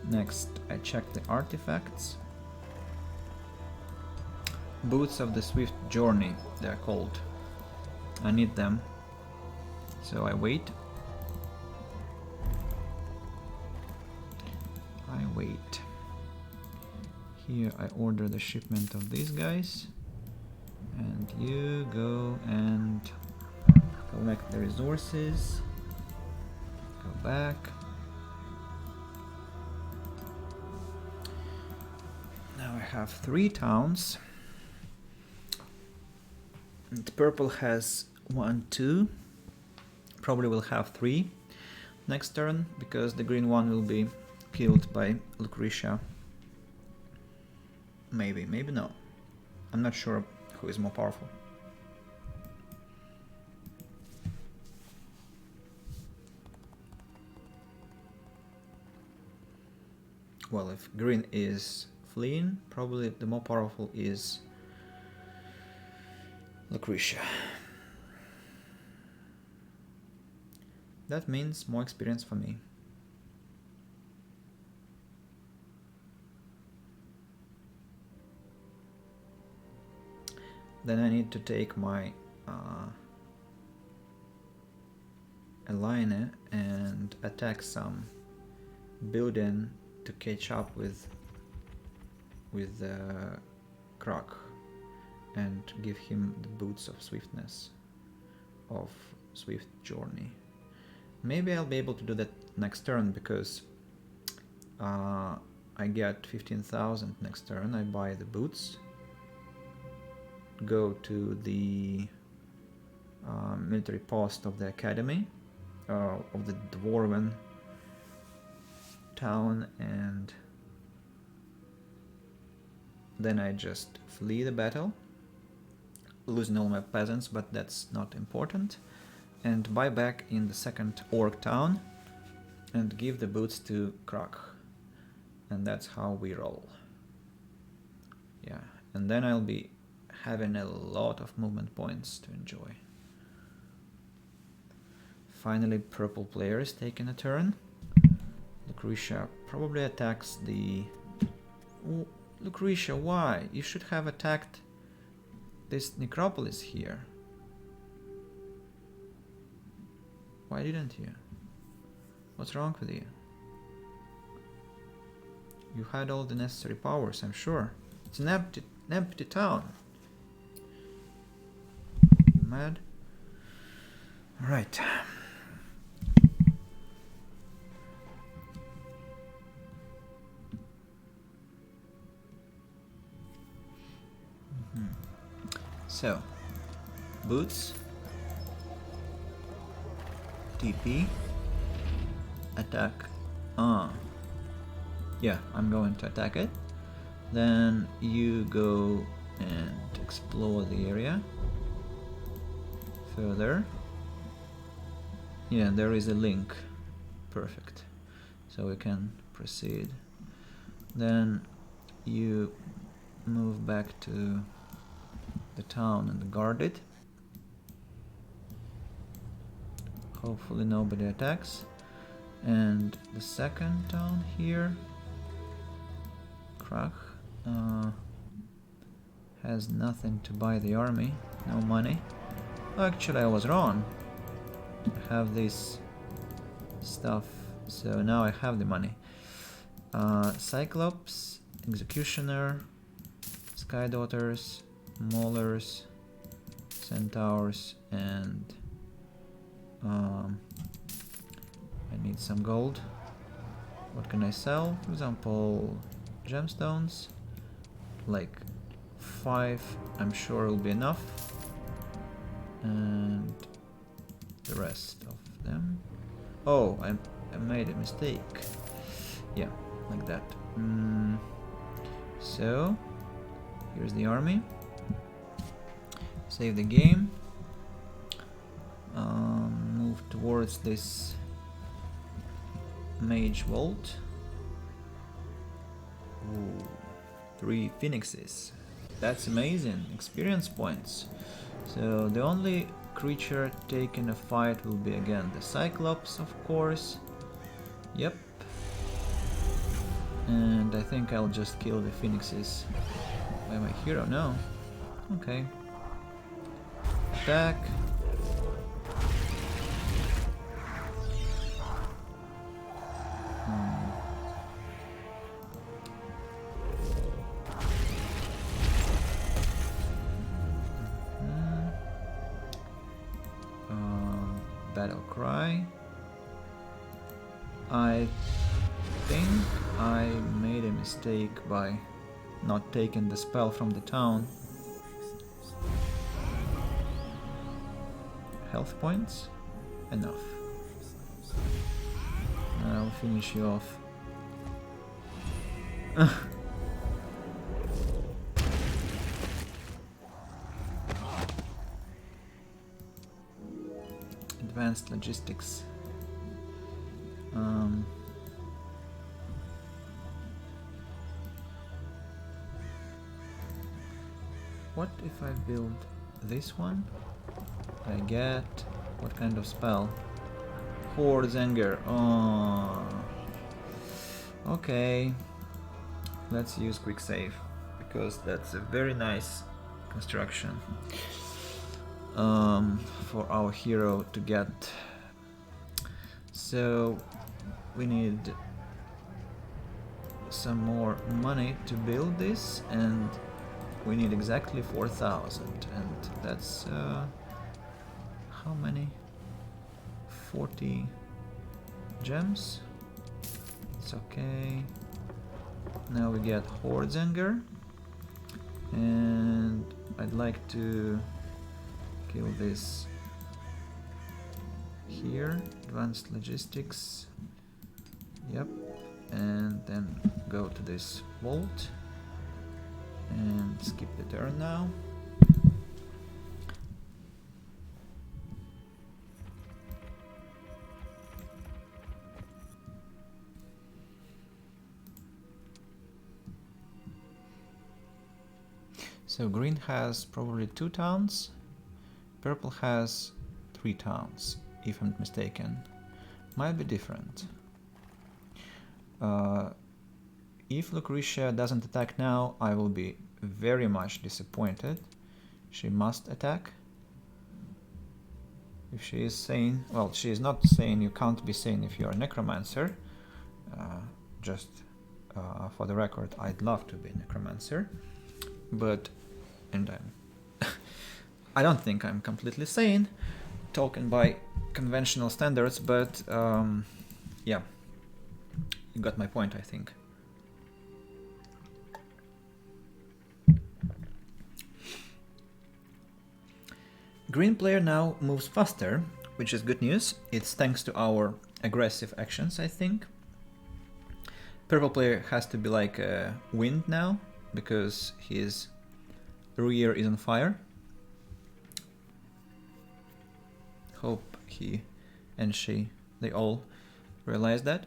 Next, I check the artifacts. Boots of the Swift Journey, they're called. I need them, so I wait. Here I order the shipment of these guys, and you go and collect the resources. Go back. Now I have 3 towns. And purple has 1, 2. Probably will have 3 next turn, because the green one will be killed by Lucretia. Maybe no. I'm not sure who is more powerful. Well, if green is fleeing, probably the more powerful is Lucretia. That means more experience for me. Then I need to take my Elena and attack some building to catch up with Croc and give him the boots of swiftness, of Swift Journey. Maybe I'll be able to do that next turn, because I get 15,000 next turn. I buy the boots, go to the military post of the academy, of the Dwarven town, and then I just flee the battle, losing all my peasants, but that's not important, and buy back in the second orc town and give the boots to Croc. And that's how we roll. Yeah, and then I'll be having a lot of movement points to enjoy. Finally, purple player is taking a turn. Lucretia probably attacks the... Oh, Lucretia, why? You should have attacked this necropolis here. Why didn't you? What's wrong with you? You had all the necessary powers, I'm sure. It's an empty town. You mad? Alright. So, boots, TP. Attack. Yeah, I'm going to attack it. Then you go and explore the area further. Yeah, there is a link. Perfect. So we can proceed. Then you move back to the town and guard it. Hopefully nobody attacks. And the second town here, Krach, has nothing to buy the army, no money. Actually, I was wrong. I have this stuff, so now I have the money. Cyclops, Executioner, Sky Daughters, Maulers, Centaurs, and I need some gold. What can I sell? For example, gemstones, like 5, I'm sure will be enough, and the rest of them. Oh, I made a mistake. Yeah, like that. So here's the army. Save the game. Move towards this mage vault. Ooh, 3 phoenixes. That's amazing. Experience points. So the only creature taking a fight will be again the Cyclops, of course. Yep. And I think I'll just kill the phoenixes by my hero. No. Okay. Attack. Battle cry. I think I made a mistake by not taking the spell from the town. Health points? Enough. I'll finish you off. Advanced logistics. What if I build this one? I get what kind of spell? Horde's Anger. Oh. Okay. Let's use quick save because that's a very nice construction. For our hero to get. So we need some more money to build this, and we need exactly 4,000, and that's how many? 40 gems. It's okay. Now we get Horde's Anger, and I'd like to kill this here. Advanced logistics. Yep. And then go to this vault and skip the turn now. So green has probably 2 towns, purple has 3 towns, if I'm not mistaken. Might be different. If Lucretia doesn't attack now, I will be very much disappointed. She must attack. If she is sane, well, she is not sane, you can't be sane if you're a necromancer. Just for the record, I'd love to be a necromancer, but, and I don't think I'm completely sane, talking by conventional standards, but yeah, you got my point, I think. Green player now moves faster, which is good news. It's thanks to our aggressive actions, I think. Purple player has to be like a wind now, because his rear is on fire. Hope he and she, they all realize that.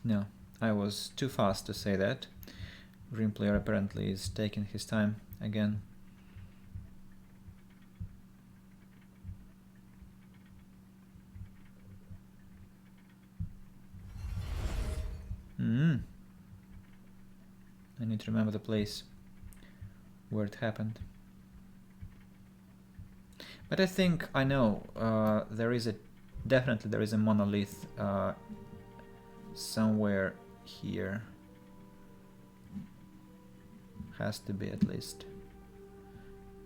No, I was too fast to say that. Green player apparently is taking his time again. I need to remember the place where it happened. But I think I know definitely there is a monolith somewhere here. Has to be, at least.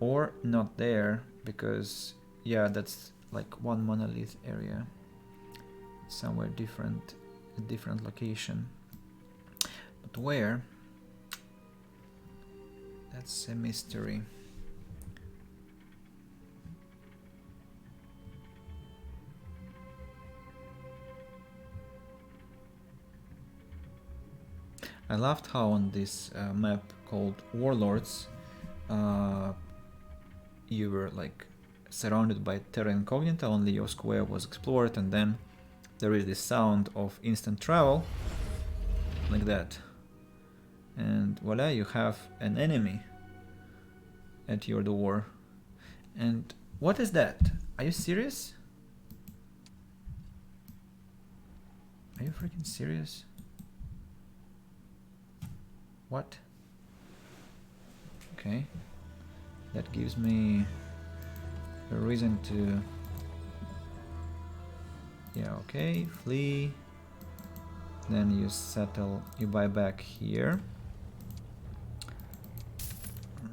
Or not there, because yeah, that's like one monolith area. Somewhere different, a different location. But where? That's a mystery. I loved how on this map called Warlords you were like surrounded by terra incognita, only your square was explored, and then there is this sound of instant travel, like that. And voila, you have an enemy at your door. And what is that? Are you serious? Are you freaking serious? What? Okay. That gives me a reason to... Yeah, okay, flee. Then you settle, you buy back here.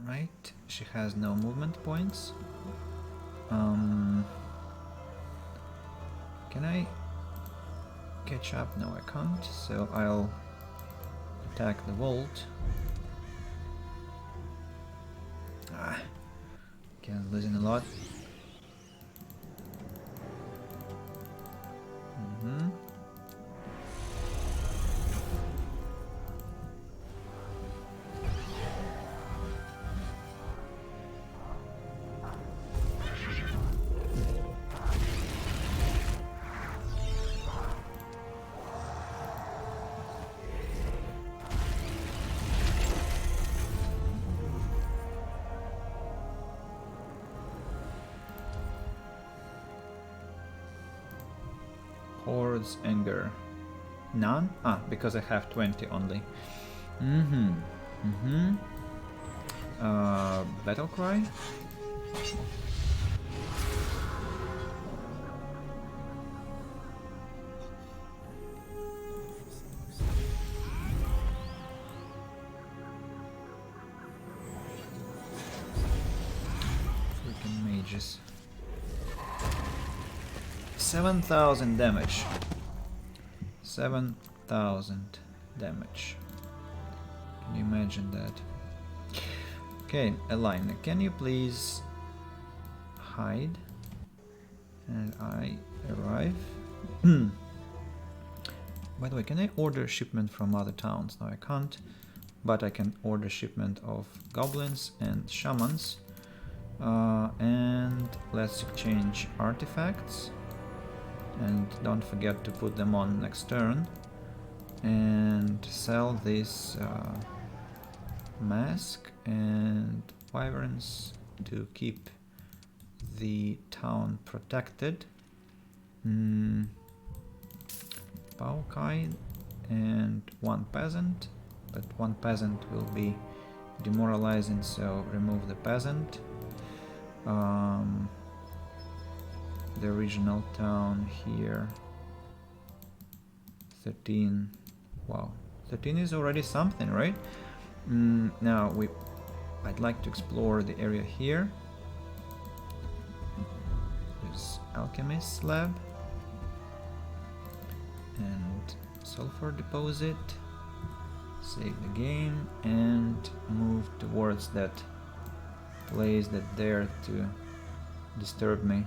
Right, she has no movement points. Can I catch up? No, I can't, so I'll attack the vault. Again, losing a lot. Horde's anger. None? Ah, because I have 20 only. Battle cry? Freaking mages. 7,000 damage. 7,000 damage. Can you imagine that? Okay, Elena, can you please hide? And I arrive. By the way, can I order shipment from other towns? No, I can't. But I can order shipment of goblins and shamans. And let's exchange artifacts. And don't forget to put them on next turn. And sell this mask and wyverns to keep the town protected. Paukai and one peasant, but one peasant will be demoralizing, so remove the peasant. The regional town here, 13. Wow, 13 is already something, right? Now I'd like to explore the area here. There's Alchemist's Lab and Sulfur Deposit. Save the game and move towards that place that dared to disturb me.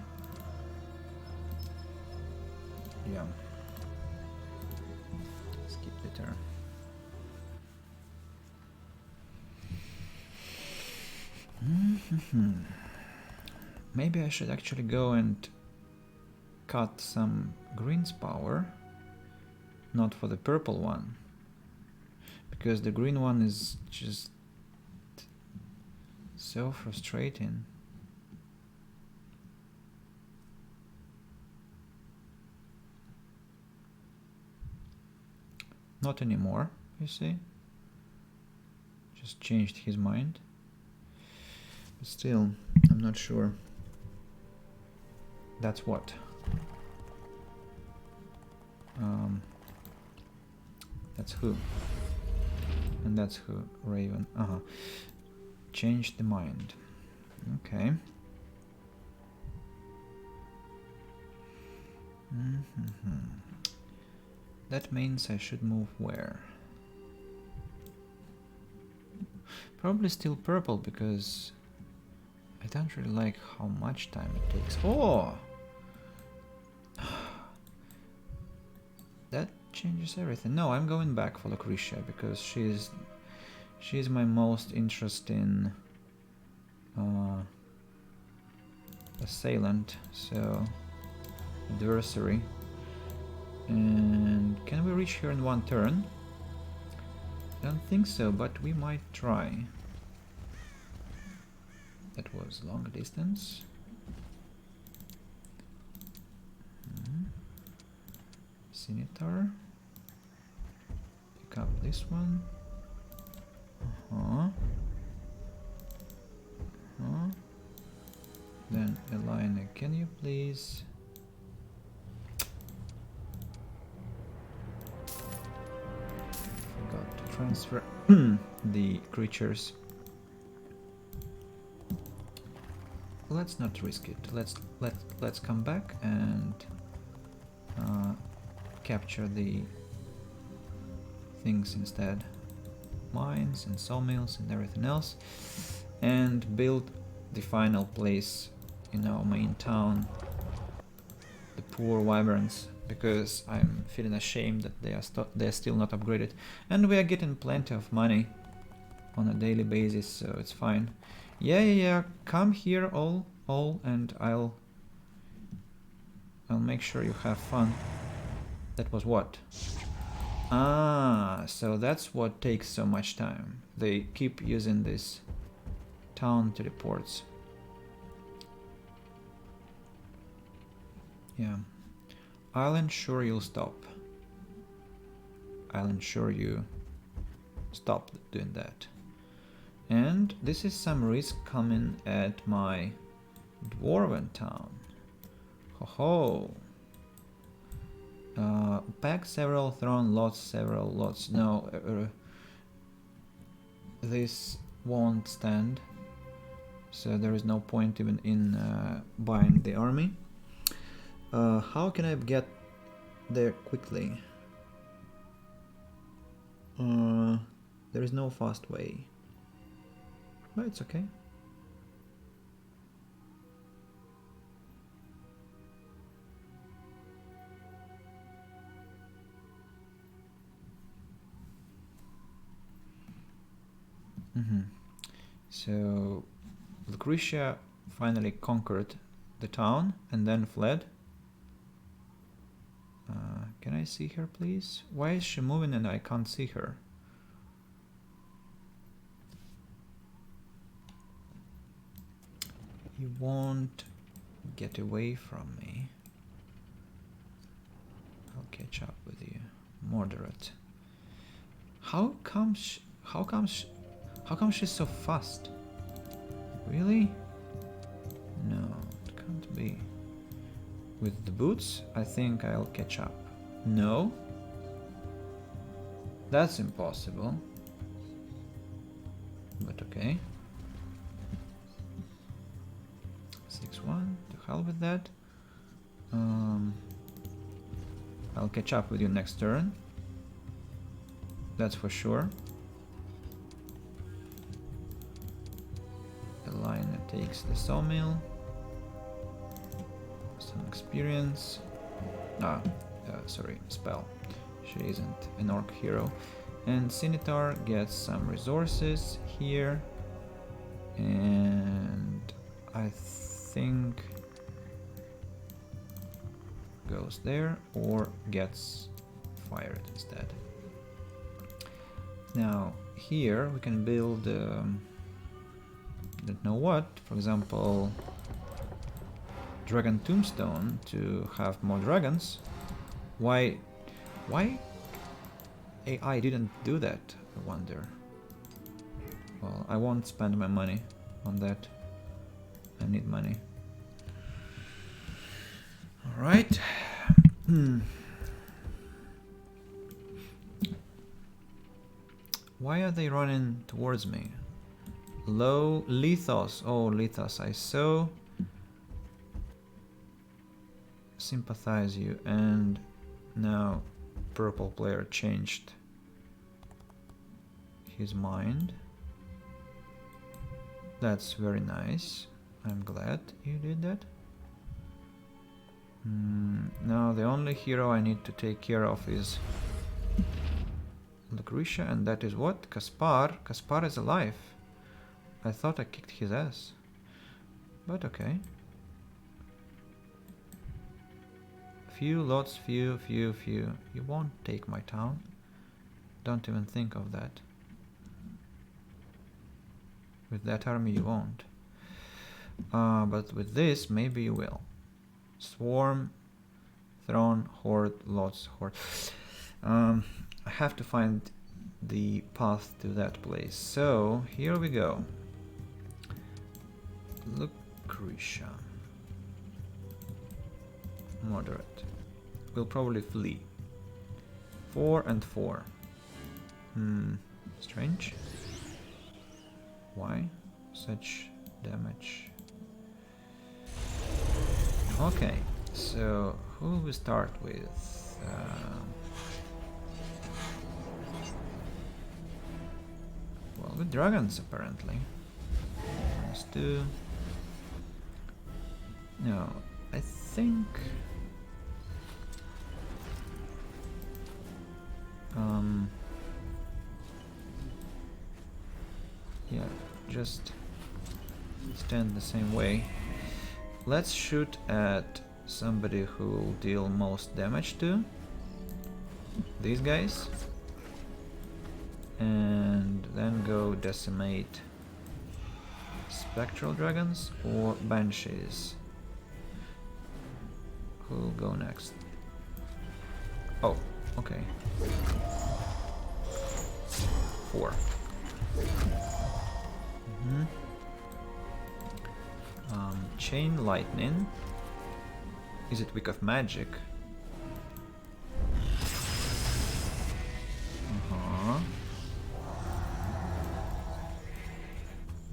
Yeah. Skip the turn. Maybe I should actually go and cut some green's power, not for the purple one, because the green one is just so frustrating. Not anymore, you see? Just changed his mind. But still, I'm not sure. That's what. That's who. And that's who. Raven. Changed the mind. Okay. That means I should move where? Probably still purple, because I don't really like how much time it takes. Oh! That changes everything. No, I'm going back for Lucretia, because she's my most interesting assailant, so adversary. And can we reach here in one turn? I don't think so, but we might try. That was long distance. Scimitar. Pick up this one. Then Elena, can you please? Forgot to transfer the creatures. Let's not risk it. Let's come back and capture the things instead. Mines and sawmills and everything else, and build the final place in our main town, the poor wyverns, because I'm feeling ashamed that they are still not upgraded, and we are getting plenty of money on a daily basis, so it's fine. Yeah, come here all, and I'll make sure you have fun. That was what? Ah, so that's what takes so much time. They keep using this town teleports. Yeah. I'll ensure you'll stop. I'll ensure you stop doing that. And this is some risk coming at my dwarven town. Ho ho! Pack several, thrown lots, several lots. No, this won't stand. So there is no point even in buying the army. How can I get there quickly? There is no fast way. But it's okay. So Lucretia finally conquered the town and then fled. Can I see her, please? Why is she moving and I can't see her? You won't get away from me. I'll catch up with you. Moderate. How come she's so fast? Really? No, it can't be. With the boots, I think I'll catch up. No? That's impossible. But okay. 6-1, to hell with that. I'll catch up with you next turn. That's for sure. The line takes the sawmill. Some experience. Sorry, spell. She isn't an orc hero. And Scimitar gets some resources here. And I think goes there or gets fired instead. Now here we can build don't know what, for example, dragon tombstone to have more dragons. Why AI didn't do that, I wonder. Well, I won't spend my money on that. I need money. Alright. Why are they running towards me? Low Lethos. Oh, Lethos, I so sympathize you. And now purple player changed his mind. That's very nice. I'm glad you did that. Now the only hero I need to take care of is Lucretia, and that is what? Kaspar. Kaspar is alive. I thought I kicked his ass. But okay. Few lots, few. You won't take my town. Don't even think of that. With that army you won't. But with this, maybe you will. Swarm, throne, horde, lots, horde. I have to find the path to that place. So, here we go. Lucretia. Moderate. Will probably flee. 4 and 4. Strange. Why such damage? Okay, so who will we start with? Well, with dragons apparently. Let's do. No, I think. Yeah, just stand the same way. Let's shoot at somebody who will deal most damage to. These guys. And then go decimate spectral dragons or banshees. Who will go next? Oh, okay. 4. Chain lightning. Is it weak of magic?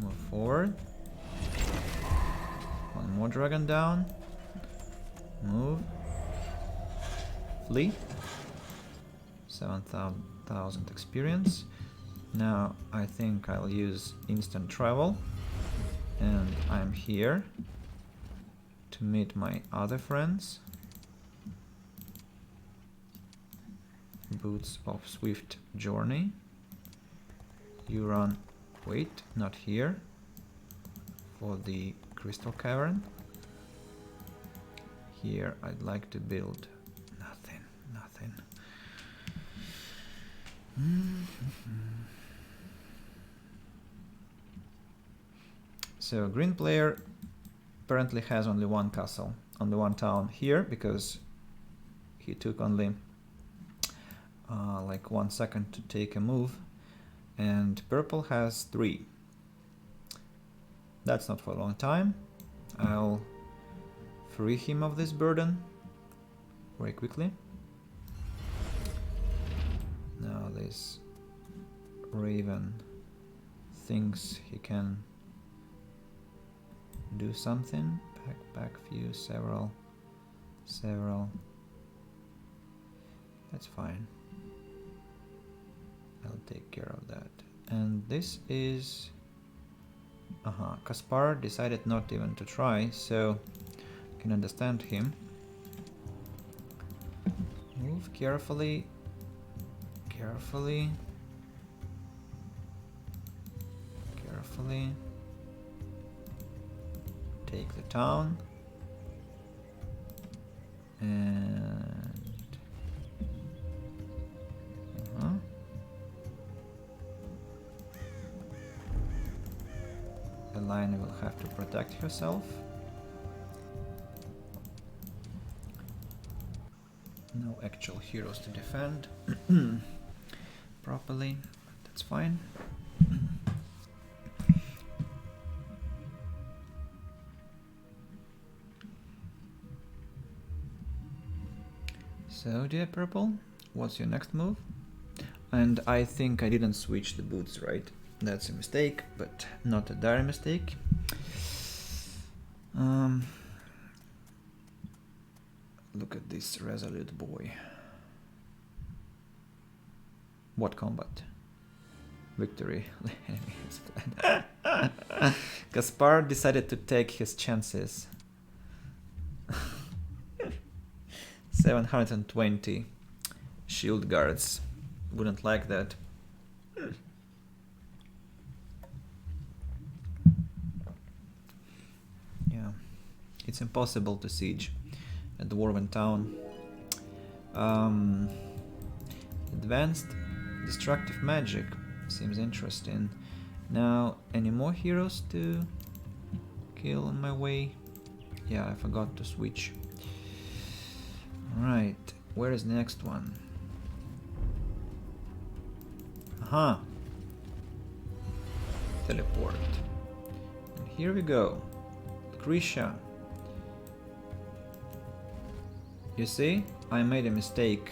Move forward. One more dragon down. Move. Flee. 7,000 experience. Now I think I'll use instant travel. And I'm here to meet my other friends. Boots of Swift Journey. You run, wait, not here, for the Crystal Cavern. Here I'd like to build nothing. So green player apparently has only one castle, only one town here, because he took only like 1 second to take a move, and purple has 3. That's not for a long time. I'll free him of this burden very quickly. Now this Raven thinks he can do something. Back view, several. That's fine. I'll take care of that. And this is... Kaspar decided not even to try, so I can understand him. Move carefully. Carefully. Take the town. And... The line will have to protect herself. No actual heroes to defend properly. That's fine. So, dear Purple, what's your next move? And I think I didn't switch the boots, right? That's a mistake, but not a dire mistake. Look at this resolute boy. What combat? Victory. Kaspar decided to take his chances. 720 shield guards. Wouldn't like that. Yeah, it's impossible to siege at the Dwarven town. Advanced destructive magic seems interesting. Now, any more heroes to kill on my way? Yeah, I forgot to switch. Alright, where is the next one? Aha! Teleport. And here we go. Grisha. You see, I made a mistake,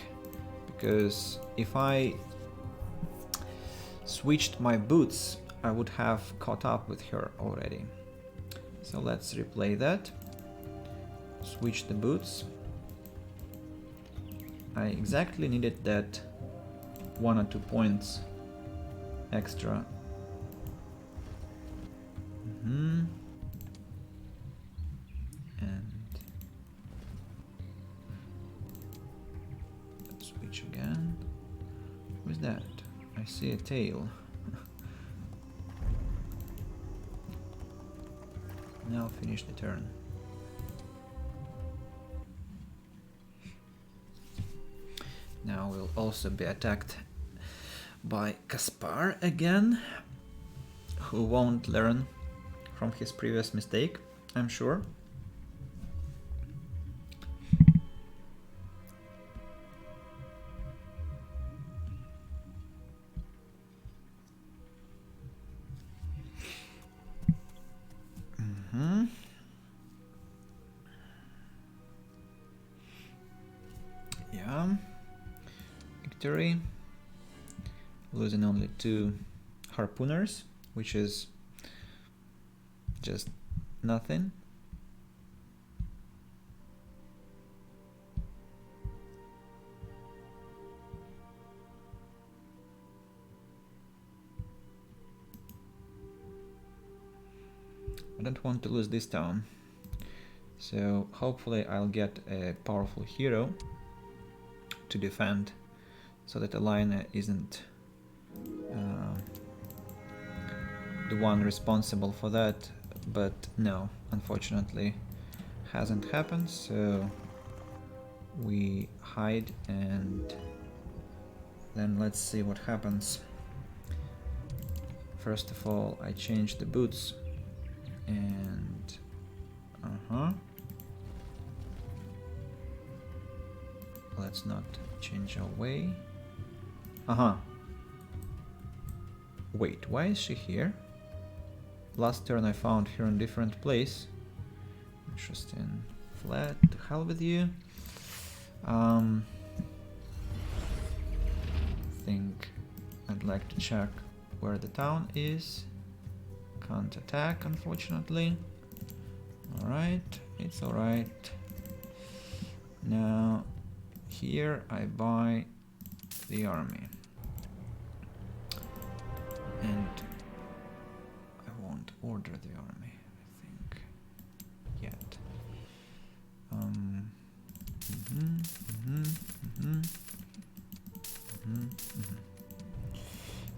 because if I switched my boots, I would have caught up with her already. So let's replay that. Switch the boots. I exactly needed that 1 or 2 points extra. And let's switch again. Who's that? I see a tail. Now finish the turn. Now we'll also be attacked by Kaspar again, who won't learn from his previous mistake, I'm sure. Yeah. Victory. Losing only 2 harpooners, which is just nothing. I don't want to lose this town, so hopefully I'll get a powerful hero to defend, so that Alina isn't the one responsible for that, but no, unfortunately hasn't happened, so we hide and then let's see what happens. First of all, I change the boots and let's not change our way. Wait, why is she here? Last turn I found her in a different place. Interesting. Flat, to hell with you. Think like to check where the town is. Can't attack, unfortunately. Alright, it's alright. Now, here I buy the army. And I won't order the army, I think, yet.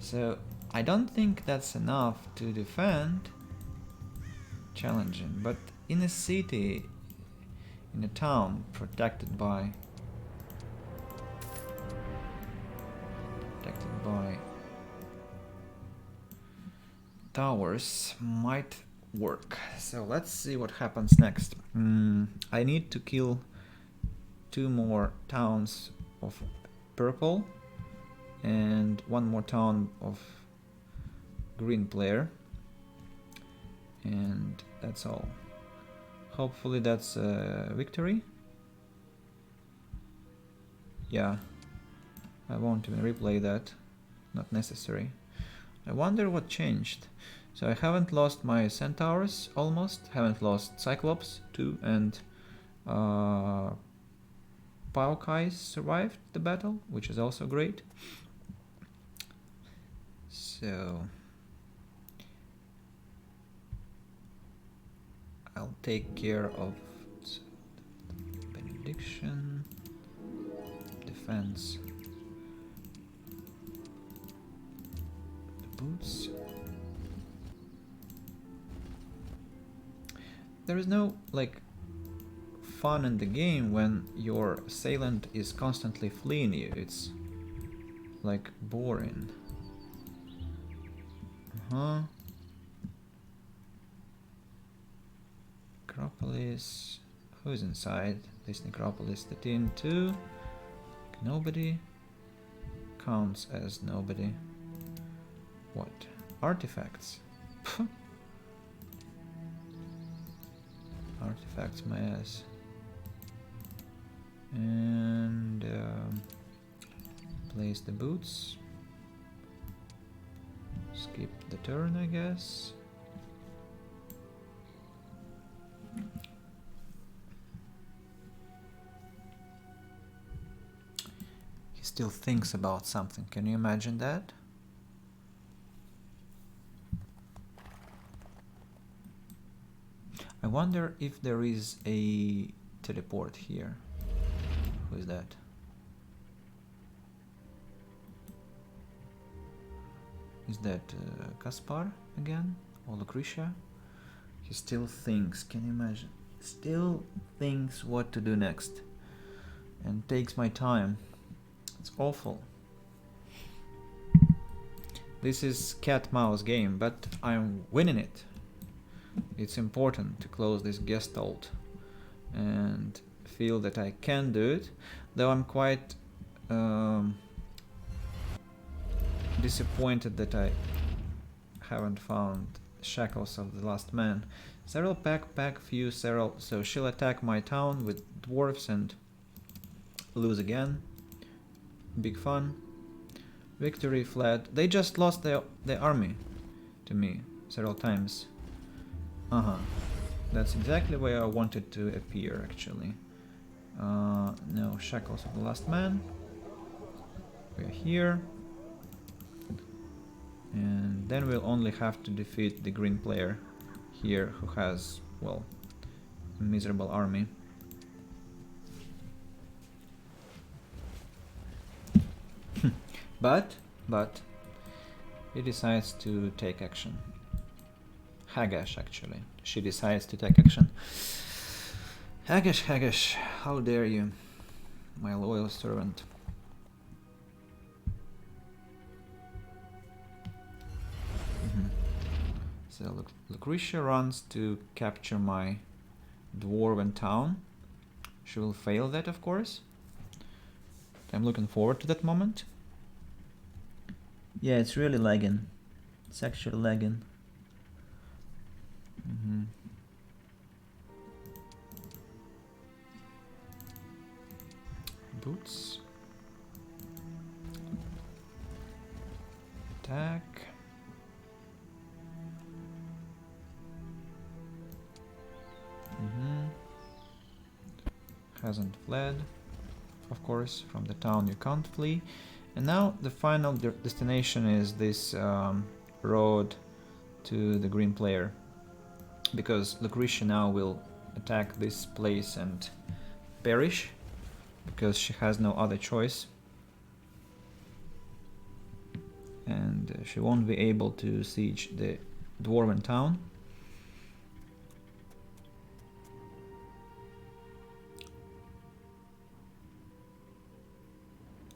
So I don't think that's enough to defend. Challenging, but in a city, in a town protected by towers might work. So let's see what happens next. I need to kill 2 more towns of purple and 1 more town of green player, and that's all. Hopefully that's a victory. Yeah, I won't even replay that, not necessary. I wonder what changed. So I haven't lost my centaurs, almost, haven't lost Cyclops too, and Paokais survived the battle, which is also great. So I'll take care of benediction, defense, the boots. There is no like fun in the game when your assailant is constantly fleeing you. It's like boring. Necropolis. Who's inside this necropolis? The tin too. Nobody. Counts as nobody. What? Artifacts. Artifacts, my ass. And place the boots. Skip the turn, I guess. He still thinks about something. Can you imagine that? I wonder if there is a teleport here. Who is that? Is that Kaspar again? Or Lucretia? He still thinks, can you imagine? Still thinks what to do next. And takes my time. It's awful. This is cat-mouse game, but I'm winning it. It's important to close this Gestalt and feel that I can do it, though I'm quite disappointed that I haven't found Shackles of the Last Man. Several pack, few several, so she'll attack my town with dwarves and lose again. Big fun. Victory fled. They just lost their army to me several times. That's exactly where I wanted to appear, actually. No, Shackles of the Last Man. We're here. And then we'll only have to defeat the green player here, who has, well, a miserable army. But he decides to take action. Hagash, actually. She decides to take action. Hagash, how dare you, my loyal servant. So Lucretia runs to capture my dwarven town. She will fail that, of course. I'm looking forward to that moment. Yeah, it's really lagging. It's actually lagging. Boots. attack. Hasn't fled. Of course, from the town you can't flee. And now the final destination is this road to the green player. Because Lucretia now will attack this place and perish. Because she has no other choice. And she won't be able to siege the dwarven town.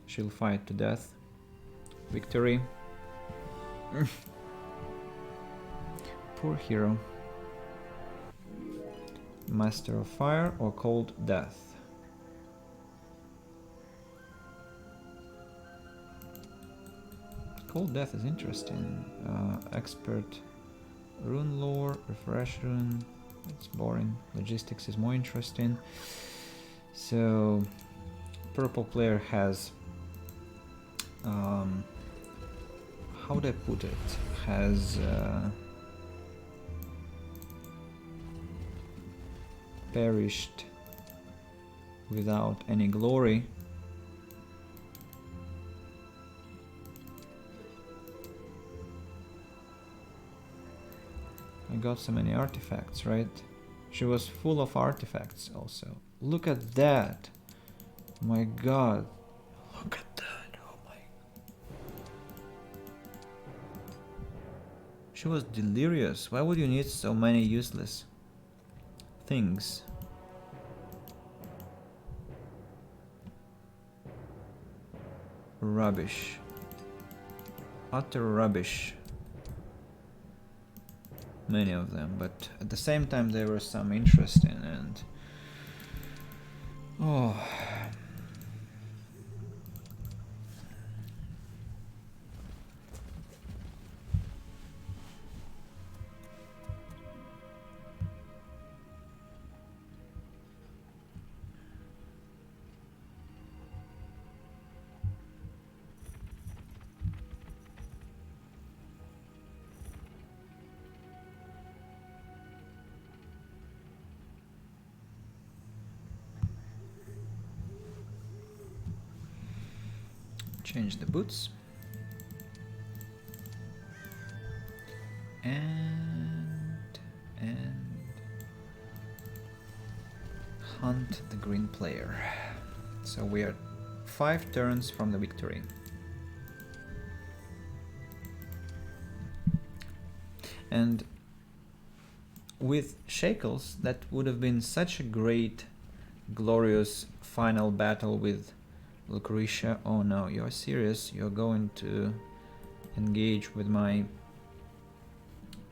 She'll fight to death. Victory. Poor hero. Master of Fire or Cold Death? Cold Death is interesting. Expert Rune Lore, Refresh Rune. It's boring. Logistics is more interesting. So, purple player has how do I put it? Has perished without any glory. I got so many artifacts, right? She was full of artifacts also. Look at that! My god. Look at that. She was delirious. Why would you need so many useless things? Rubbish. Utter rubbish. Many of them, but at the same time there was some interesting and... Oh... Change the boots. And hunt the green player. So we are 5 turns from the victory. And with Shackles, that would have been such a great, glorious final battle with Lucretia. Oh no, you're serious? You're going to engage with my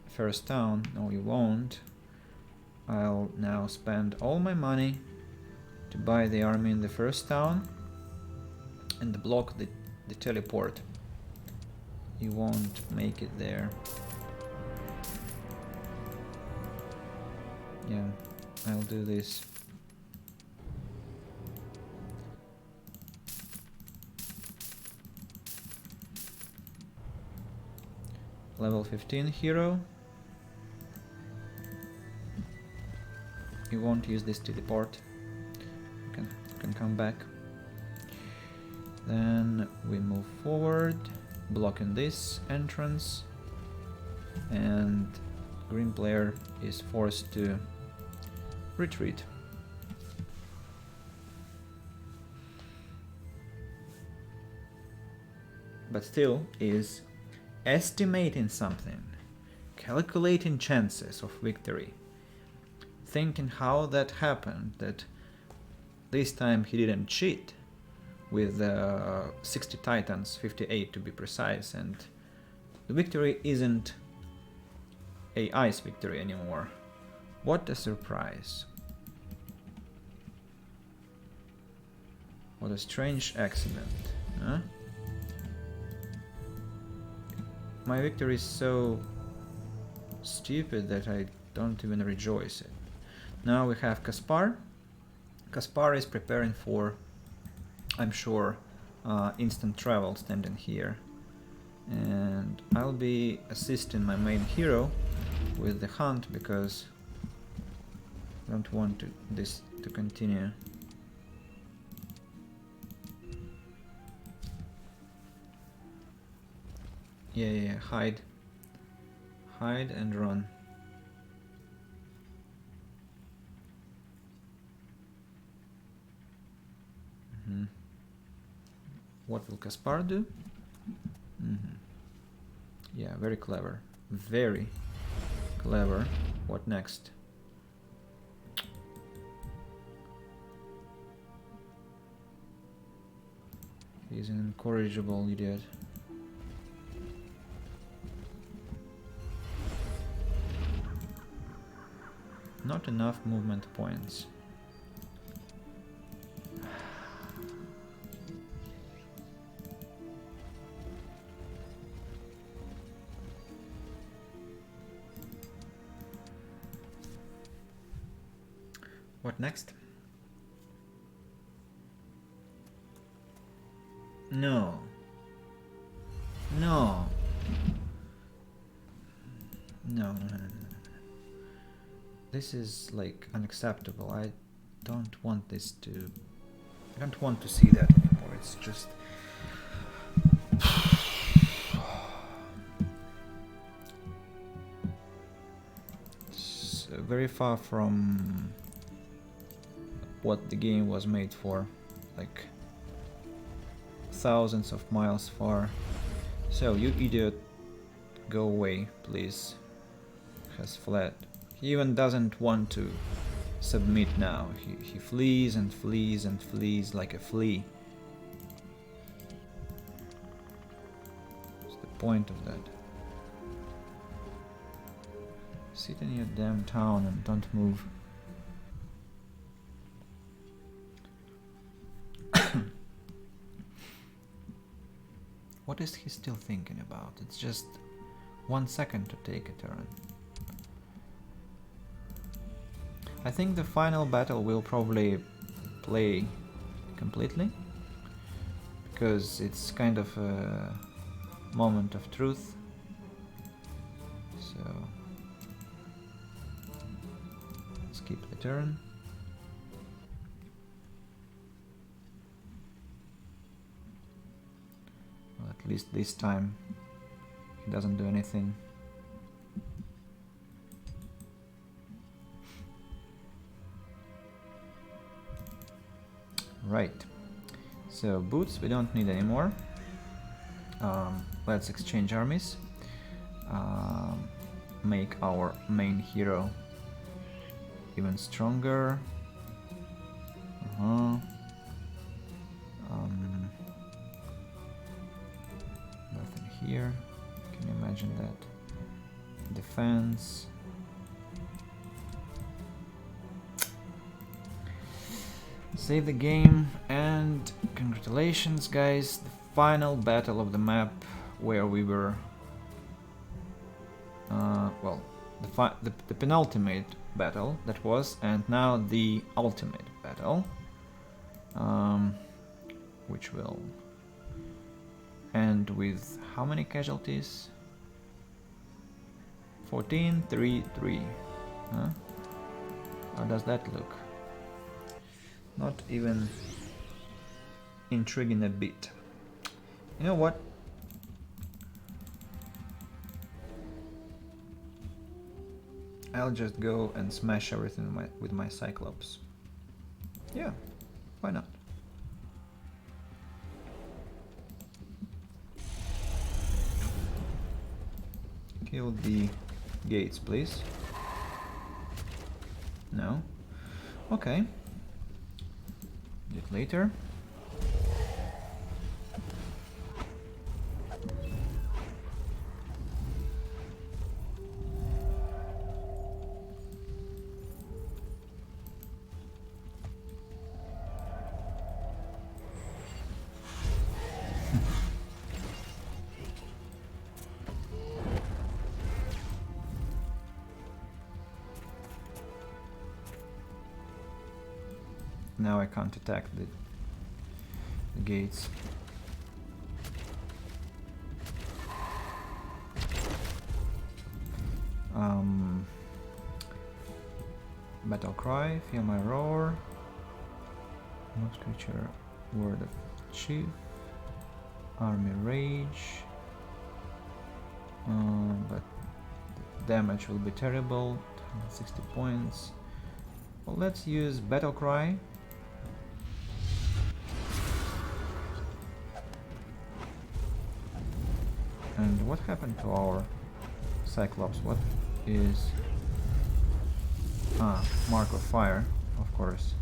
first town? No, you won't. I'll now spend all my money to buy the army in the first town and block the teleport. You won't make it there. Yeah, I'll do this. Level 15 hero. You won't use this teleport. You can come back. Then we move forward, blocking this entrance, and green player is forced to retreat. But still is estimating something, calculating chances of victory, thinking how that happened, that this time he didn't cheat with 60 titans, 58 to be precise, and the victory isn't a ice victory anymore. What a surprise. What a strange accident, huh? My victory is so stupid that I don't even rejoice it. Now we have Kaspar. Kaspar is preparing for, I'm sure, instant travel standing here. And I'll be assisting my main hero with the hunt because I don't want this to continue. Yeah, hide. Hide and run. What will Kaspar do? Yeah, very clever. Very clever. What next? He's an incorrigible idiot. Not enough movement points. What next? No. No. No. This is like unacceptable. I don't want this to... I don't want to see that anymore. It's just... It's very far from what the game was made for. Like thousands of miles far. So, you idiot, go away, please. Has fled. He even doesn't want to submit now. He flees and flees and flees like a flea. What's the point of that? Sit in your damn town and don't move. What is he still thinking about? It's just 1 second to take a turn. I think the final battle will probably play completely, because it's kind of a moment of truth. So skip the turn. Well, at least this time he doesn't do anything. Right, so boots we don't need anymore. Let's exchange armies. Make our main hero even stronger. Nothing here. Can you imagine that? Defense. Save the game, and congratulations guys, the final battle of the map where we were well, the penultimate battle that was, and now the ultimate battle, which will end with how many casualties? 14, 3, 3. Huh? How does that look? Not even intriguing a bit. You know what? I'll just go and smash everything with my Cyclops. Yeah, why not? Kill the gates, please. No? Okay. Bit later. Now I can't attack the gates. Battle cry, feel my roar. Most creature, word of chief. Army rage. But damage will be terrible. 260 points. Well, let's use battle cry. And what happened to our Cyclops? What is... Mark of Fire, of course.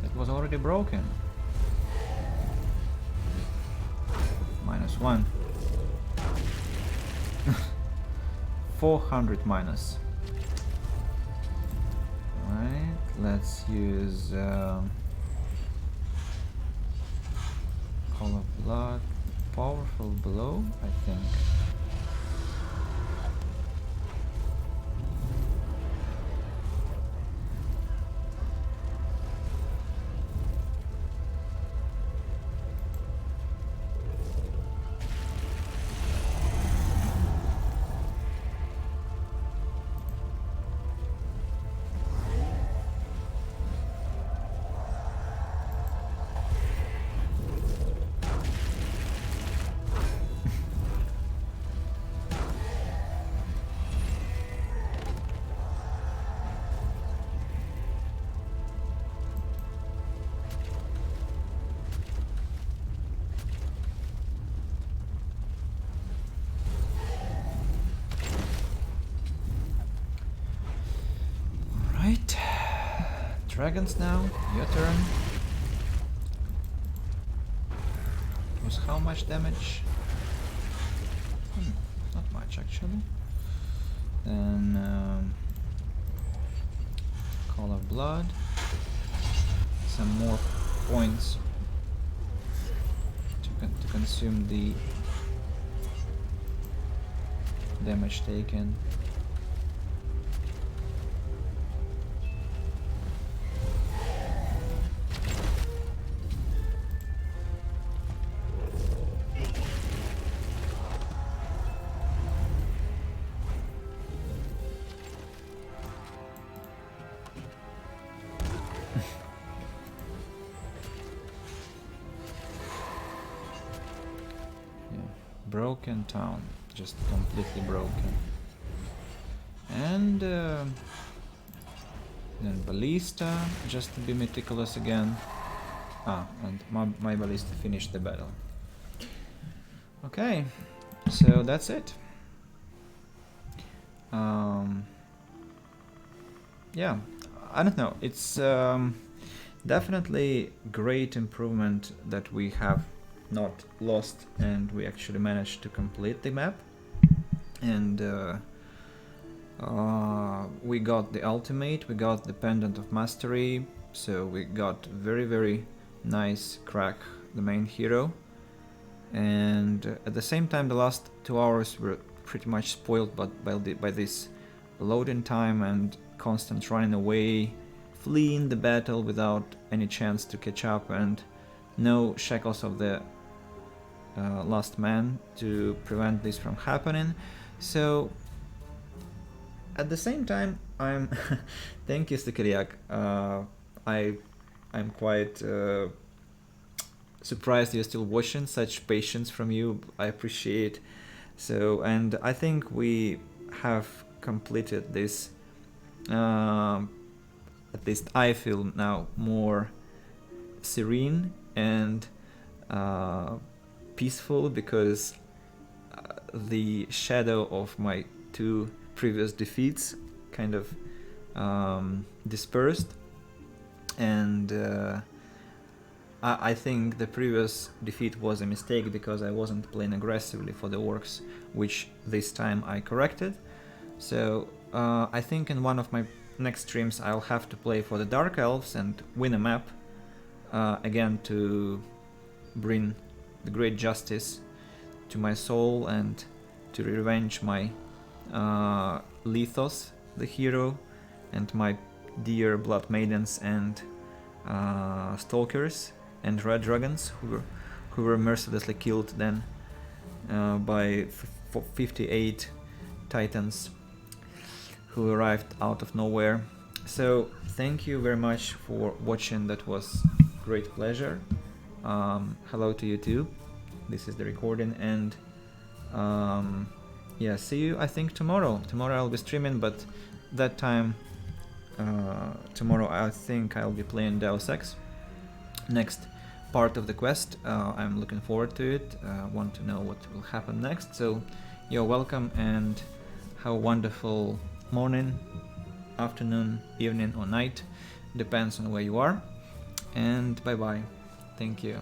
It was already broken. -1. 400 minus. Right, let's use Call of Blood, powerful blow, I think. Right, dragons now, your turn. It was how much damage? Not much actually. Then Call of Blood, some more points to consume the damage taken. Broken town, just completely broken. And then Ballista, just to be meticulous again. And my Ballista finished the battle. Okay, so that's it. Yeah, I don't know, it's definitely great improvement that we have not lost and we actually managed to complete the map. And we got the ultimate, we got the Pendant of Mastery, so we got very nice crack the main hero. And at the same time the last 2 hours were pretty much spoiled by this loading time and constant running away, fleeing the battle without any chance to catch up, and no shackles of the last man to prevent this from happening. So at the same time I'm thank you, Stukeriak. I'm quite surprised you're still watching, such patience from you, I appreciate. So, and I think we have completed this, at least I feel now more serene and peaceful, because the shadow of my 2 previous defeats kind of dispersed, and I think the previous defeat was a mistake because I wasn't playing aggressively for the orcs, which this time I corrected. So I think in one of my next streams I'll have to play for the Dark Elves and win a map again to bring the great justice to my soul and to revenge my Lithos, the hero, and my dear Blood Maidens and Stalkers and Red Dragons, who were mercilessly killed then by 58 Titans who arrived out of nowhere. So thank you very much for watching. That was great pleasure. Hello to you too. This is the recording, and yeah, see you I think tomorrow. Tomorrow I'll be streaming, but that time tomorrow I think I'll be playing Deus Ex, next part of the quest. I'm looking forward to it. Want to know what will happen next. So you're welcome, and have a wonderful morning, afternoon, evening or night, depends on where you are, and bye bye. Thank you.